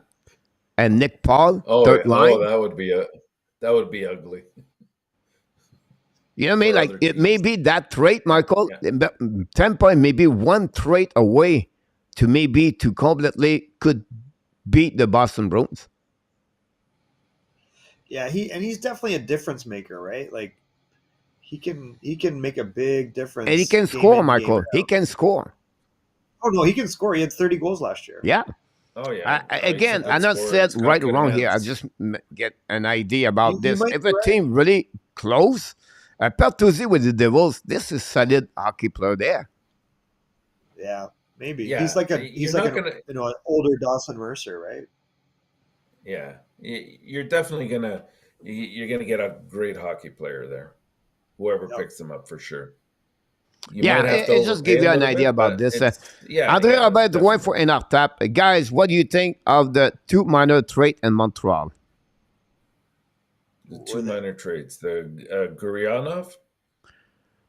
and Nick Paul, third line. that would be ugly. You know what I mean? For Like other it may teams. be that trade, Michael. Yeah. Tampa may be one trade away to completely could beat the Boston Bruins. Yeah, he's definitely a difference maker, right? Like he can make a big difference. And he can game score, in, Michael. game He out. can score. Oh no, he can score. He had 30 goals last year. Yeah. Oh yeah. Again, He's a I'm good not scorer. said He's got right or good wrong here. I hands. just get an idea about You this. might If be a right. team really close, Bertuzzi with the Devils, this is solid hockey player there. Yeah, maybe. Yeah, He's like you're not gonna. an older Dawson Mercer, right? Yeah, you're definitely you're gonna get a great hockey player there. Whoever Yep. picks him up for sure. You might have to it just overpay give a you an little idea bit, about but this. it's Andre, about the one definitely. for enough tap. Guys, what do you think of the 2 minor trade in Montreal? The two minor trades, the Gurianov.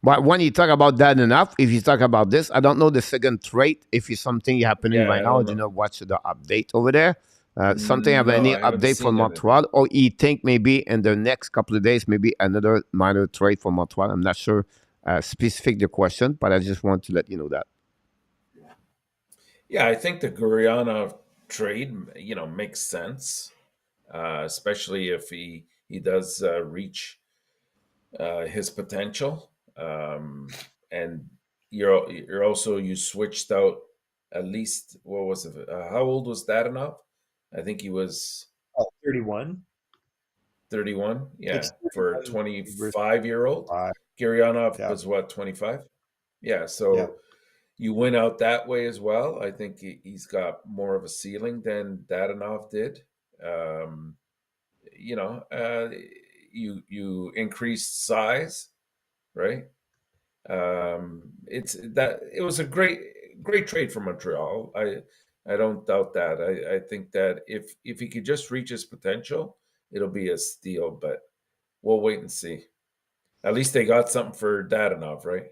But when you talk about that enough, if you talk about this, I don't know the second trade. If it's something happening Yeah, right I now, I don't do know. not watch the update over there. Something have No, any I haven't update from seen anything. Montreal, or you think maybe in the next couple of days, maybe another minor trade for Montreal? I'm not sure specific the question, but I just want to let you know that. Yeah, I think the Gurianov trade, makes sense, especially if he does reach his potential. And you're also you switched out at least what was it? How old was Dadanov? I think he was 31. 31. Yeah, It's for a 31 versus 25-year-old. 5. Gurianov Yeah. was what, 25? Yeah, Yeah. so you went out that way as well. I think he's got more of a ceiling than Dadanov did. Um, you know, uh, you increased size, right? It was a great trade for Montreal. I don't doubt that. I think that if he could just reach his potential, it'll be a steal. But we'll wait and see. At least they got something for Dadanov, right?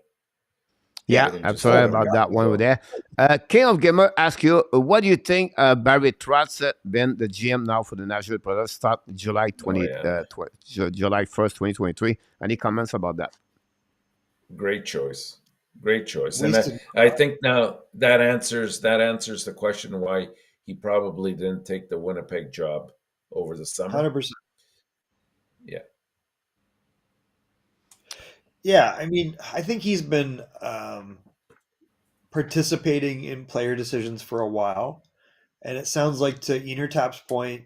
Yeah, They didn't I'm just sorry let about him that one over go. there. King of Gamer ask you, what do you think Barry Trotz been the GM now for the Nashville Predators start July Oh 20, yeah, July 1st, 2023? Any comments about that? great choice, great choice. And Wasted I think now that answers the question why he probably didn't take the Winnipeg job over the summer. 100%. Yeah, Yeah, I mean, I think he's been participating in player decisions for a while. And it sounds like, to Enertap's point,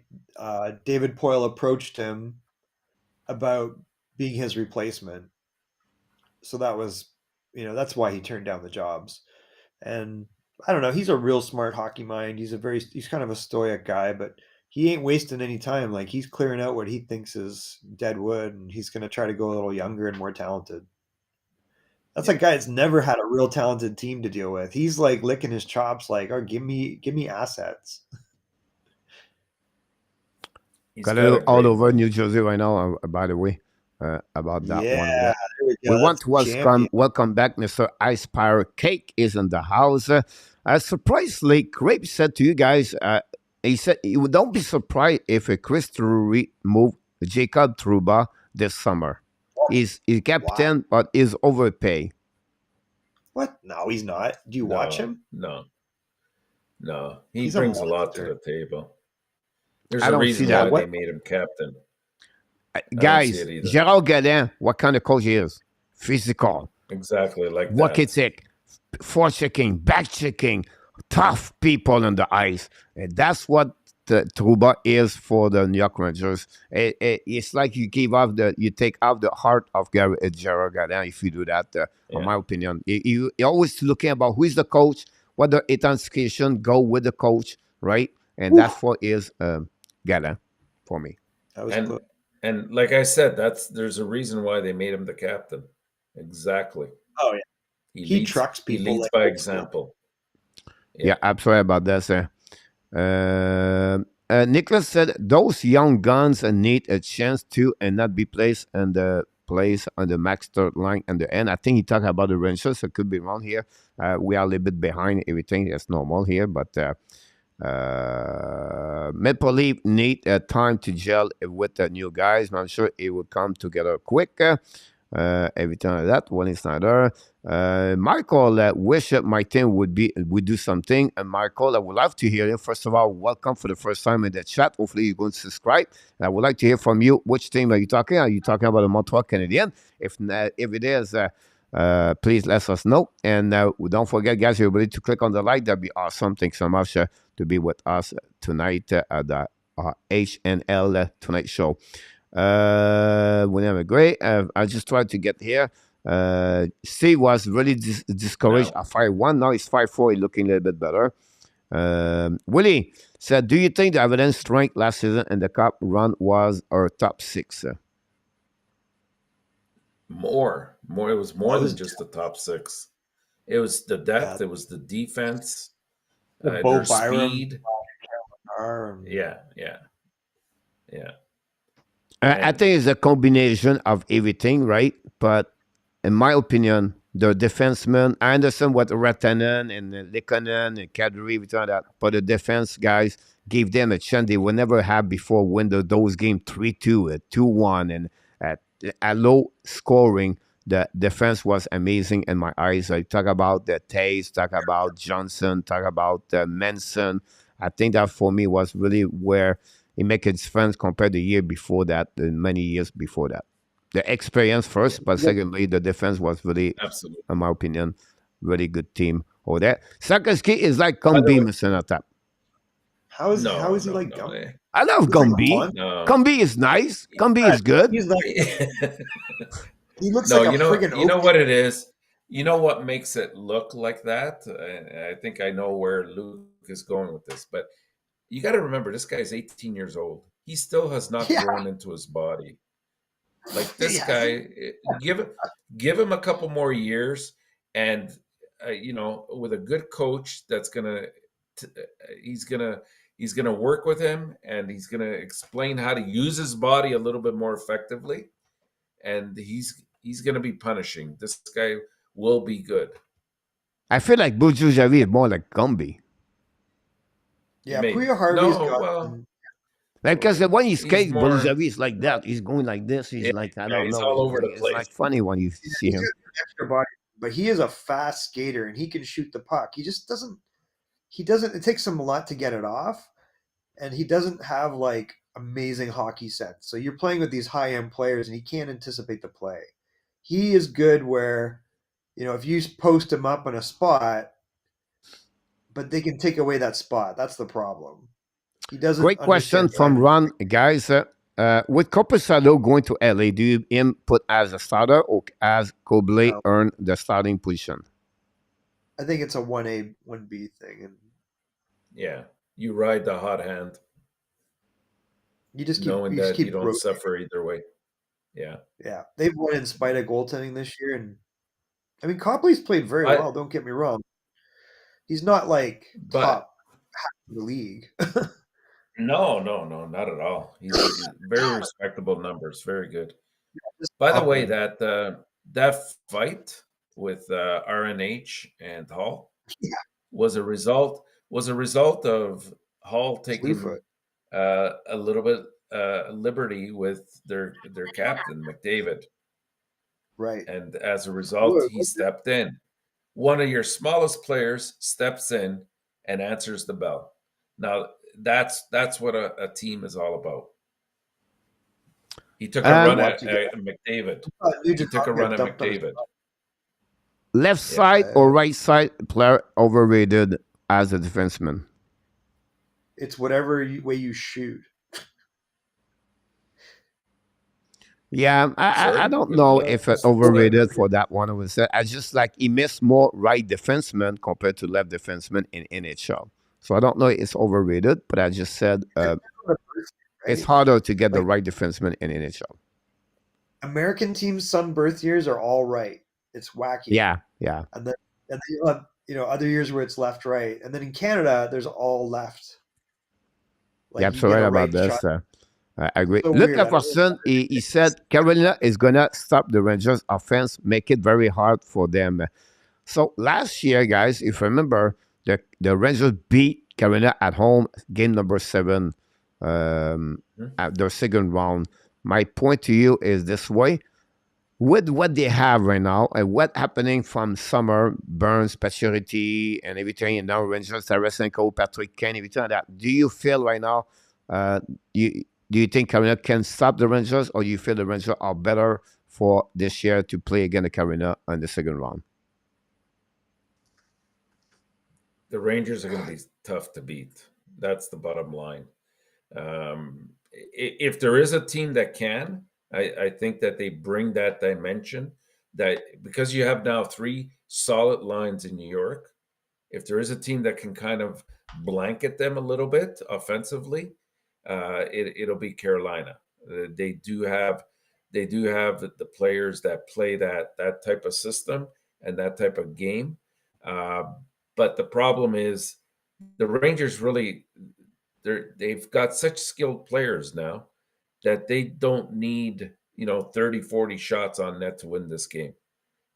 David Poyle approached him about being his replacement. So that was, that's why he turned down the jobs. And I don't know, he's a real smart hockey mind. He's kind of a stoic guy, but he ain't wasting any time. Like, he's clearing out what he thinks is dead wood, and he's going to try to go a little younger and more talented. That's a yeah. guy that's never had a real talented team to deal with. He's like licking his chops, like, "Oh, give me assets." He's Got got it a all great over New Jersey right now, by the way, about that Yeah, one over there. there we We go. want That's to the champion. welcome back Mr. Ice Pirate Cake is in the house. Surprisingly, Grape said to you guys, he said, you don't be surprised if Chris Drury moved Jacob Trouba this summer. He's Why? captain, but is overpay. What? No, he's not. Do you watch No, him? no, no. He He's a brings a lot to monster. the table. There's I a don't see reason Yeah, why that. they what? made him captain. I don't see Guys, it either. Gerald Galin, what kind of coach he is? Physical, Exactly like work that. ethic, forechecking, back checking, tough people on the ice. And that's what the Trouba is for the New York Rangers. It's like you take off the heart of Gerard Gardin if you do that. In Yeah. my opinion, you're always looking about who is the coach, what the intensification go with the coach, right? And Whew, that's what is Gardin for me. that was And close. and like I said, there's a reason why they made him the captain. Exactly. Oh yeah, He he leads trucks he people leads like by old school. example. Yeah, Yeah. I'm sorry about that, sir. Nicholas said those young guns need a chance to and not be placed in the place on the max third line and the end. I think he talked about the Rangers, so it could be wrong here. We are a little bit behind everything. That's normal here, but Maple Leaf need time to gel with the new guys. I'm sure it will come together quick. Every time like that, Wally Snyder. Michael, wish my team would do something. And Michael, I would love to hear you. First of all, welcome for the first time in the chat. Hopefully, you're going to subscribe. And I would like to hear from you. Which team are you talking? Are you talking about the Montreal Canadiens? If it is, please let us know. And don't forget, guys, you're able to click on the like. That'd be awesome. Thanks so much to be with us tonight at the HNL Tonight Show. We have a great. I just tried to get here. Steve was really discouraged Now, at 5-1. Now it's 5-4. He's looking a little bit better. Willie said, do you think the Avalanche strength last season in the cup run was our top six? More. It was more Well, than just the top six. It was the yeah, depth. It was the defense. the Their Bo Byram speed. are. Yeah, yeah, yeah. I And think it's a combination of everything, right? But in my opinion, the defensemen, I understand what Ratanen and Lekanen and Kadri, everything like that, but the defense guys gave them a chance they would never have before when those game 3-2, 2-1, and at low scoring. The defense was amazing in my eyes. I talk about the Tays, talk about Johnson, talk about Manson. I think that for me was really where it make a difference compared to the year before that, and many years before that. The experience first, but secondly, the defense was really, absolutely. in my opinion, really good team over there. Sakaski is like By the way, Gumby, Mr. Natap. How is no, he no, like no, Gumby? I love He's like Gumby. Bond. no. Gumby is nice. Gumby is good. He's not. He looks No, like a friggin' you know oak. what it is. You know what makes it look like that. I think I know where Luke is going with this, but you got to remember this guy's 18 years old. He still has not Yeah, grown into his body. Like he this hasn't. guy, give him a couple more years, and with a good coach that's he's gonna he's gonna work with him, and he's gonna explain how to use his body a little bit more effectively, and he's gonna be punishing. This guy will be good. I feel like Buju Javi is more like Gumby. Yeah, Maybe Puya Harvey's no. got. Well, Like, because when he he's skates, Buju more. Javi is like that. He's going like this. He's Yeah, like, I don't he's know. all over the It's place. like funny when you Yeah, see he's him. got an extra body, but he is a fast skater and he can shoot the puck. He just doesn't. He doesn't. It takes him a lot to get it off, and he doesn't have like amazing hockey sense. So you're playing with these high end players, and he can't anticipate the play. He is good where, if you post him up in a spot, but they can take away that spot. That's the problem. He doesn't Great question understand. from Ron, guys. With Corpusalo going to LA, do you him put as a starter or as Cobley No, earn the starting position? I think it's a 1A 1B thing, and Yeah, you ride the hot hand, you just keep knowing you just that you keep don't rotating. suffer either way. Yeah. Yeah, they've won in spite of goaltending this year, and I mean Copley's played very I well. Don't get me wrong; he's not like but top half of the league. no, no, no, not at all. He's very respectable numbers, very good. Just By the top way, end. that fight with RNH and Hall Yeah, was a result of Hall taking Slewfoot. a little bit liberty with their captain McDavid, Right. and as a result, Ooh, he stepped in. One of your smallest players steps in and answers the bell. Now that's what a team is all about. He took a run watch at, again. at McDavid. He Nugent took a run got at dumped on his McDavid. Left Yeah. side or right side player overrated as a defenseman? It's whatever way you shoot. Yeah, I Sorry? don't know if it What's the overrated for that one. I would say I just like he missed more right defensemen compared to left defensemen in NHL. So I don't know if it's overrated, but I just said it's Right? harder to get the Like right defenseman in NHL. American teams' some birth years are all right. It's wacky. Yeah, yeah. And then you'll have other years where it's left right. And then in Canada, there's all left. Like Yeah, you so get right a about right this. shot. I agree. So Look weird. at Watson. He said Carolina is gonna stop the Rangers' offense, make it very hard for them. So last year, guys, if you remember, the Rangers beat Carolina at home, game number 7, at their second round. My point to you is this way: with what they have right now and what happening from summer, Burns, Pacioretty, and everything, and now Rangers, Tarasenko, Patrick Kane, everything like that. Do you feel right now? You do you think Carolina can stop the Rangers, or you feel the Rangers are better for this year to play against Carolina in the second round? The Rangers are going to be tough to beat. That's the bottom line. If there is a team that can, I think that they bring that dimension that because you have now 3 solid lines in New York, if there is a team that can kind of blanket them a little bit offensively, it'll be Carolina. They do have they do have the players that play that type of system and that type of game. But the problem is the Rangers really, they've got such skilled players now that they don't need, 30, 40 shots on net to win this game,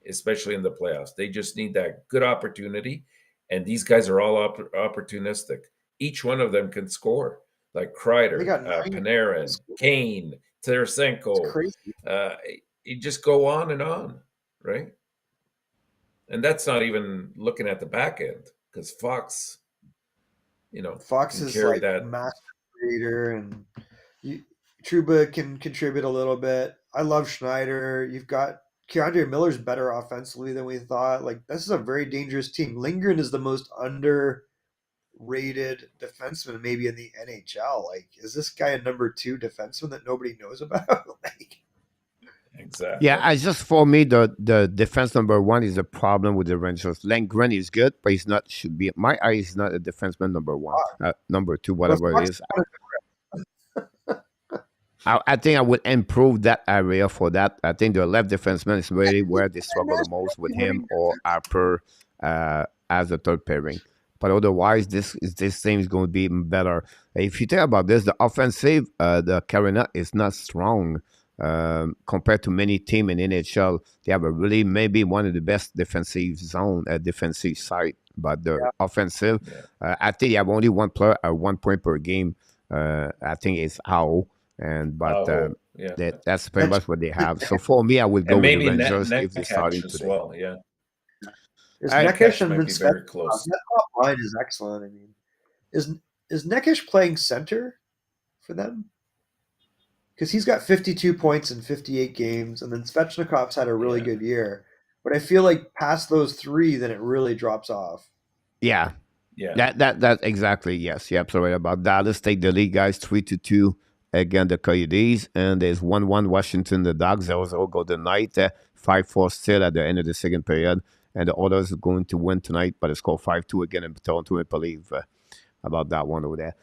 especially in the playoffs. They just need that good opportunity. And these guys are all opportunistic. Each one of them can score, like Kreider, Panarin, Kane, Tarasenko. You just go on, right? And that's not even looking at the back end, because Fox, Fox is like that master creator, and Trouba can contribute a little bit. I love Schneider. You've got Keandre Miller's better offensively than we thought. Like, this is a very dangerous team. Lindgren is the most underrated defenseman maybe in the NHL. Like, is this guy a number 2 defenseman that nobody knows about? Like, exactly. Yeah, for me, the defense number 1 is a problem with the Rangers. Lindgren is good, but should be my eye is not a defenseman number 1, number 2, whatever it is. I think I would improve that area for that. I think the left defenseman is really where they struggle the most with him or Harper as a third pairing. But otherwise, this thing is going to be even better. If you think about this, the offensive, the Carolina is not strong compared to many teams in NHL. They have maybe one of the best defensive side. But the offensive, I think they have only one player at 1 point per game. I think it's Howe. That's pretty much what they have. So for me, I would go with the Rangers if they're starting today. Well, yeah. Neckish might be very close. That top line is excellent. I mean, is Neckish playing center for them? Because he's got 52 points in 58 games, and then Svechnikov's had a really good year. But I feel like past those 3, then it really drops off. Yeah. That exactly. Yes, you're absolutely right about Dallas. Take the lead, guys, 3-2 against the Coyotes, and there's 1-1 Washington, the Dogs. 0-0 Golden Knight, 5-4 still at the end of the second period, and the Oilers are going to win tonight, but it's called 5-2 again in Toronto, I believe, about that one over there.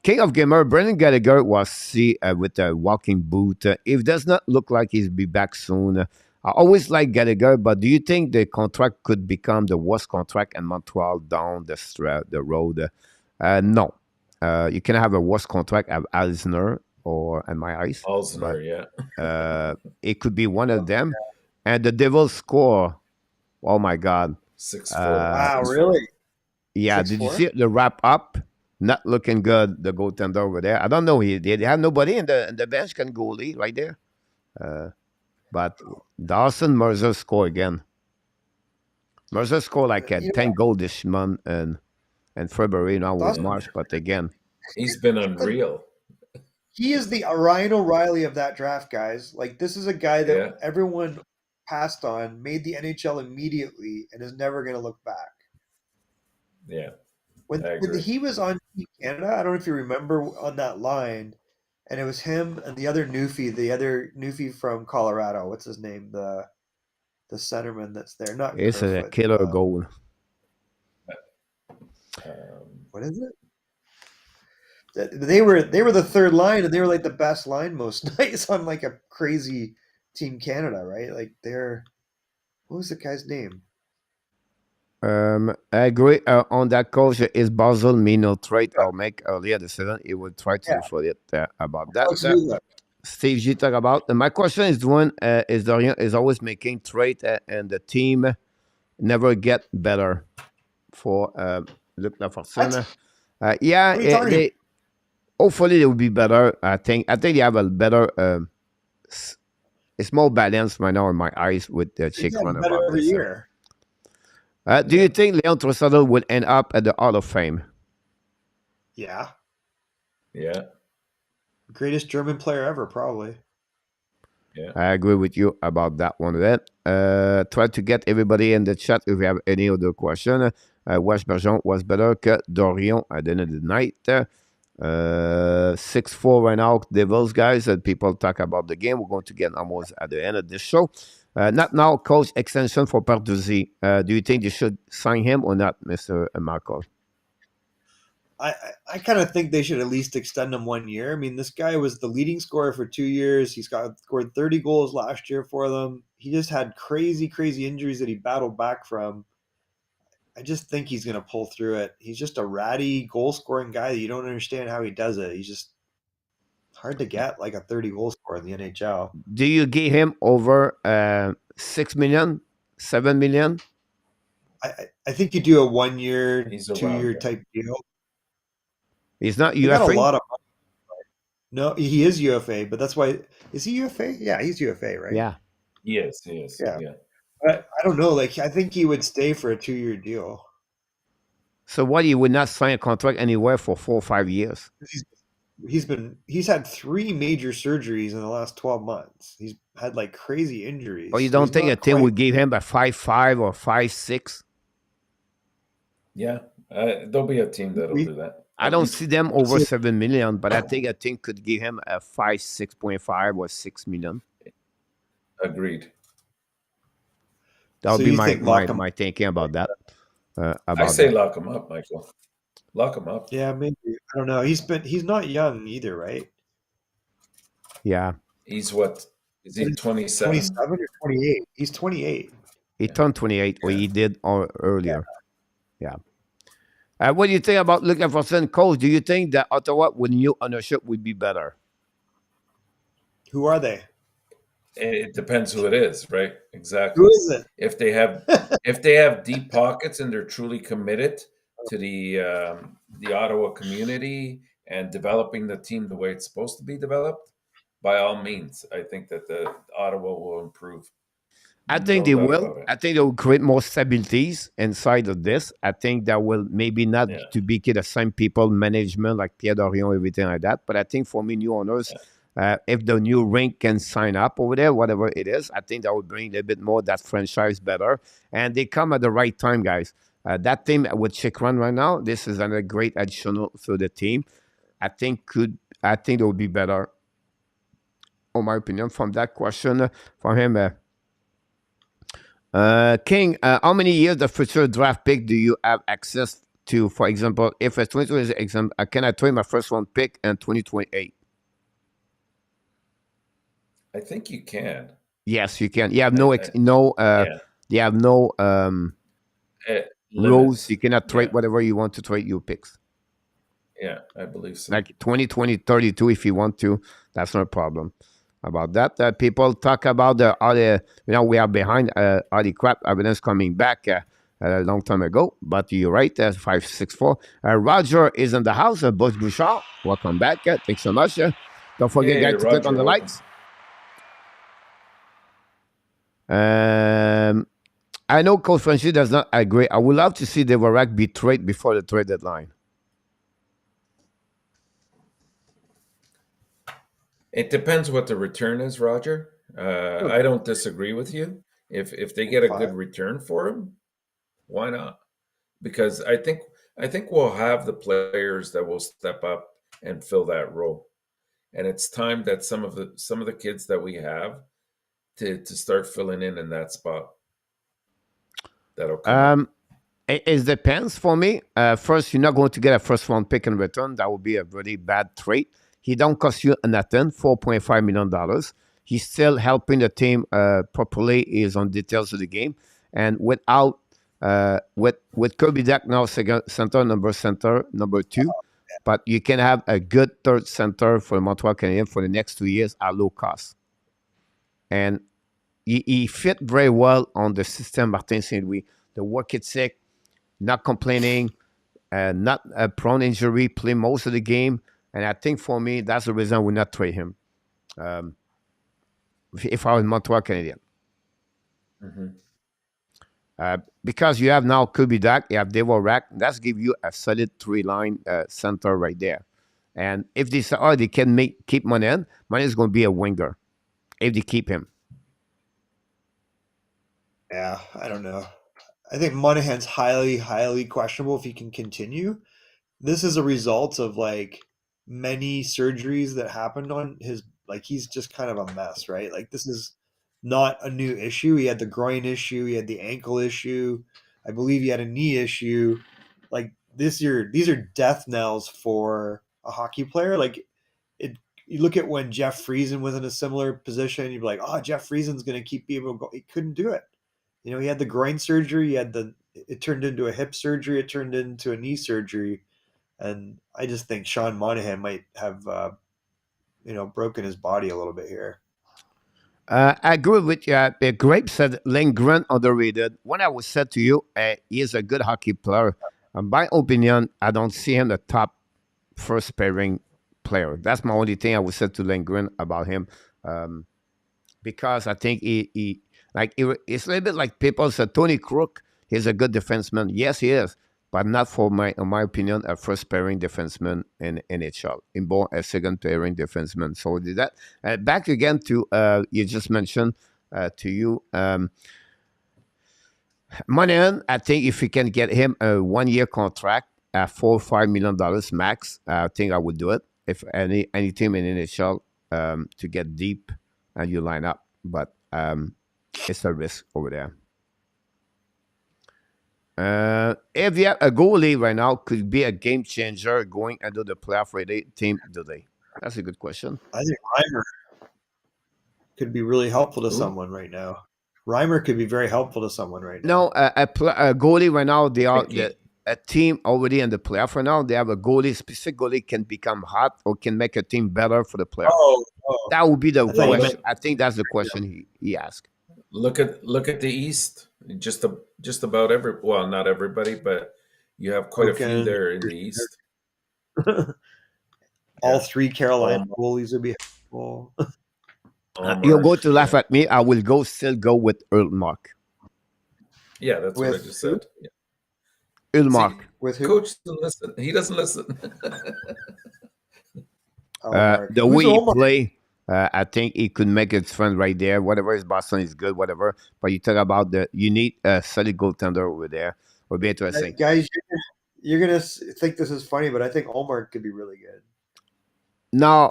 King of Gamer, Brendan Gallagher was with a walking boot. It does not look like he'll be back soon. I always like Gallagher, but do you think the contract could become the worst contract in Montreal down the road? No. You can have a worse contract of Alzner or in my eyes. Alzner, it could be one of them. And the Devils score. Oh my God. 6-4. Wow, really? Yeah. 6-4? Did you see the wrap up? Not looking good. The goaltender over there. I don't know. They have nobody in the bench can goalie right there. But Dawson Mercer score again. Mercer scored like 10 goals this month and February now with March, but again, he's been unreal. He is the Ryan O'Reilly of that draft, guys. Like, this is a guy that everyone passed on, made the NHL immediately, and is never going to look back. Yeah. When he was on Team Canada, I don't know if you remember on that line, and it was him and the other Newfie from Colorado. What's his name? The centerman that's there. Not it's Kerfoot, a killer goal. What is it? They were the third line, and they were like the best line most nights on like a crazy Team Canada, right? Like what was the guy's name? I agree on that. Coach is Basel Mino trade I'll make earlier this season. He would try to look for it about that. Steve G talk about. My question is is Dorian is always making trade and the team never get better for Luc Lafortune. Hopefully they will be better. I think they have a better. It's more balanced right now in my eyes with the chick run about every year. Do you think Leon Draisaitl will end up at the Hall of Fame? Yeah. Yeah. Greatest German player ever, probably. Yeah. I agree with you about that one. Try to get everybody in the chat if you have any other question. West Bergeron was better que Dorion at the end of the night. 6-4 right now, Devils, guys, and people talk about the game. We're going to get almost at the end of this show. Not now, coach extension for Parduzzi. Do you think they should sign him or not, Mr. Markov? I kind of think they should at least extend him 1 year. I mean, this guy was the leading scorer for 2 years. He's scored 30 goals last year for them. He just had crazy injuries that he battled back from. I just think he's going to pull through it. He's just a ratty goal scoring guy that you don't understand how he does it. He's just hard to get like a 30 goal scorer in the NHL. Do you give him over 6 million, 7 million? I think you do a 1 year, He's 2 around year there. type deal. He's not He got a UFA? lot of money. No, he is UFA, but that's why. Is he UFA? Yeah, he's UFA, right? Yeah. Yes. Yeah. Yeah. But I don't know. Like, I think he would stay for a 2 year deal. So what, he would not sign a contract anywhere for 4 or 5 years? He's had 3 major surgeries in the last 12 months. He's had like crazy injuries. Or you So don't he's think not a team quite- would give him a 5.5 or 5.6? Yeah. There'll be a team that'll do that. I don't see them over So- 7 million, but I think a team could give him a 5, 6.5 or 6 million. Agreed. That would So be you my think lock him- my thinking about that. I say lock him up, Michael. Lock him up. Yeah, maybe. I don't know. He's not young either, right? Yeah. He's what? Is he 27? 27 or 28? He's 28. He turned 28, or Yeah. he did earlier. Yeah. What do you think about looking for certain coach? Do you think that Ottawa with new ownership would be better? Who are they? It depends who it is, right? Exactly. Who is it? If they have deep pockets and they're truly committed to the Ottawa community and developing the team the way it's supposed to be developed, by all means, I think that the Ottawa will improve. I think they will. I think they will create more stabilities inside of this. I think that will maybe not to be the same people, management like Pierre Dorion, everything like that. But I think for me, new owners, if the new rink can sign up over there, whatever it is, I think that would bring a little bit more that franchise better. And they come at the right time, guys. That team with Chikran right now, this is another great additional for the team. I think it will be better, in my opinion, from that question from him. King, how many years the future draft pick do you have access to? For example, if a 2020 exam, can I trade my first round pick in 2028? I think you can. Yes, you can. You have you have no rules. You cannot trade whatever you want to trade your picks. Yeah, I believe so. Like 2020, 32 if you want to. That's not a problem about that. People talk about we are behind all the crap evidence coming back a long time ago. But you're right, 564. Roger is in the house. Bush Bouchard, welcome back. Thanks so much. Don't forget, guys, to click on the likes. I know Coach Frenchy does not agree. I would love to see Dvorak be traded before the trade deadline. It depends what the return is, Roger. I don't disagree with you. If they get a good return for him, why not? Because I think we'll have the players that will step up and fill that role, and it's time that some of the kids that we have to start filling in that spot. That'll come. It depends for me. First, you're not going to get a first round pick in return. That would be a really bad trade. He don't cost you nothing, $4.5 million. He's still helping the team properly. Is on details of the game, and without with Kirby Dack now center number 2, but you can have a good third center for the Montreal Canadiens for the next 2 years at low cost, and he fit very well on the system. Martin Saint-Louis, the work ethic, not complaining, not a prone injury, play most of the game. And I think for me, that's the reason I would not trade him. If I was Montreal Canadian. Because you have now Kirby Dack, you have Dvorak, that's give you a solid 3-line center right there. And if they say, they can keep Monahan is going to be a winger if they keep him. Yeah, I don't know. I think Monahan's highly questionable if he can continue. This is a result of like many surgeries that happened on his, like he's just kind of a mess, right? Like this is not a new issue. He had the groin issue, he had the ankle issue, I believe he had a knee issue. Like these are death knells for a hockey player. Like you look at when Jeff Friesen was in a similar position, you'd be like, oh, Jeff Friesen's going to keep being able to go. He couldn't do it. You know, he had the groin surgery. It turned into a hip surgery. It turned into a knee surgery. And I just think Sean Monahan might have, broken his body a little bit here. I agree with you. Grape said Lindgren underrated. When I was said to you, he is a good hockey player. In my opinion, I don't see him the top first pairing player. That's my only thing I would say to Lindgren about him, because I think it's a little bit like people said. Tony Crook, he's a good defenseman. Yes, he is, but not for in my opinion, a first pairing defenseman in NHL. In both a second pairing defenseman. So did that. Back again to you just mentioned to you. Monahan, I think if we can get him a 1-year contract at $4 or $5 million max, I think I would do it. If any team in NHL to get deep and you line up, but it's a risk over there. If you have a goalie right now, could be a game changer going into the playoff ready team today? That's a good question. I think Reimer could be really helpful to someone right now. Reimer could be very helpful to someone right now. No, a goalie right now, they are a team already in the playoff right now. They have a goalie, specific goalie can become hot or can make a team better for the playoff. That would be the question. I think that's the question he asked. Look at the East. Just about not everybody, but you have quite a few there in the East. All three Carolina goalies would be helpful. You're going to laugh at me. I will still go with Ullmark. Yeah, that's what I just said. Yeah. Ullmark. With who? Coach doesn't listen. He doesn't listen. The way he play, I think he could make it fun right there. Whatever is Boston is good, whatever. But you talk about you need a solid goaltender over there. Would be interesting. Guys, you're gonna think this is funny, but I think Ullmark could be really good. No,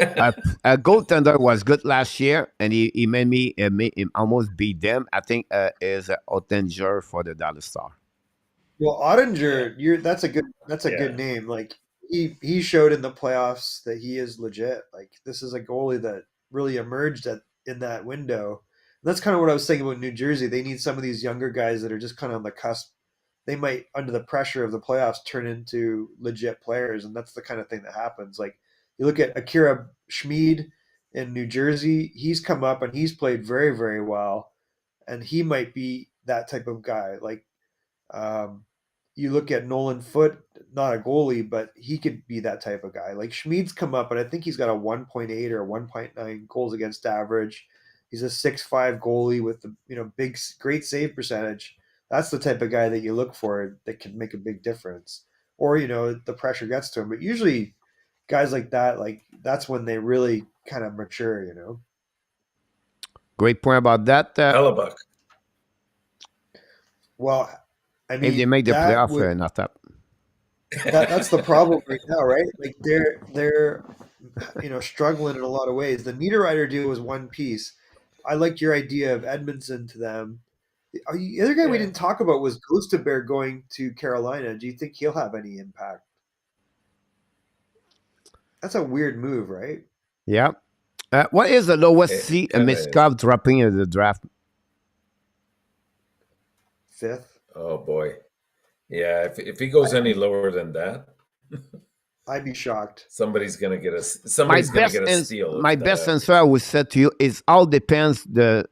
a goaltender was good last year, and he made him almost beat them. I think is Ottinger for the Dallas Star. Well, Ottinger, that's a good name. Like he showed in the playoffs that he is legit. Like this is a goalie that really emerged in that window. And that's kind of what I was saying about New Jersey. They need some of these younger guys that are just kind of on the cusp. They might, under the pressure of the playoffs, turn into legit players, and that's the kind of thing that happens. Like you look at Akira Schmid in New Jersey, he's come up and he's played very, very well, and he might be that type of guy. Like you look at Nolan Foote, not a goalie, but he could be that type of guy. Like Schmid's come up, and I think he's got a 1.8 or 1.9 goals against average. He's a 6'5" goalie with the great save percentage. That's the type of guy that you look for that can make a big difference. Or the pressure gets to him, but usually guys like that, that's when they really kind of mature. Great point about that. Hellebuck. Well, I mean, if they make the playoff, not up. That's the problem right now, right? Like they're struggling in a lot of ways. The Niederreiter deal was one piece. I like your idea of Edmondson to them. The other guy we didn't talk about was Ghosteberg going to Carolina. Do you think he'll have any impact? That's a weird move, right? Yeah. What is the lowest seed Miskov dropping in the draft? 5th. Oh boy. Yeah, if he goes any lower than that, I'd be shocked. Somebody's gonna get a steal. My best answer I would say to you is all depends the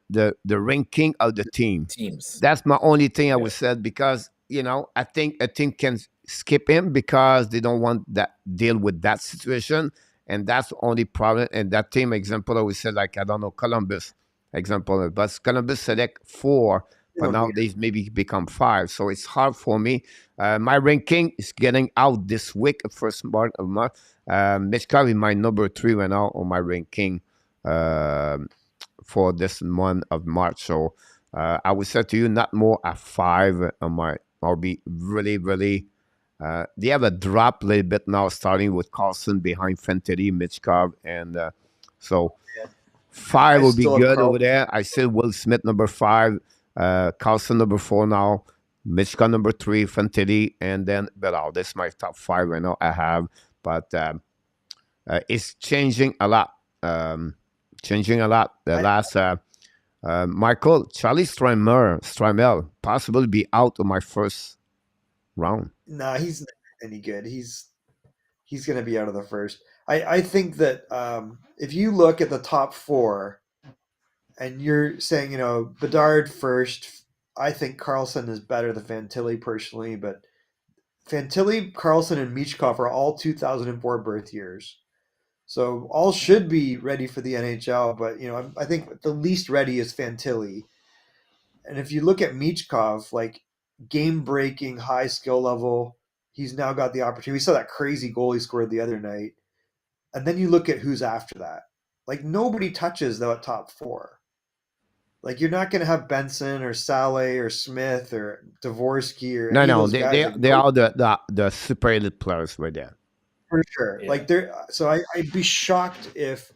ranking of the teams. That's my only thing I would say, because I think a team can skip him because they don't want that deal with that situation, and that's the only problem. And that team example I would say, like, I don't know, Columbus example, but Columbus select 4. But now they've maybe become 5. So it's hard for me. My ranking is getting out this week, first month of March. Miskov is my number 3 right now on my ranking for this month of March. So I would say to you, not more at 5 on my, I'll be really, really. They have a drop a little bit now, starting with Carlson behind Fantilli, Miskov. And so 5 will be good over there. I still Will Smith, number 5. Carlson number 4 now, Michigan number 3, Fantilli, and then Belal. This is my top 5 right now I have, but it's changing a lot. Changing a lot. The last Michael, Charlie Stramel, possibly be out of my first round. Nah, he's not any good. He's going to be out of the first. I think that if you look at the top 4 and you're saying, Bedard first, I think Carlson is better than Fantilli personally, but Fantilli, Carlson, and Michkov are all 2004 birth years. So all should be ready for the NHL, but I think the least ready is Fantilli. And if you look at Michkov, like game-breaking, high skill level, he's now got the opportunity. We saw that crazy goal he scored the other night. And then you look at who's after that. Like nobody touches that top 4. Like you're not going to have Benson or Saleh or Smith or Dvorsky or any of those guys. They are the super elite players right there. For sure. Yeah. Like so I'd be shocked if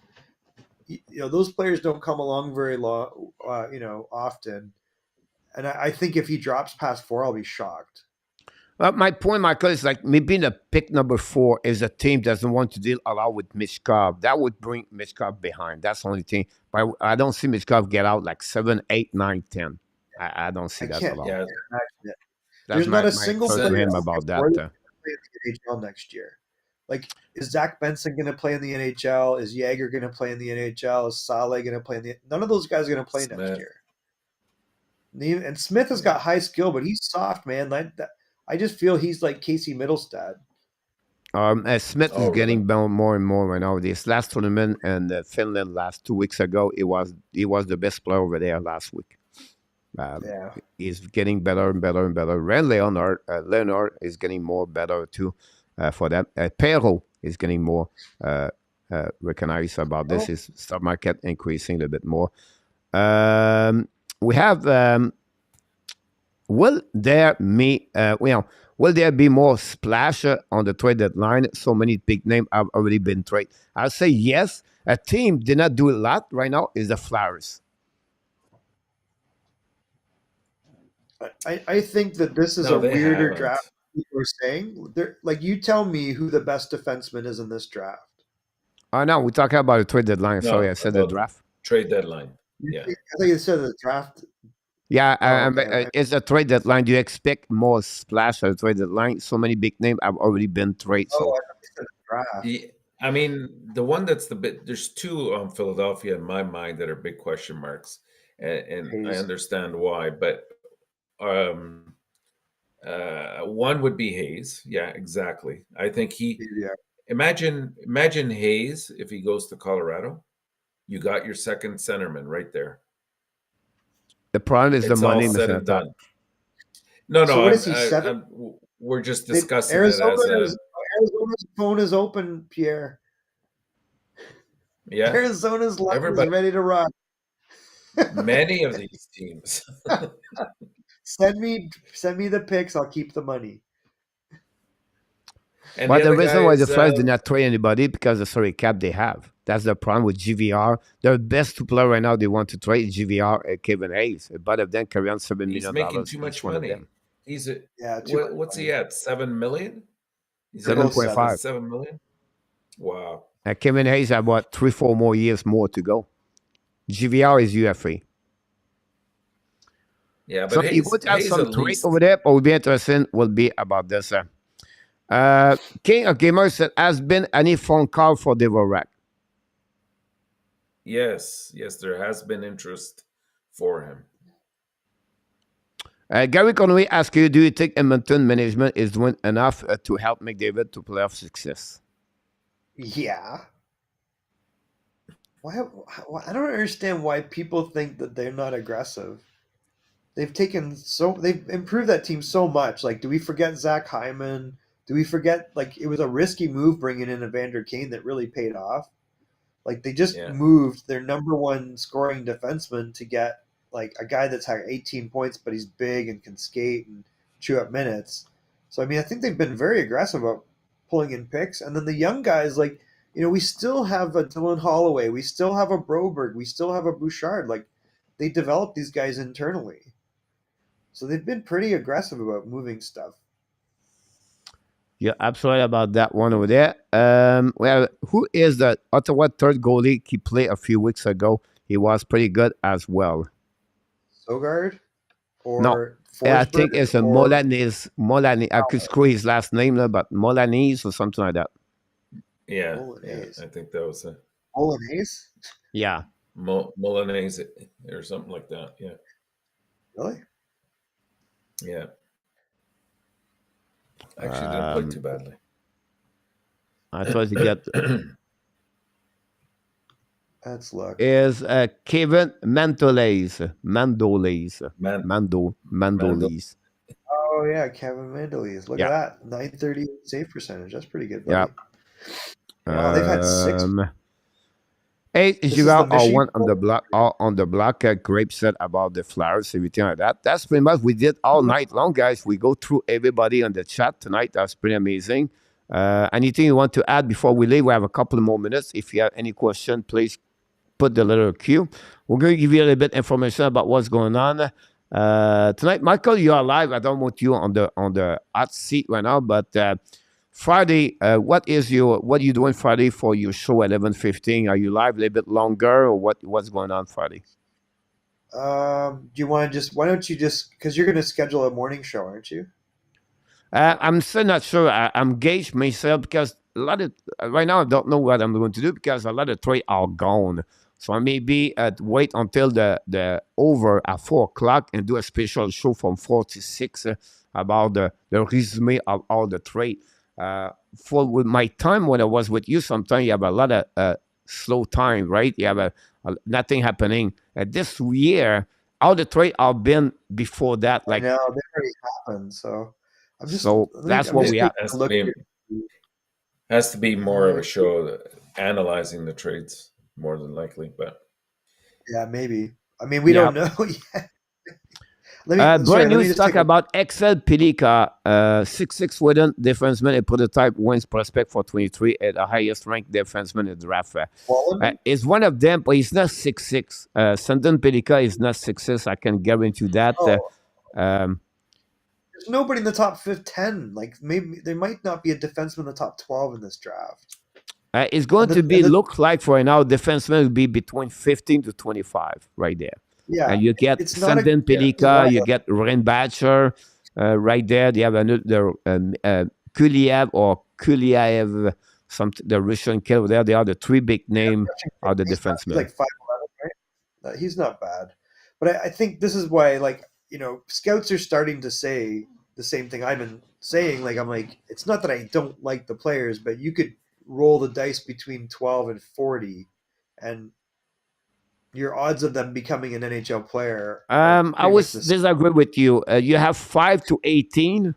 those players don't come along very long, often. And I think if he drops past 4, I'll be shocked. My point, Michael, is like maybe the pick number 4 is a team doesn't want to deal a lot with Michkov. That would bring Michkov behind. That's the only thing. But I don't see Michkov get out like 7, 8, 9, 10. I don't see that at all. Yeah. There's not a single player to him about that. Play in the NHL next year. Like, is Zach Benson going to play in the NHL? Is Yager going to play in the NHL? Is Saleh going to play in the? None of those guys are going to play next year. And Smith has got high skill, but he's soft, man. I just feel he's like Casey Middlestad. Smith is getting more and more right now. This last tournament in Finland 2 weeks ago, he was the best player over there last week. He's getting better and better and better. Ren Leonard is getting more better too for that. Perrault is getting more recognized about this. His stock market increasing a bit more. We have will there be more splash on the trade deadline? So many big names have already been traded. I'll say yes. A team did not do a lot right now is the Flyers. I think that this is a weirder draft. People are saying, like, you tell me who the best defenseman is in this draft. No, we're talking about the trade deadline. No, sorry, I said the draft. Trade deadline. Yeah, I think you said the draft. Yeah, it's a trade deadline. Do you expect more splash at the trade deadline? So many big names have already been traded. I said the draft. I mean, the one that's there's 2 on Philadelphia in my mind that are big question marks, and I understand why. But one would be Hayes. Yeah, exactly. I think imagine Hayes if he goes to Colorado. You got your second centerman right there. The problem is the money. All said and done. No. So what is he, we're just discussing Arizona's phone is open, Pierre. Yeah, Arizona's line is ready to rock. Many of these teams. Send me the picks. I'll keep the money. But the reason why the Flyers did not trade anybody because of the salary cap they have. That's the problem with GVR. The best 2 players right now they want to trade GVR and Kevin Hayes. Both of them carry on $7 million. He's making too much money. He's what's he at? $7 million? 7.5. 7 million. Wow. Kevin Hayes have 3-4 more years more to go. GVR is UFA. Yeah, but so you would have some trade over there, but would be interesting. Will be about this. King of Gamers said, has been any phone call for Dvorak? Yes, there has been interest for him. Gary Conway asks you, do you think Edmonton management is doing enough to help McDavid to playoff success? Yeah. Why? I don't understand why people think that they're not aggressive. They've improved that team so much. Like, do we forget Zach Hyman? Do we forget, like, it was a risky move bringing in Evander Kane that really paid off? Like, they just moved their number 1 scoring defenseman to get, like, a guy that's had 18 points, but he's big and can skate and chew up minutes. So, I mean, I think they've been very aggressive about pulling in picks. And then the young guys, like, we still have a Dylan Holloway. We still have a Broberg. We still have a Bouchard. Like, they developed these guys internally. So they've been pretty aggressive about moving stuff. You're absolutely about that one over there. Well, who is the Ottawa third goalie? He played a few weeks ago. He was pretty good as well. Sogard No, or I think Forsberg it's a or Molanese. Molanese. I could screw his last name, but Molanese or something like that. Yeah, Bolognese. I think that was a Bolognese. Yeah. Milanese or something like that. Yeah. Really? Yeah. Actually, didn't play too badly. I tried to get That's luck. is Kevin Mandolese. Mandolese. Oh yeah, Kevin Mandolese. Look Yeah. at that, 930 save percentage. That's pretty good, buddy. Yeah. Wow, they've had 6. 8 This is Girard the are Michigan one on the block. All on the block. Grape said about the Flyers, everything like that. That's pretty much we did all night long, guys. We go through everybody on the chat tonight. That's pretty amazing. Anything you want to add before we leave? We have a couple of more minutes. If you have any question, please put the letter Q. We're going to give you a little bit information about what's going on tonight. Michael, you are live. I don't want you on the hot seat right now, but Friday, what are you doing Friday for your show at 11:15? Are you live a little bit longer, or what's going on Friday? Do you want to why don't you because you're going to schedule a morning show, aren't you? I'm still not sure. I'm engaged myself because a lot of right now I don't know what I'm going to do because a lot of trade are gone. So I may be wait until the over at 4:00 and do a special show from 4 to 6 about the resume of all the trade. For with my time when I was with you, sometimes you have a lot of slow time, right? You have nothing happening. This year, all the trade have been before that. Like no, they already happened. So I'm just that's what we have. Has to be more of a show analyzing the trades more than likely, but yeah, maybe. I mean, we don't know yet. Brian News talk about Excel Pilika, 6'6" wooden defenseman, a prototype wins prospect for 23 at the highest ranked defenseman in the draft. Is one of them, but he's not 6'6". Sandon Pilika is not 6'6". I can guarantee you that. There's nobody in the top 10. Like maybe there might not be a defenseman in the top 12 in this draft. It's going to be look like for now defenseman will be between 15 to 25 right there. Yeah, and you get Sandin Pelika, you get Reinbacher right there. You have another Kuliev or Kuliev, the Russian kid over there. They are the 3 big name of the defensemen. Like 5'11", right? He's not bad, but I think this is why, scouts are starting to say the same thing I've been saying. Like I'm like, it's not that I don't like the players, but you could roll the dice between 12 and 40, and your odds of them becoming an NHL player. I was disagree with you. You have 5 to 18,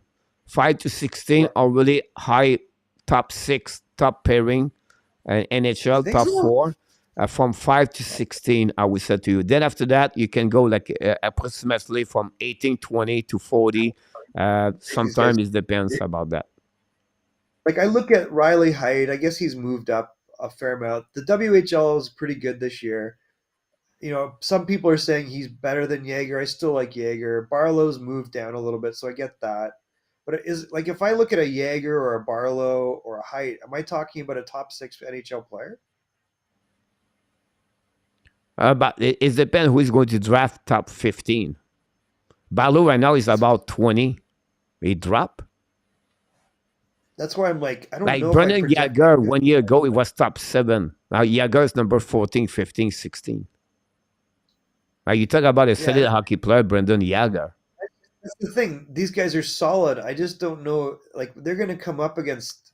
5 to 16 are really high top 6, top pairing, NHL top 4. From 5 to 16, I would say to you. Then after that, you can go like approximately from 18, 20 to 40. Sometimes it depends about that. Like I look at Riley Heidt. I guess he's moved up a fair amount. The WHL is pretty good this year. Some people are saying he's better than Yager. I still like Yager. Barlow's moved down a little bit, so I get that. But it is like if I look at a Yager or a Barlow or a Height, am I talking about a top 6 NHL player? But it depends who is going to draft top 15. Barlow right now is about 20. He drop. That's why I'm like, I don't know. Like Brendan Yager 1 year ago, it was top 7. Now Yager is number 14, 15, 16. Now you talk about a solid hockey player, Brendan Yager. That's the thing. These guys are solid. I just don't know. Like they're going to come up against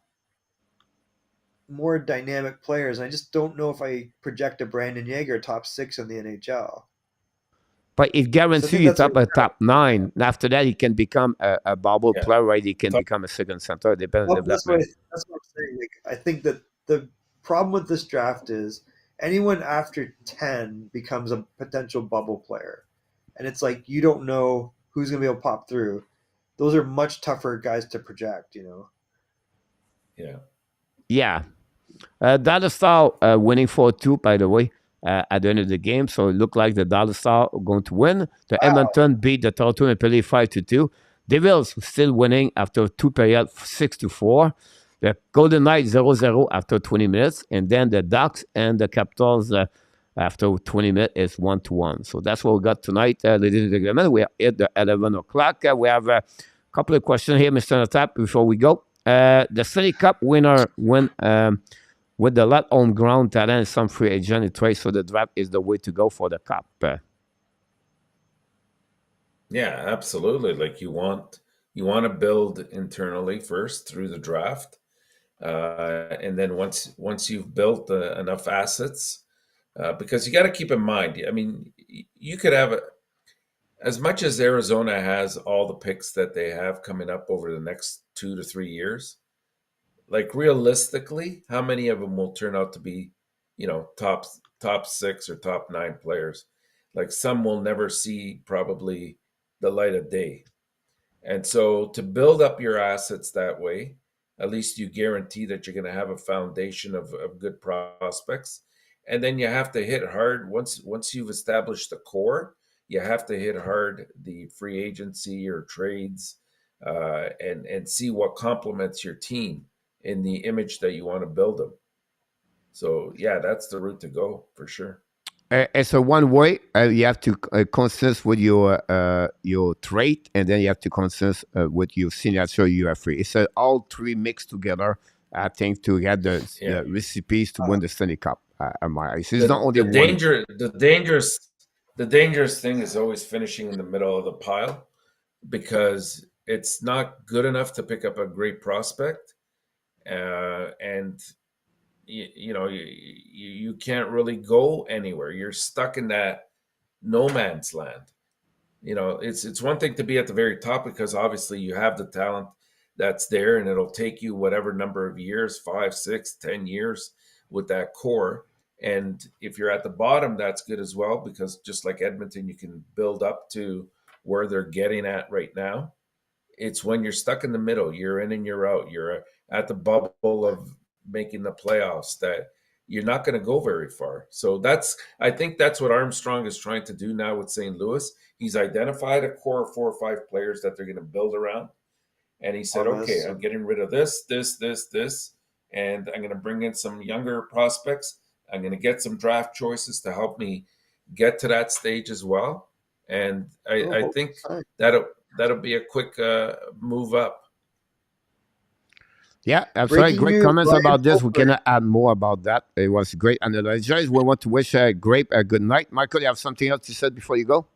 more dynamic players. I just don't know if I project a Brandon Yager top 6 in the NHL. But it guarantees you top 9. And after that, he can become a bubble player, right? He can become a second center. Depends on development. That's what I'm saying. Like, I think that the problem with this draft is anyone after 10 becomes a potential bubble player. And it's like you don't know who's going to be able to pop through. Those are much tougher guys to project, Yeah. Yeah. Dallas Star winning 4-2, by the way. at the end of the game. So it looked like the Dallas Stars are going to win. The Edmonton beat the Toronto Maple Leafs 5-2. Devils still winning after 2 periods, 6-4. The Golden Knights 0-0 after 20 minutes. And then the Ducks and the Capitals after 20 minutes is 1-1. So that's what we got tonight, ladies and gentlemen. We are at the 11 o'clock. We have a couple of questions here, Mr. Natap, before we go. The Stanley Cup winner win with a lot on ground talent and some free agent trade, so the draft is the way to go for the Cup. Yeah, absolutely. Like you want to build internally first through the draft, and then once you've built enough assets, because you got to keep in mind. I mean, you could have as much as Arizona has all the picks that they have coming up over the next 2 to 3 years. Like realistically, how many of them will turn out to be, top 6 or top 9 players? Like some will never see probably the light of day. And so to build up your assets that way, at least you guarantee that you're going to have a foundation of good prospects. And then you have to hit hard once you've established the core. You have to hit hard the free agency or trades, and see what complements your team in the image that you want to build them. So yeah, that's the route to go for sure. So one way you have to consist with your trade, and then you have to consist with your signature. You are free. It's all three mixed together. I think to get the recipes to win the Stanley Cup. It's not only the danger. The dangerous thing is always finishing in the middle of the pile, because it's not good enough to pick up a great prospect, and you can't really go anywhere. You're stuck in that no man's land. It's one thing to be at the very top, because obviously you have the talent that's there, and it'll take you whatever number of years, 5, 6, 10 years with that core. And if you're at the bottom, that's good as well, because just like Edmonton, you can build up to where they're getting at right now. It's when you're stuck in the middle, you're in and you're out, you're at the bubble of making the playoffs, that you're not going to go very far. So I think that's what Armstrong is trying to do now with St. Louis. He's identified a core of 4 or 5 players that they're going to build around. And he said, okay, I'm getting rid of this, and I'm going to bring in some younger prospects. I'm going to get some draft choices to help me get to that stage as well. And I think that'll be a quick move up. Yeah, absolutely. Great comments about this. We cannot add more about that. It was great analysis. We want to wish Grape a good night. Michael, you have something else to say before you go?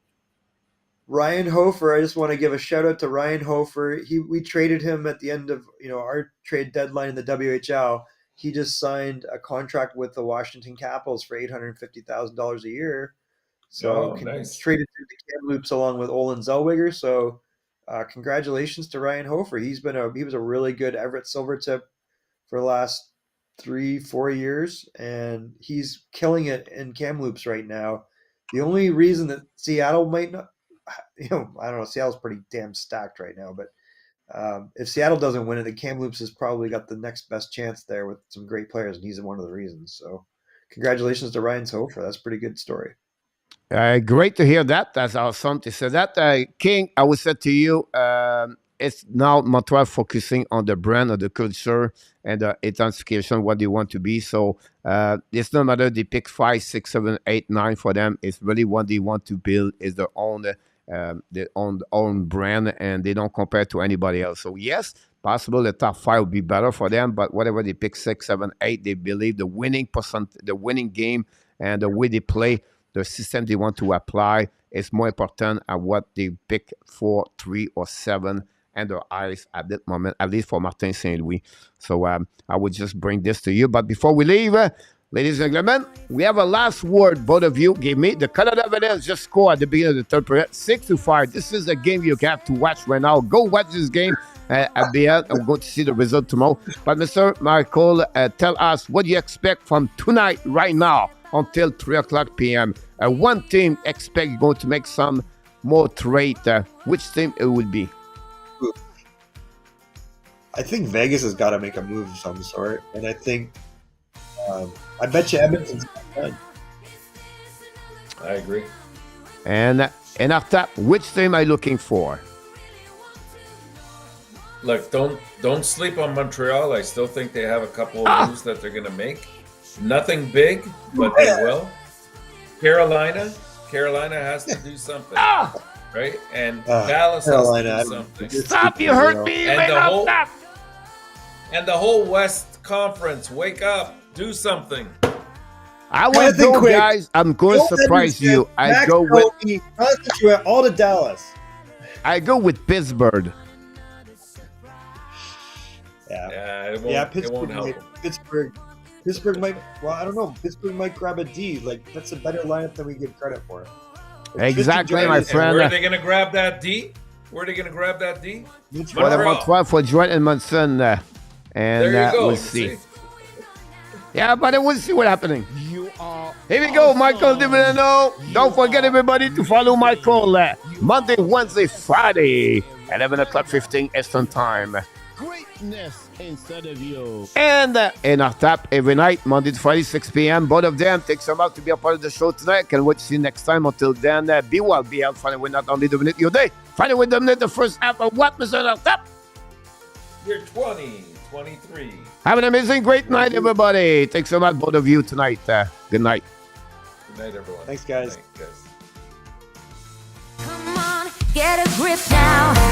Ryan Hofer, I just want to give a shout out to Ryan Hofer. We traded him at the end of our trade deadline in the WHL. He just signed a contract with the Washington Capitals for $850,000 a year. So nice. Traded through the Kamloops along with Olin Zellweger. So congratulations to Ryan Hofer. He was a really good Everett Silvertip for the last 3-4 years, and he's killing it in Kamloops right now. The only reason that Seattle might not, I don't know, Seattle's pretty damn stacked right now, but if Seattle doesn't win it, then Kamloops has probably got the next best chance there with some great players, and he's one of the reasons. So congratulations to Ryan Hofer. That's a pretty good story. Great to hear that. That's awesome to say that. King, I would say to you, it's now Montreal focusing on the brand or the culture and the intensification, what they want to be. So it's no matter they pick 5, 6, 7, 8, 9 for them. It's really what they want to build is their own brand, and they don't compare to anybody else. So yes, possible the top 5 will be better for them, but whatever they pick 6, 7, 8, they believe the winning game and the way they play, the system they want to apply is more important than what they pick 4, 3, or 7 and their eyes at that moment, at least for Martin St. Louis. So I would just bring this to you. But before we leave, ladies and gentlemen, we have a last word. Both of you gave me. The Canada Avalanche just scored at the beginning of the third period, 6-5. This is a game you have to watch right now. Go watch this game at the end. I'm going to see the result tomorrow. But Mr. Michael, tell us what you expect from tonight, right now, until 3 o'clock p.m. One team expect going to make some more trade. Which team it will be? I think Vegas has got to make a move of some sort, and I think I bet you Edmonton's done. I agree. And after, which team am I looking for? Look, don't sleep on Montreal. I still think they have a couple of moves that they're going to make. Nothing big, but they will. Carolina has to do something, right? And Dallas Carolina, has to do something. Stop! You hurt me. And the whole West Conference, wake up, do something. I want to go, guys. I'm going to surprise you. I go with all to Dallas. I go with Pittsburgh. It won't help them. Pittsburgh might. Well, I don't know. Pittsburgh might grab a D. Like, that's a better lineup than we give credit for. Exactly, my friend. Where are they going to grab that D? Where are they going to grab that D? Well, about 12 for Joint and Munson. And there you go. We'll see. Yeah, but we'll see what's happening. Here we go, Michael Divino. Don't forget, everybody, to follow Michael Monday, Wednesday, Friday, 11 o'clock 15 Eastern Time. Greatness inside of you. And in our tap every night, Monday to Friday, 6 p.m. Both of them take some out to be a part of the show tonight. Can wait to see you next time. Until then, be well, be out. Finally, we're not only dominate your day. Finally, we dominate the first half of what, Mr. Our tap? You're 23. Have an amazing, great night, everybody. Thanks so much, both of you, tonight. Good night. Good night, everyone. Thanks, guys. Thanks, guys. Come on, get a grip now.